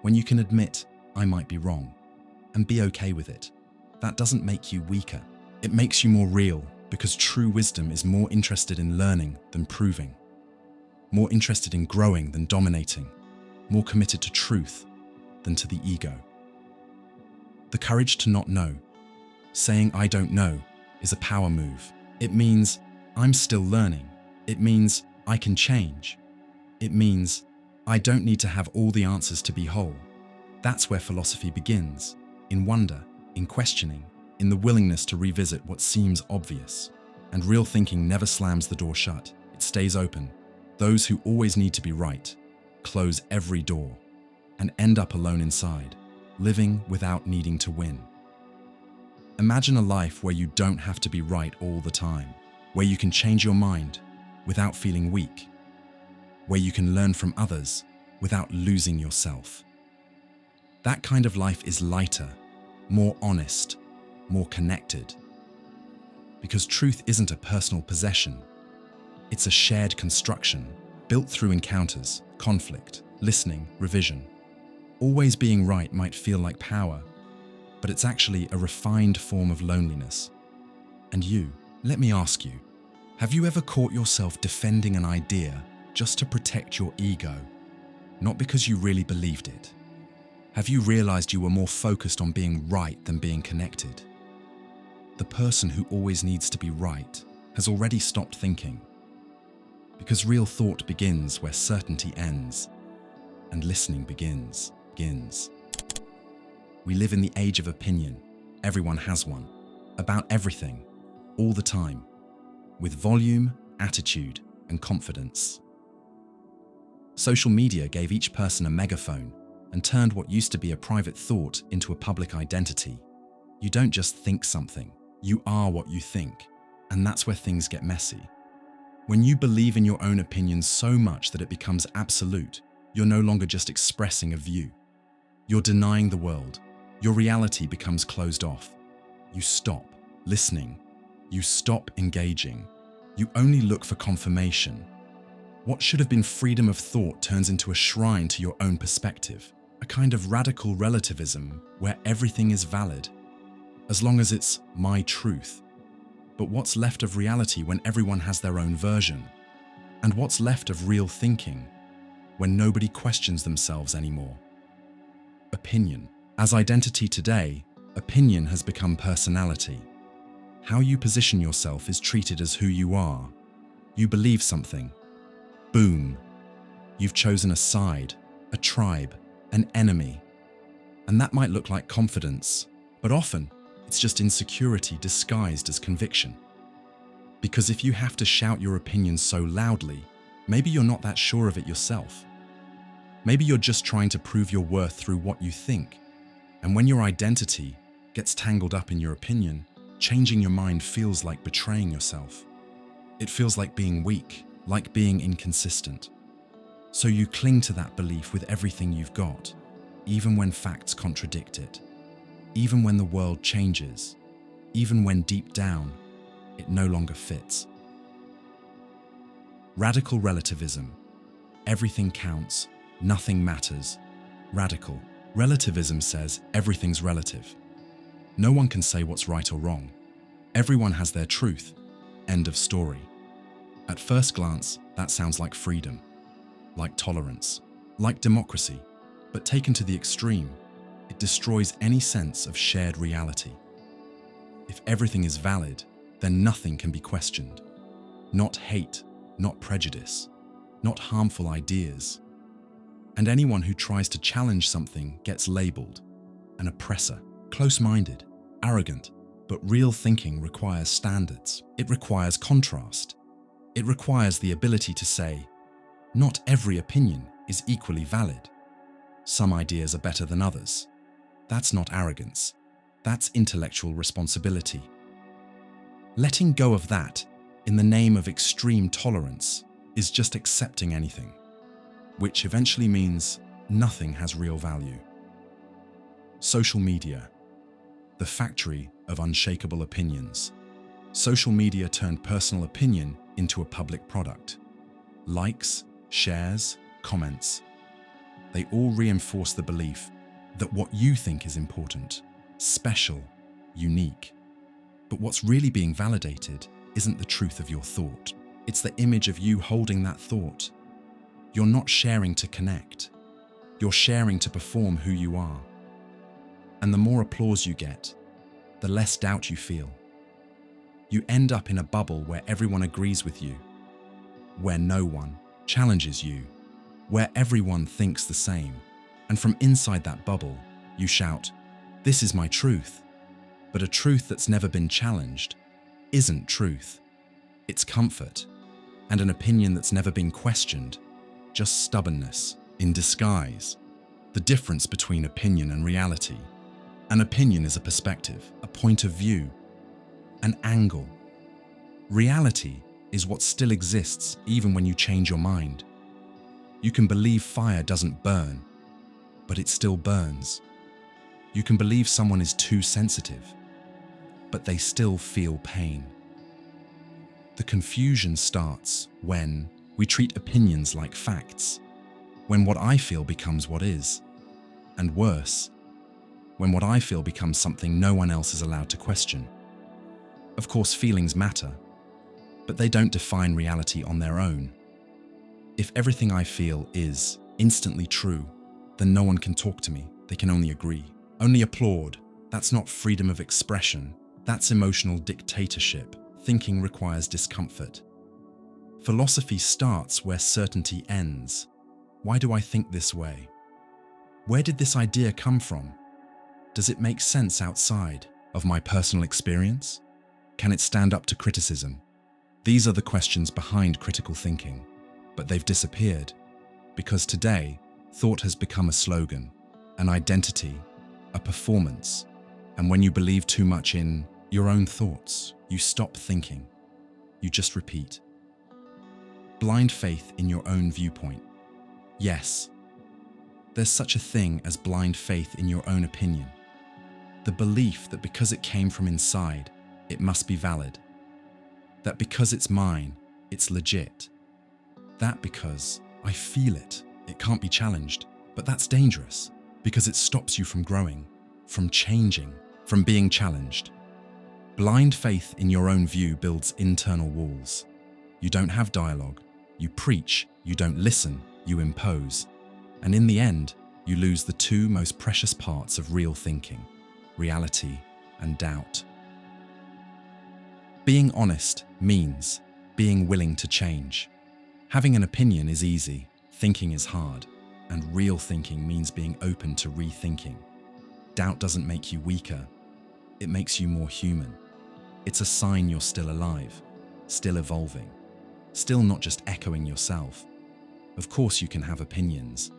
when you can admit, I might be wrong, and be okay with it. That doesn't make you weaker. It makes you more real, because true wisdom is more interested in learning than proving, more interested in growing than dominating, more committed to truth than to the ego. The courage to not know. Saying I don't know is a power move. It means I'm still learning. It means I can change. It means I don't need to have all the answers to be whole. That's where philosophy begins, in wonder, in questioning, in the willingness to revisit what seems obvious. And real thinking never slams the door shut. It stays open. Those who always need to be right close every door and end up alone inside, living without needing to win. Imagine a life where you don't have to be right all the time, where you can change your mind without feeling weak, where you can learn from others without losing yourself. That kind of life is lighter, more honest, more connected. Because truth isn't a personal possession. It's a shared construction, built through encounters, conflict, listening, revision. Always being right might feel like power, but it's actually a refined form of loneliness. And you, let me ask you, have you ever caught yourself defending an idea just to protect your ego, not because you really believed it? Have you realized you were more focused on being right than being connected? The person who always needs to be right has already stopped thinking. Because real thought begins where certainty ends, and listening begins. We live in the age of opinion. Everyone has one. About everything. all the time, with volume, attitude, and confidence. Social media gave each person a megaphone and turned what used to be a private thought into a public identity. You don't just think something, you are what you think, and that's where things get messy. When you believe in your own opinions so much that it becomes absolute, you're no longer just expressing a view. You're denying the world. Your reality becomes closed off. You stop listening. You stop engaging. You only look for confirmation. What should have been freedom of thought turns into a shrine to your own perspective, a kind of radical relativism where everything is valid, as long as it's my truth. But what's left of reality when everyone has their own version? And what's left of real thinking when nobody questions themselves anymore? Opinion. As identity today, opinion has become personality. How you position yourself is treated as who you are. You believe something. Boom. You've chosen a side, a tribe, an enemy. And that might look like confidence, but often it's just insecurity disguised as conviction. Because if you have to shout your opinion so loudly, maybe you're not that sure of it yourself. Maybe you're just trying to prove your worth through what you think. And when your identity gets tangled up in your opinion, changing your mind feels like betraying yourself. It feels like being weak, like being inconsistent. So you cling to that belief with everything you've got, even when facts contradict it, even when the world changes, even when deep down, it no longer fits. Radical relativism. Everything counts, nothing matters. Radical relativism says everything's relative. No one can say what's right or wrong. Everyone has their truth. End of story. At first glance, that sounds like freedom, like tolerance, like democracy, but taken to the extreme, it destroys any sense of shared reality. If everything is valid, then nothing can be questioned. Not hate, not prejudice, not harmful ideas. And anyone who tries to challenge something gets labeled an oppressor, close-minded, arrogant. But real thinking requires standards. It requires contrast. It requires the ability to say, not every opinion is equally valid. Some ideas are better than others. That's not arrogance. That's intellectual responsibility. Letting go of that in the name of extreme tolerance is just accepting anything, which eventually means nothing has real value. Social media, the factory of unshakable opinions. Social media turned personal opinion into a public product. Likes, shares, comments. They all reinforce the belief that what you think is important, special, unique. But what's really being validated isn't the truth of your thought. It's the image of you holding that thought. You're not sharing to connect. You're sharing to perform who you are. And the more applause you get, the less doubt you feel. You end up in a bubble where everyone agrees with you, where no one challenges you, where everyone thinks the same. And from inside that bubble, you shout, "This is my truth." But a truth that's never been challenged isn't truth. It's comfort. And an opinion that's never been questioned, just stubbornness in disguise. The difference between opinion and reality. An opinion is a perspective, a point of view, an angle. Reality is what still exists even when you change your mind. You can believe fire doesn't burn, but it still burns. You can believe someone is too sensitive, but they still feel pain. The confusion starts when we treat opinions like facts, when what I feel becomes what is, and worse, when what I feel becomes something no one else is allowed to question. Of course, feelings matter, but they don't define reality on their own. If everything I feel is instantly true, then no one can talk to me. They can only agree, only applaud. That's not freedom of expression. That's emotional dictatorship. Thinking requires discomfort. Philosophy starts where certainty ends. Why do I think this way? Where did this idea come from? Does it make sense outside of my personal experience? Can it stand up to criticism? These are the questions behind critical thinking, but they've disappeared because today, thought has become a slogan, an identity, a performance, and when you believe too much in your own thoughts, you stop thinking. You just repeat. Blind faith in your own viewpoint. Yes, there's such a thing as blind faith in your own opinion. The belief that because it came from inside, it must be valid. That because it's mine, it's legit. That because I feel it, it can't be challenged. But that's dangerous because it stops you from growing, from changing, from being challenged. Blind faith in your own view builds internal walls. You don't have dialogue. You preach, you don't listen, you impose. And in the end, you lose the two most precious parts of real thinking, reality and doubt. Being honest means being willing to change. Having an opinion is easy, thinking is hard, and real thinking means being open to rethinking. Doubt doesn't make you weaker, it makes you more human. It's a sign you're still alive, still evolving, still not just echoing yourself. Of course you can have opinions,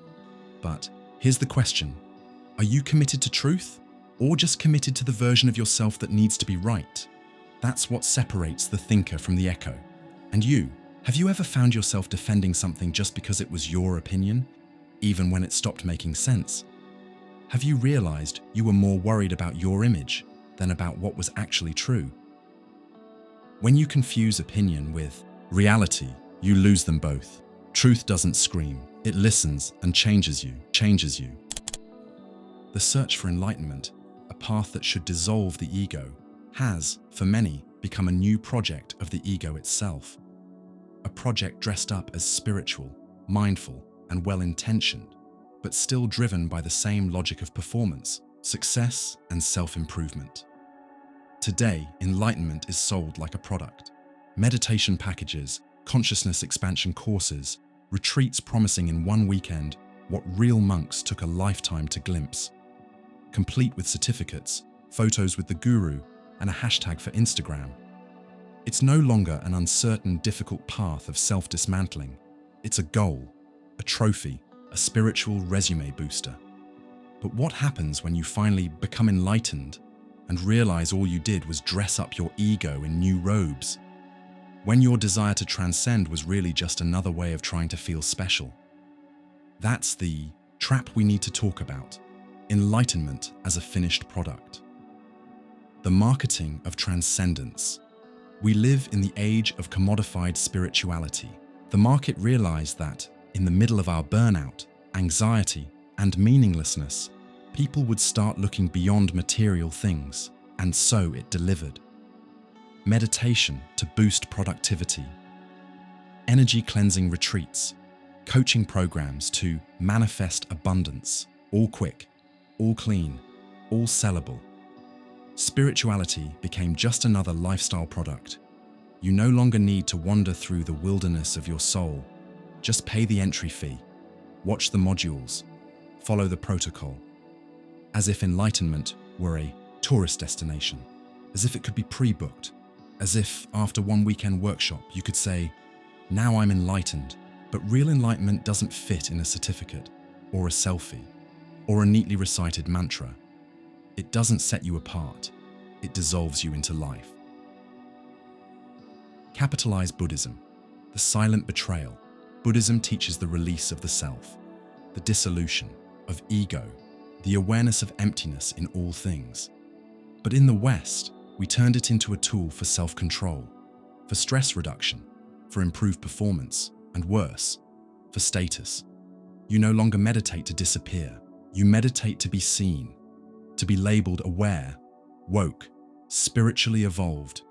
but here's the question. Are you committed to truth, or just committed to the version of yourself that needs to be right? That's what separates the thinker from the echo. And you, have you ever found yourself defending something just because it was your opinion, even when it stopped making sense? Have you realized you were more worried about your image than about what was actually true? When you confuse opinion with reality, you lose them both. Truth doesn't scream, it listens and changes you. The search for enlightenment, a path that should dissolve the ego, has, for many, become a new project of the ego itself. A project dressed up as spiritual, mindful, and well-intentioned, but still driven by the same logic of performance, success, and self-improvement. Today, enlightenment is sold like a product. Meditation packages, consciousness expansion courses, retreats promising in one weekend what real monks took a lifetime to glimpse. Complete with certificates, photos with the guru, and a hashtag for Instagram. It's no longer an uncertain, difficult path of self-dismantling. It's a goal, a trophy, a spiritual resume booster. But what happens when you finally become enlightened and realize all you did was dress up your ego in new robes? When your desire to transcend was really just another way of trying to feel special? That's the trap we need to talk about. Enlightenment as a finished product. The marketing of transcendence. We live in the age of commodified spirituality. The market realized that, in the middle of our burnout, anxiety, and meaninglessness, people would start looking beyond material things, and so it delivered. Meditation to boost productivity, energy cleansing retreats, coaching programs to manifest abundance, all quick, all clean, all sellable. Spirituality became just another lifestyle product. You no longer need to wander through the wilderness of your soul. Just pay the entry fee, watch the modules, follow the protocol. As if enlightenment were a tourist destination, as if it could be pre-booked, as if after one weekend workshop you could say, "Now I'm enlightened." But real enlightenment doesn't fit in a certificate, or a selfie, or a neatly recited mantra. It doesn't set you apart, it dissolves you into life. Capitalized Buddhism, the silent betrayal. Buddhism teaches the release of the self, the dissolution of ego, the awareness of emptiness in all things. But in the West, we turned it into a tool for self-control, for stress reduction, for improved performance, and worse, for status. You no longer meditate to disappear. You meditate to be seen, to be labeled aware, woke, spiritually evolved.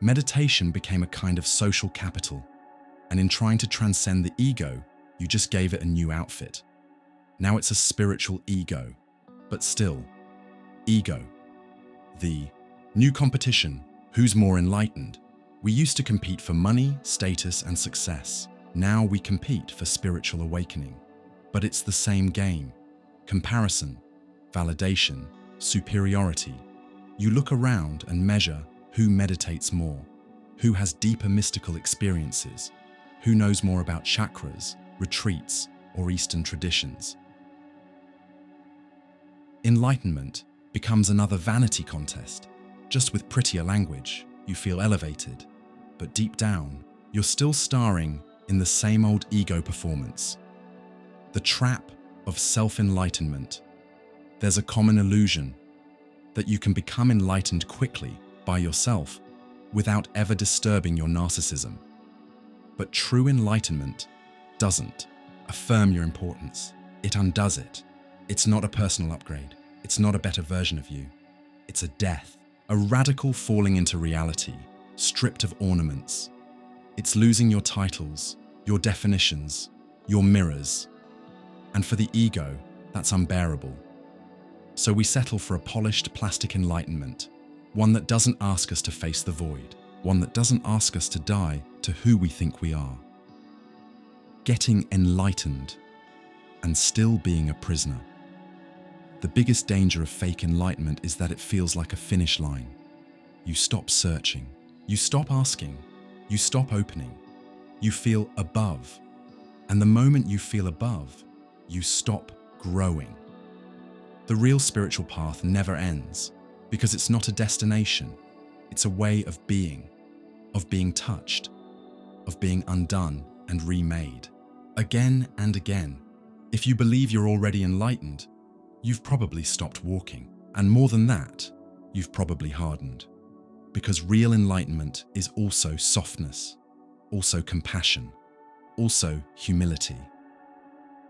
Meditation became a kind of social capital, and in trying to transcend the ego, you just gave it a new outfit. Now it's a spiritual ego, but still, ego. The new competition, who's more enlightened? We used to compete for money, status, and success. Now we compete for spiritual awakening. But it's the same game. Comparison, validation, superiority. You look around and measure Who meditates more? Who has deeper mystical experiences? Who knows more about chakras, retreats, or Eastern traditions? Enlightenment becomes another vanity contest. Just with prettier language, you feel elevated, but deep down, you're still starring in the same old ego performance. The trap of self-enlightenment. There's a common illusion that you can become enlightened quickly by yourself without ever disturbing your narcissism. But true enlightenment doesn't affirm your importance. It undoes it. It's not a personal upgrade. It's not a better version of you. It's a death, a radical falling into reality, stripped of ornaments. It's losing your titles, your definitions, your mirrors. And for the ego, that's unbearable. So we settle for a polished plastic enlightenment, one that doesn't ask us to face the void, one that doesn't ask us to die to who we think we are. Getting enlightened and still being a prisoner. The biggest danger of fake enlightenment is that it feels like a finish line. You stop searching, you stop asking, you stop opening, you feel above. And the moment you feel above, you stop growing. The real spiritual path never ends because it's not a destination. It's a way of being touched, of being undone and remade. Again and again. If you believe you're already enlightened, you've probably stopped walking. And more than that, you've probably hardened. Because real enlightenment is also softness, also compassion, also humility.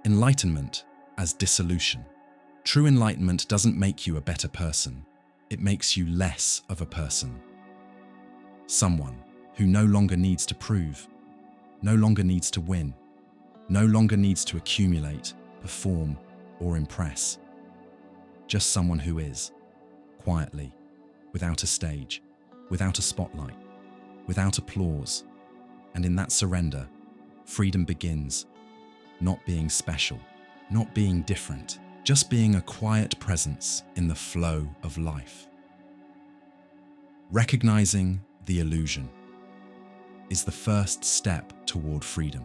Enlightenment as dissolution. True enlightenment doesn't make you a better person. It makes you less of a person. Someone who no longer needs to prove, no longer needs to win, no longer needs to accumulate, perform, or impress. Just someone who is, quietly, without a stage, without a spotlight, without applause. And in that surrender, freedom begins. Not being special, not being different, just being a quiet presence in the flow of life. Recognizing the illusion is the first step toward freedom.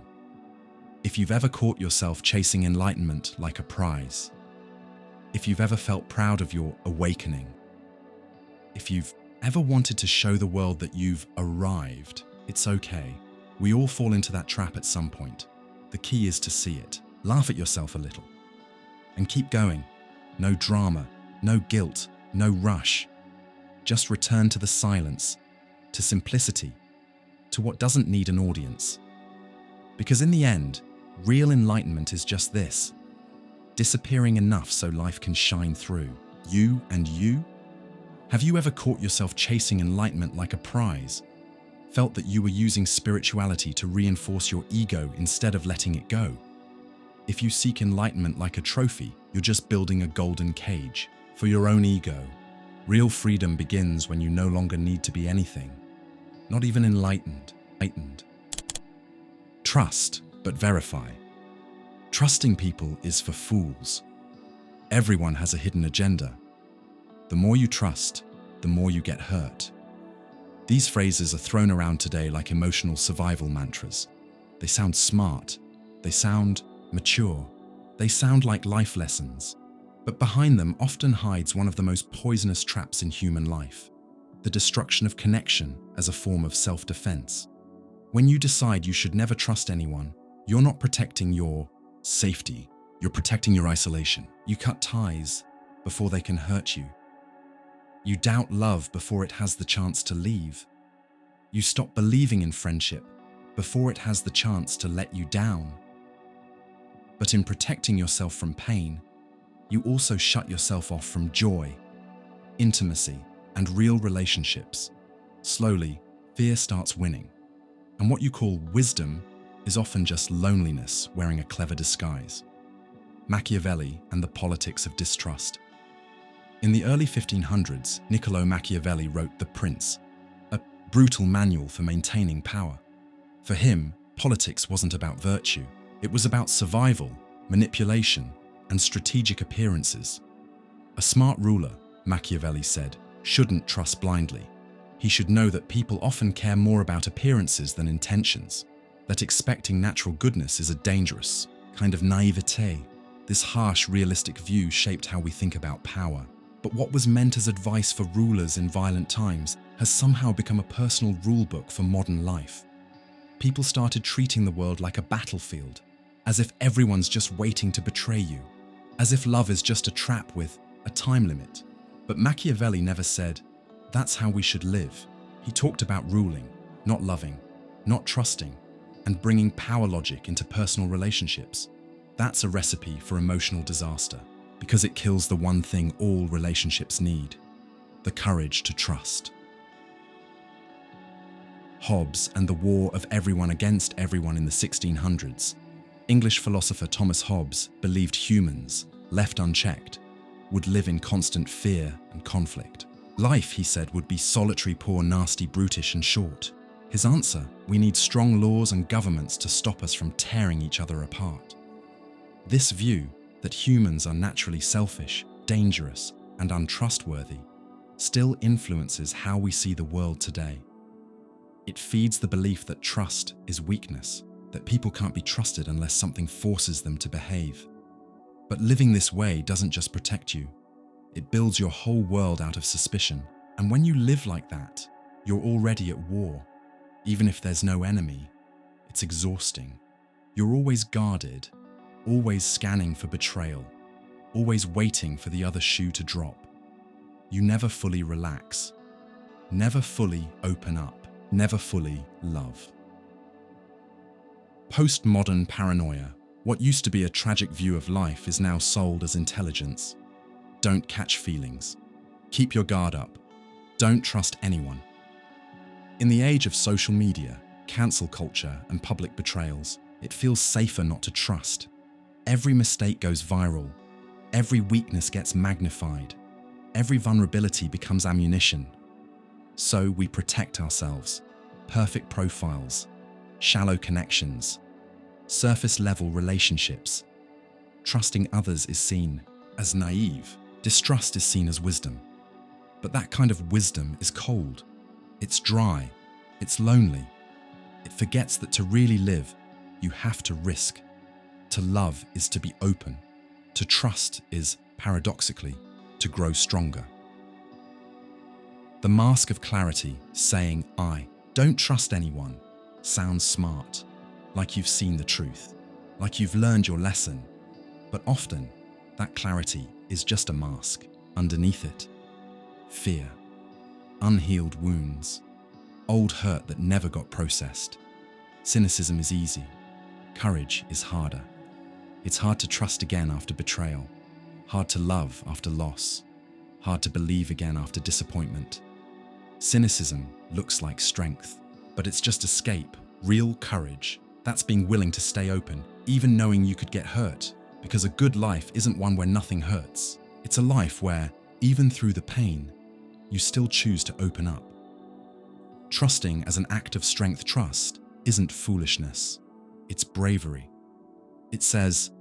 If you've ever caught yourself chasing enlightenment like a prize, if you've ever felt proud of your awakening, if you've ever wanted to show the world that you've arrived, it's okay. We all fall into that trap at some point. The key is to see it. Laugh at yourself a little. And keep going. No drama, no guilt, no rush. Just return to the silence, to simplicity, to what doesn't need an audience. Because in the end, real enlightenment is just this: disappearing enough so life can shine through. You and you? Have you ever caught yourself chasing enlightenment like a prize? Felt that you were using spirituality to reinforce your ego instead of letting it go? If you seek enlightenment like a trophy, you're just building a golden cage for your own ego. Real freedom begins when you no longer need to be anything, not even enlightened. Trust, but verify. Trusting people is for fools. Everyone has a hidden agenda. The more you trust, the more you get hurt. These phrases are thrown around today like emotional survival mantras. They sound smart. They sound mature. They sound like life lessons. But behind them often hides one of the most poisonous traps in human life: the destruction of connection as a form of self-defense. When you decide you should never trust anyone, you're not protecting your safety. You're protecting your isolation. You cut ties before they can hurt you. You doubt love before it has the chance to leave. You stop believing in friendship before it has the chance to let you down. But in protecting yourself from pain, you also shut yourself off from joy, intimacy, and real relationships. Slowly, fear starts winning. And what you call wisdom is often just loneliness wearing a clever disguise. Machiavelli and the politics of distrust. In the early 1500s, Niccolo Machiavelli wrote The Prince, a brutal manual for maintaining power. For him, politics wasn't about virtue. It was about survival, manipulation, and strategic appearances. A smart ruler, Machiavelli said, shouldn't trust blindly. He should know that people often care more about appearances than intentions, that expecting natural goodness is a dangerous kind of naivete. This harsh, realistic view shaped how we think about power. But what was meant as advice for rulers in violent times has somehow become a personal rulebook for modern life. People started treating the world like a battlefield, as if everyone's just waiting to betray you, as if love is just a trap with a time limit. But Machiavelli never said, "That's how we should live." He talked about ruling, not loving, not trusting, and bringing power logic into personal relationships. That's a recipe for emotional disaster, because it kills the one thing all relationships need: the courage to trust. Hobbes and the war of everyone against everyone in the 1600s. English philosopher Thomas Hobbes believed humans, left unchecked, would live in constant fear and conflict. Life, he said, would be solitary, poor, nasty, brutish, and short. His answer: we need strong laws and governments to stop us from tearing each other apart. This view, that humans are naturally selfish, dangerous, and untrustworthy, still influences how we see the world today. It feeds the belief that trust is weakness, that people can't be trusted unless something forces them to behave. But living this way doesn't just protect you, it builds your whole world out of suspicion. And when you live like that, you're already at war. Even if there's no enemy, it's exhausting. You're always guarded, always scanning for betrayal, always waiting for the other shoe to drop. You never fully relax, never fully open up, never fully love. Postmodern paranoia. What used to be a tragic view of life is now sold as intelligence. Don't catch feelings. Keep your guard up. Don't trust anyone. In the age of social media, cancel culture, and public betrayals, it feels safer not to trust. Every mistake goes viral. Every weakness gets magnified. Every vulnerability becomes ammunition. So we protect ourselves. Perfect profiles, shallow connections, surface-level relationships. Trusting others is seen as naive. Distrust is seen as wisdom. But that kind of wisdom is cold. It's dry. It's lonely. It forgets that to really live, you have to risk. To love is to be open. To trust is, paradoxically, to grow stronger. The mask of clarity, saying, "I don't trust anyone," sounds smart, like you've seen the truth, like you've learned your lesson. But often, that clarity is just a mask. Underneath it, fear, unhealed wounds, old hurt that never got processed. Cynicism is easy. Courage is harder. It's hard to trust again after betrayal, hard to love after loss, hard to believe again after disappointment. Cynicism looks like strength, but it's just escape. Real courage, that's being willing to stay open, even knowing you could get hurt, because a good life isn't one where nothing hurts. It's a life where, even through the pain, you still choose to open up. Trusting as an act of strength. Trust isn't foolishness, it's bravery. It says,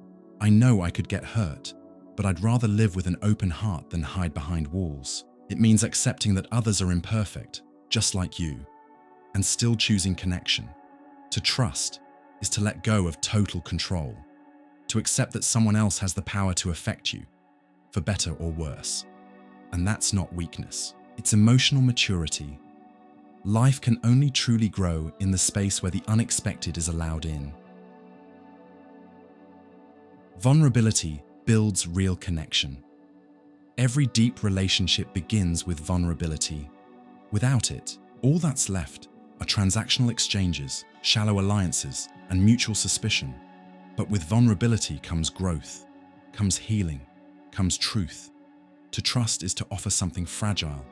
"I know I could get hurt, but I'd rather live with an open heart than hide behind walls." It means accepting that others are imperfect, just like you, and still choosing connection. To trust is to let go of total control, to accept that someone else has the power to affect you, for better or worse. And that's not weakness, it's emotional maturity. Life can only truly grow in the space where the unexpected is allowed in. Vulnerability builds real connection. Every deep relationship begins with vulnerability. Without it, all that's left are transactional exchanges, shallow alliances, and mutual suspicion. But with vulnerability comes growth, comes healing, comes truth. To trust is to offer something fragile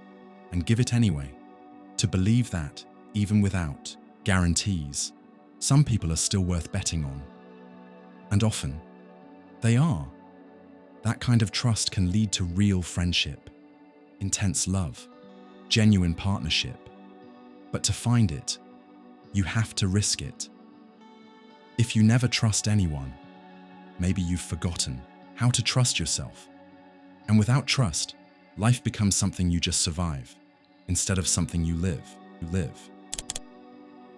and give it anyway. To believe that, even without guarantees, some people are still worth betting on. And often, they are. That kind of trust can lead to real friendship, intense love, genuine partnership. But to find it, you have to risk it. If you never trust anyone, maybe you've forgotten how to trust yourself. And without trust, life becomes something you just survive. instead of something you live.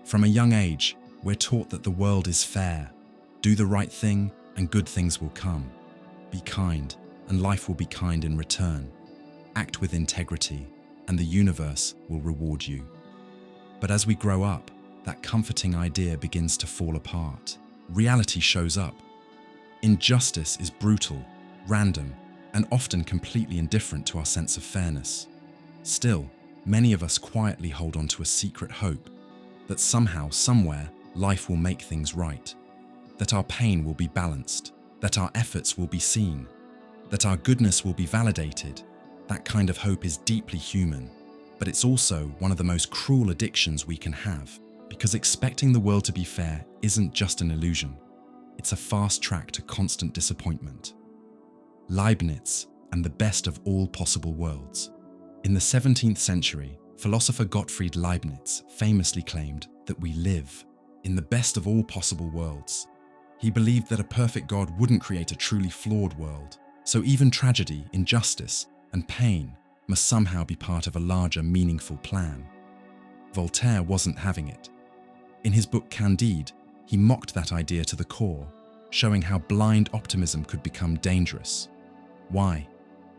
From a young age, we're taught that the world is fair. Do the right thing and good things will come. Be kind and life will be kind in return. Act with integrity and the universe will reward you. But as we grow up, that comforting idea begins to fall apart. Reality shows up. Injustice is brutal, random, and often completely indifferent to our sense of fairness. Still, many of us quietly hold on to a secret hope that somehow, somewhere, life will make things right, that our pain will be balanced, that our efforts will be seen, that our goodness will be validated. That kind of hope is deeply human, but it's also one of the most cruel addictions we can have, because expecting the world to be fair isn't just an illusion. It's a fast track to constant disappointment. Leibniz and the best of all possible worlds. In the 17th century, philosopher Gottfried Leibniz famously claimed that we live in the best of all possible worlds. He believed that a perfect God wouldn't create a truly flawed world, so even tragedy, injustice, and pain must somehow be part of a larger, meaningful plan. Voltaire wasn't having it. In his book Candide, he mocked that idea to the core, showing how blind optimism could become dangerous. Why?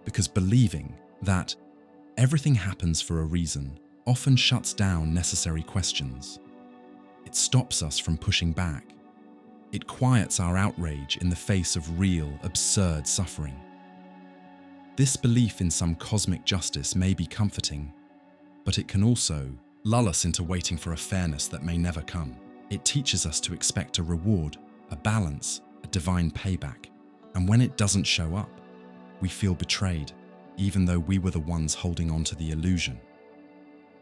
Because believing that everything happens for a reason often shuts down necessary questions. It stops us from pushing back. It quiets our outrage in the face of real, absurd suffering. This belief in some cosmic justice may be comforting, but it can also lull us into waiting for a fairness that may never come. It teaches us to expect a reward, a balance, a divine payback. And when it doesn't show up, we feel betrayed, even though we were the ones holding on to the illusion.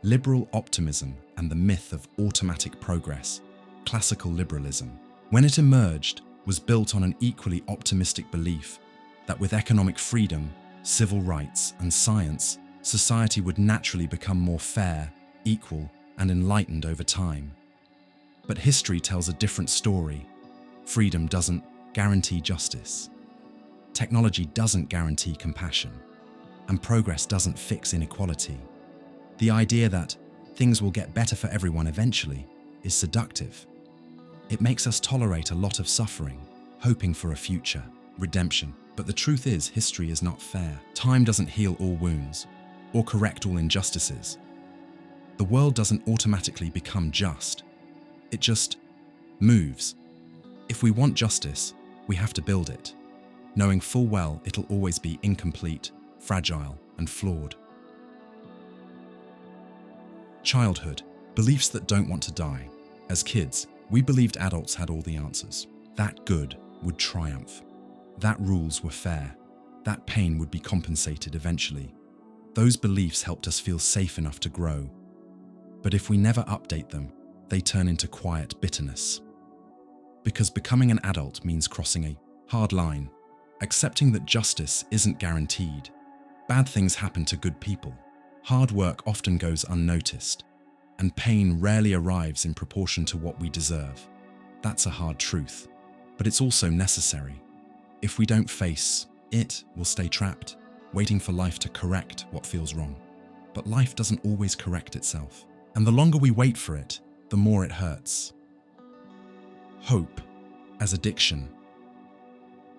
Liberal optimism and the myth of automatic progress, classical liberalism, when it emerged, was built on an equally optimistic belief that with economic freedom, civil rights, and science, society would naturally become more fair, equal, and enlightened over time. But history tells a different story. Freedom doesn't guarantee justice. Technology doesn't guarantee compassion. And progress doesn't fix inequality. The idea that things will get better for everyone eventually is seductive. It makes us tolerate a lot of suffering, hoping for a future, redemption. But the truth is, history is not fair. Time doesn't heal all wounds or correct all injustices. The world doesn't automatically become just. It just moves. If we want justice, we have to build it, knowing full well it'll always be incomplete, fragile, and flawed. Childhood, beliefs that don't want to die. As kids, we believed adults had all the answers. That good would triumph. That rules were fair. That pain would be compensated eventually. Those beliefs helped us feel safe enough to grow. But if we never update them, they turn into quiet bitterness. Because becoming an adult means crossing a hard line, accepting that justice isn't guaranteed. Bad things happen to good people. Hard work often goes unnoticed, and pain rarely arrives in proportion to what we deserve. That's a hard truth, but it's also necessary. If we don't face it, we'll stay trapped, waiting for life to correct what feels wrong. But life doesn't always correct itself, and the longer we wait for it, the more it hurts. Hope as addiction.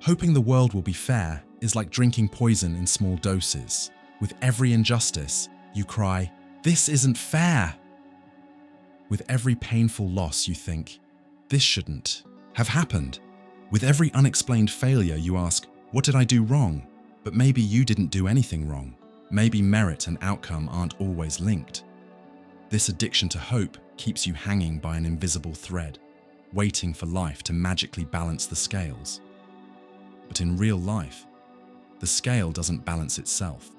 Hoping the world will be fair is like drinking poison in small doses. With every injustice, you cry, "This isn't fair!" With every painful loss, you think, "This shouldn't have happened." With every unexplained failure, you ask, "What did I do wrong?" But maybe you didn't do anything wrong. Maybe merit and outcome aren't always linked. This addiction to hope keeps you hanging by an invisible thread, waiting for life to magically balance the scales. But in real life, the scale doesn't balance itself.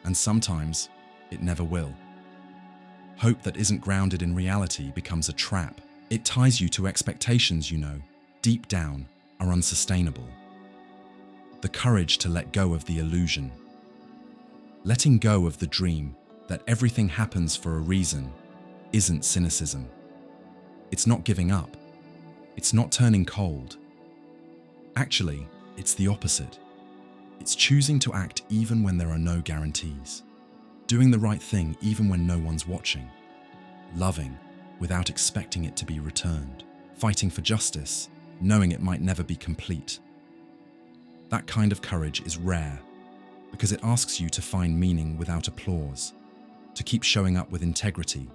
And sometimes, it never will. Hope that isn't grounded in reality becomes a trap. It ties you to expectations you know, deep down, are unsustainable. The courage to let go of the illusion. Letting go of the dream that everything happens for a reason isn't cynicism. It's not giving up. It's not turning cold. Actually, it's the opposite. It's choosing to act even when there are no guarantees. doing the right thing even when no one's watching, loving without expecting it to be returned, fighting for justice, knowing it might never be complete. That kind of courage is rare because it asks you to find meaning without applause, to keep showing up with integrity,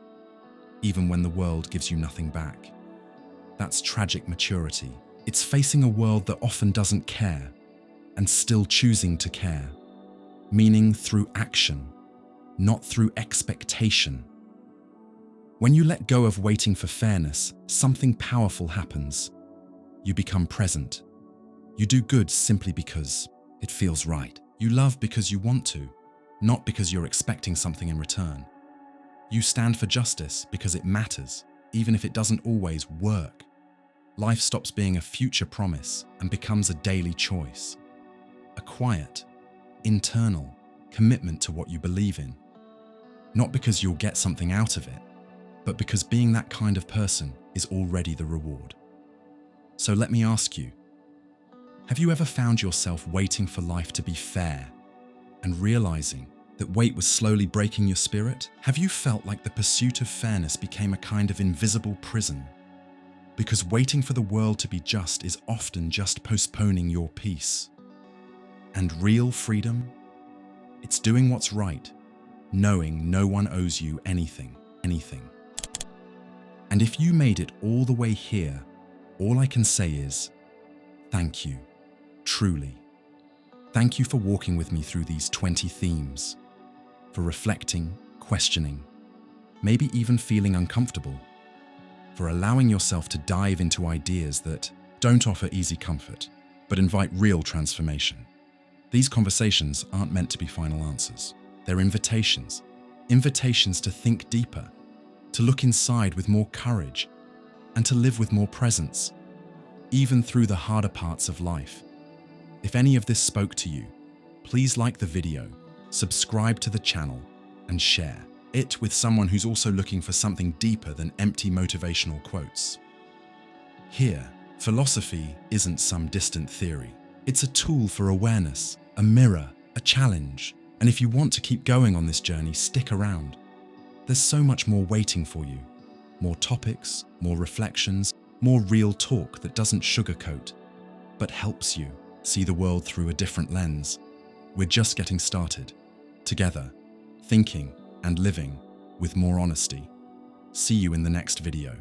even when the world gives you nothing back. That's tragic maturity. It's facing a world that often doesn't care and still choosing to care. Meaning through action, not through expectation. When you let go of waiting for fairness, something powerful happens. You become present. You do good simply because it feels right. You love because you want to, not because you're expecting something in return. You stand for justice because it matters, even if it doesn't always work. Life stops being a future promise and becomes a daily choice. A quiet, internal commitment to what you believe in. Not because you'll get something out of it, but because being that kind of person is already the reward. So let me ask you, have you ever found yourself waiting for life to be fair and realizing that wait was slowly breaking your spirit? Have you felt like the pursuit of fairness became a kind of invisible prison? Because waiting for the world to be just is often just postponing your peace. And real freedom? It's doing what's right, knowing no one owes you anything. And if you made it all the way here, all I can say is, thank you, truly. Thank you for walking with me through these 20 themes, for reflecting, questioning, maybe even feeling uncomfortable, for allowing yourself to dive into ideas that don't offer easy comfort, but invite real transformation. These conversations aren't meant to be final answers. They're invitations to think deeper, to look inside with more courage, and to live with more presence, even through the harder parts of life. If any of this spoke to you, please like the video, subscribe to the channel, and share it with someone who's also looking for something deeper than empty motivational quotes. Here, philosophy isn't some distant theory. It's a tool for awareness, a mirror, a challenge. And if you want to keep going on this journey, stick around. There's so much more waiting for you. More topics, more reflections, more real talk that doesn't sugarcoat, but helps you see the world through a different lens. We're just getting started. Together, thinking and living with more honesty. See you in the next video.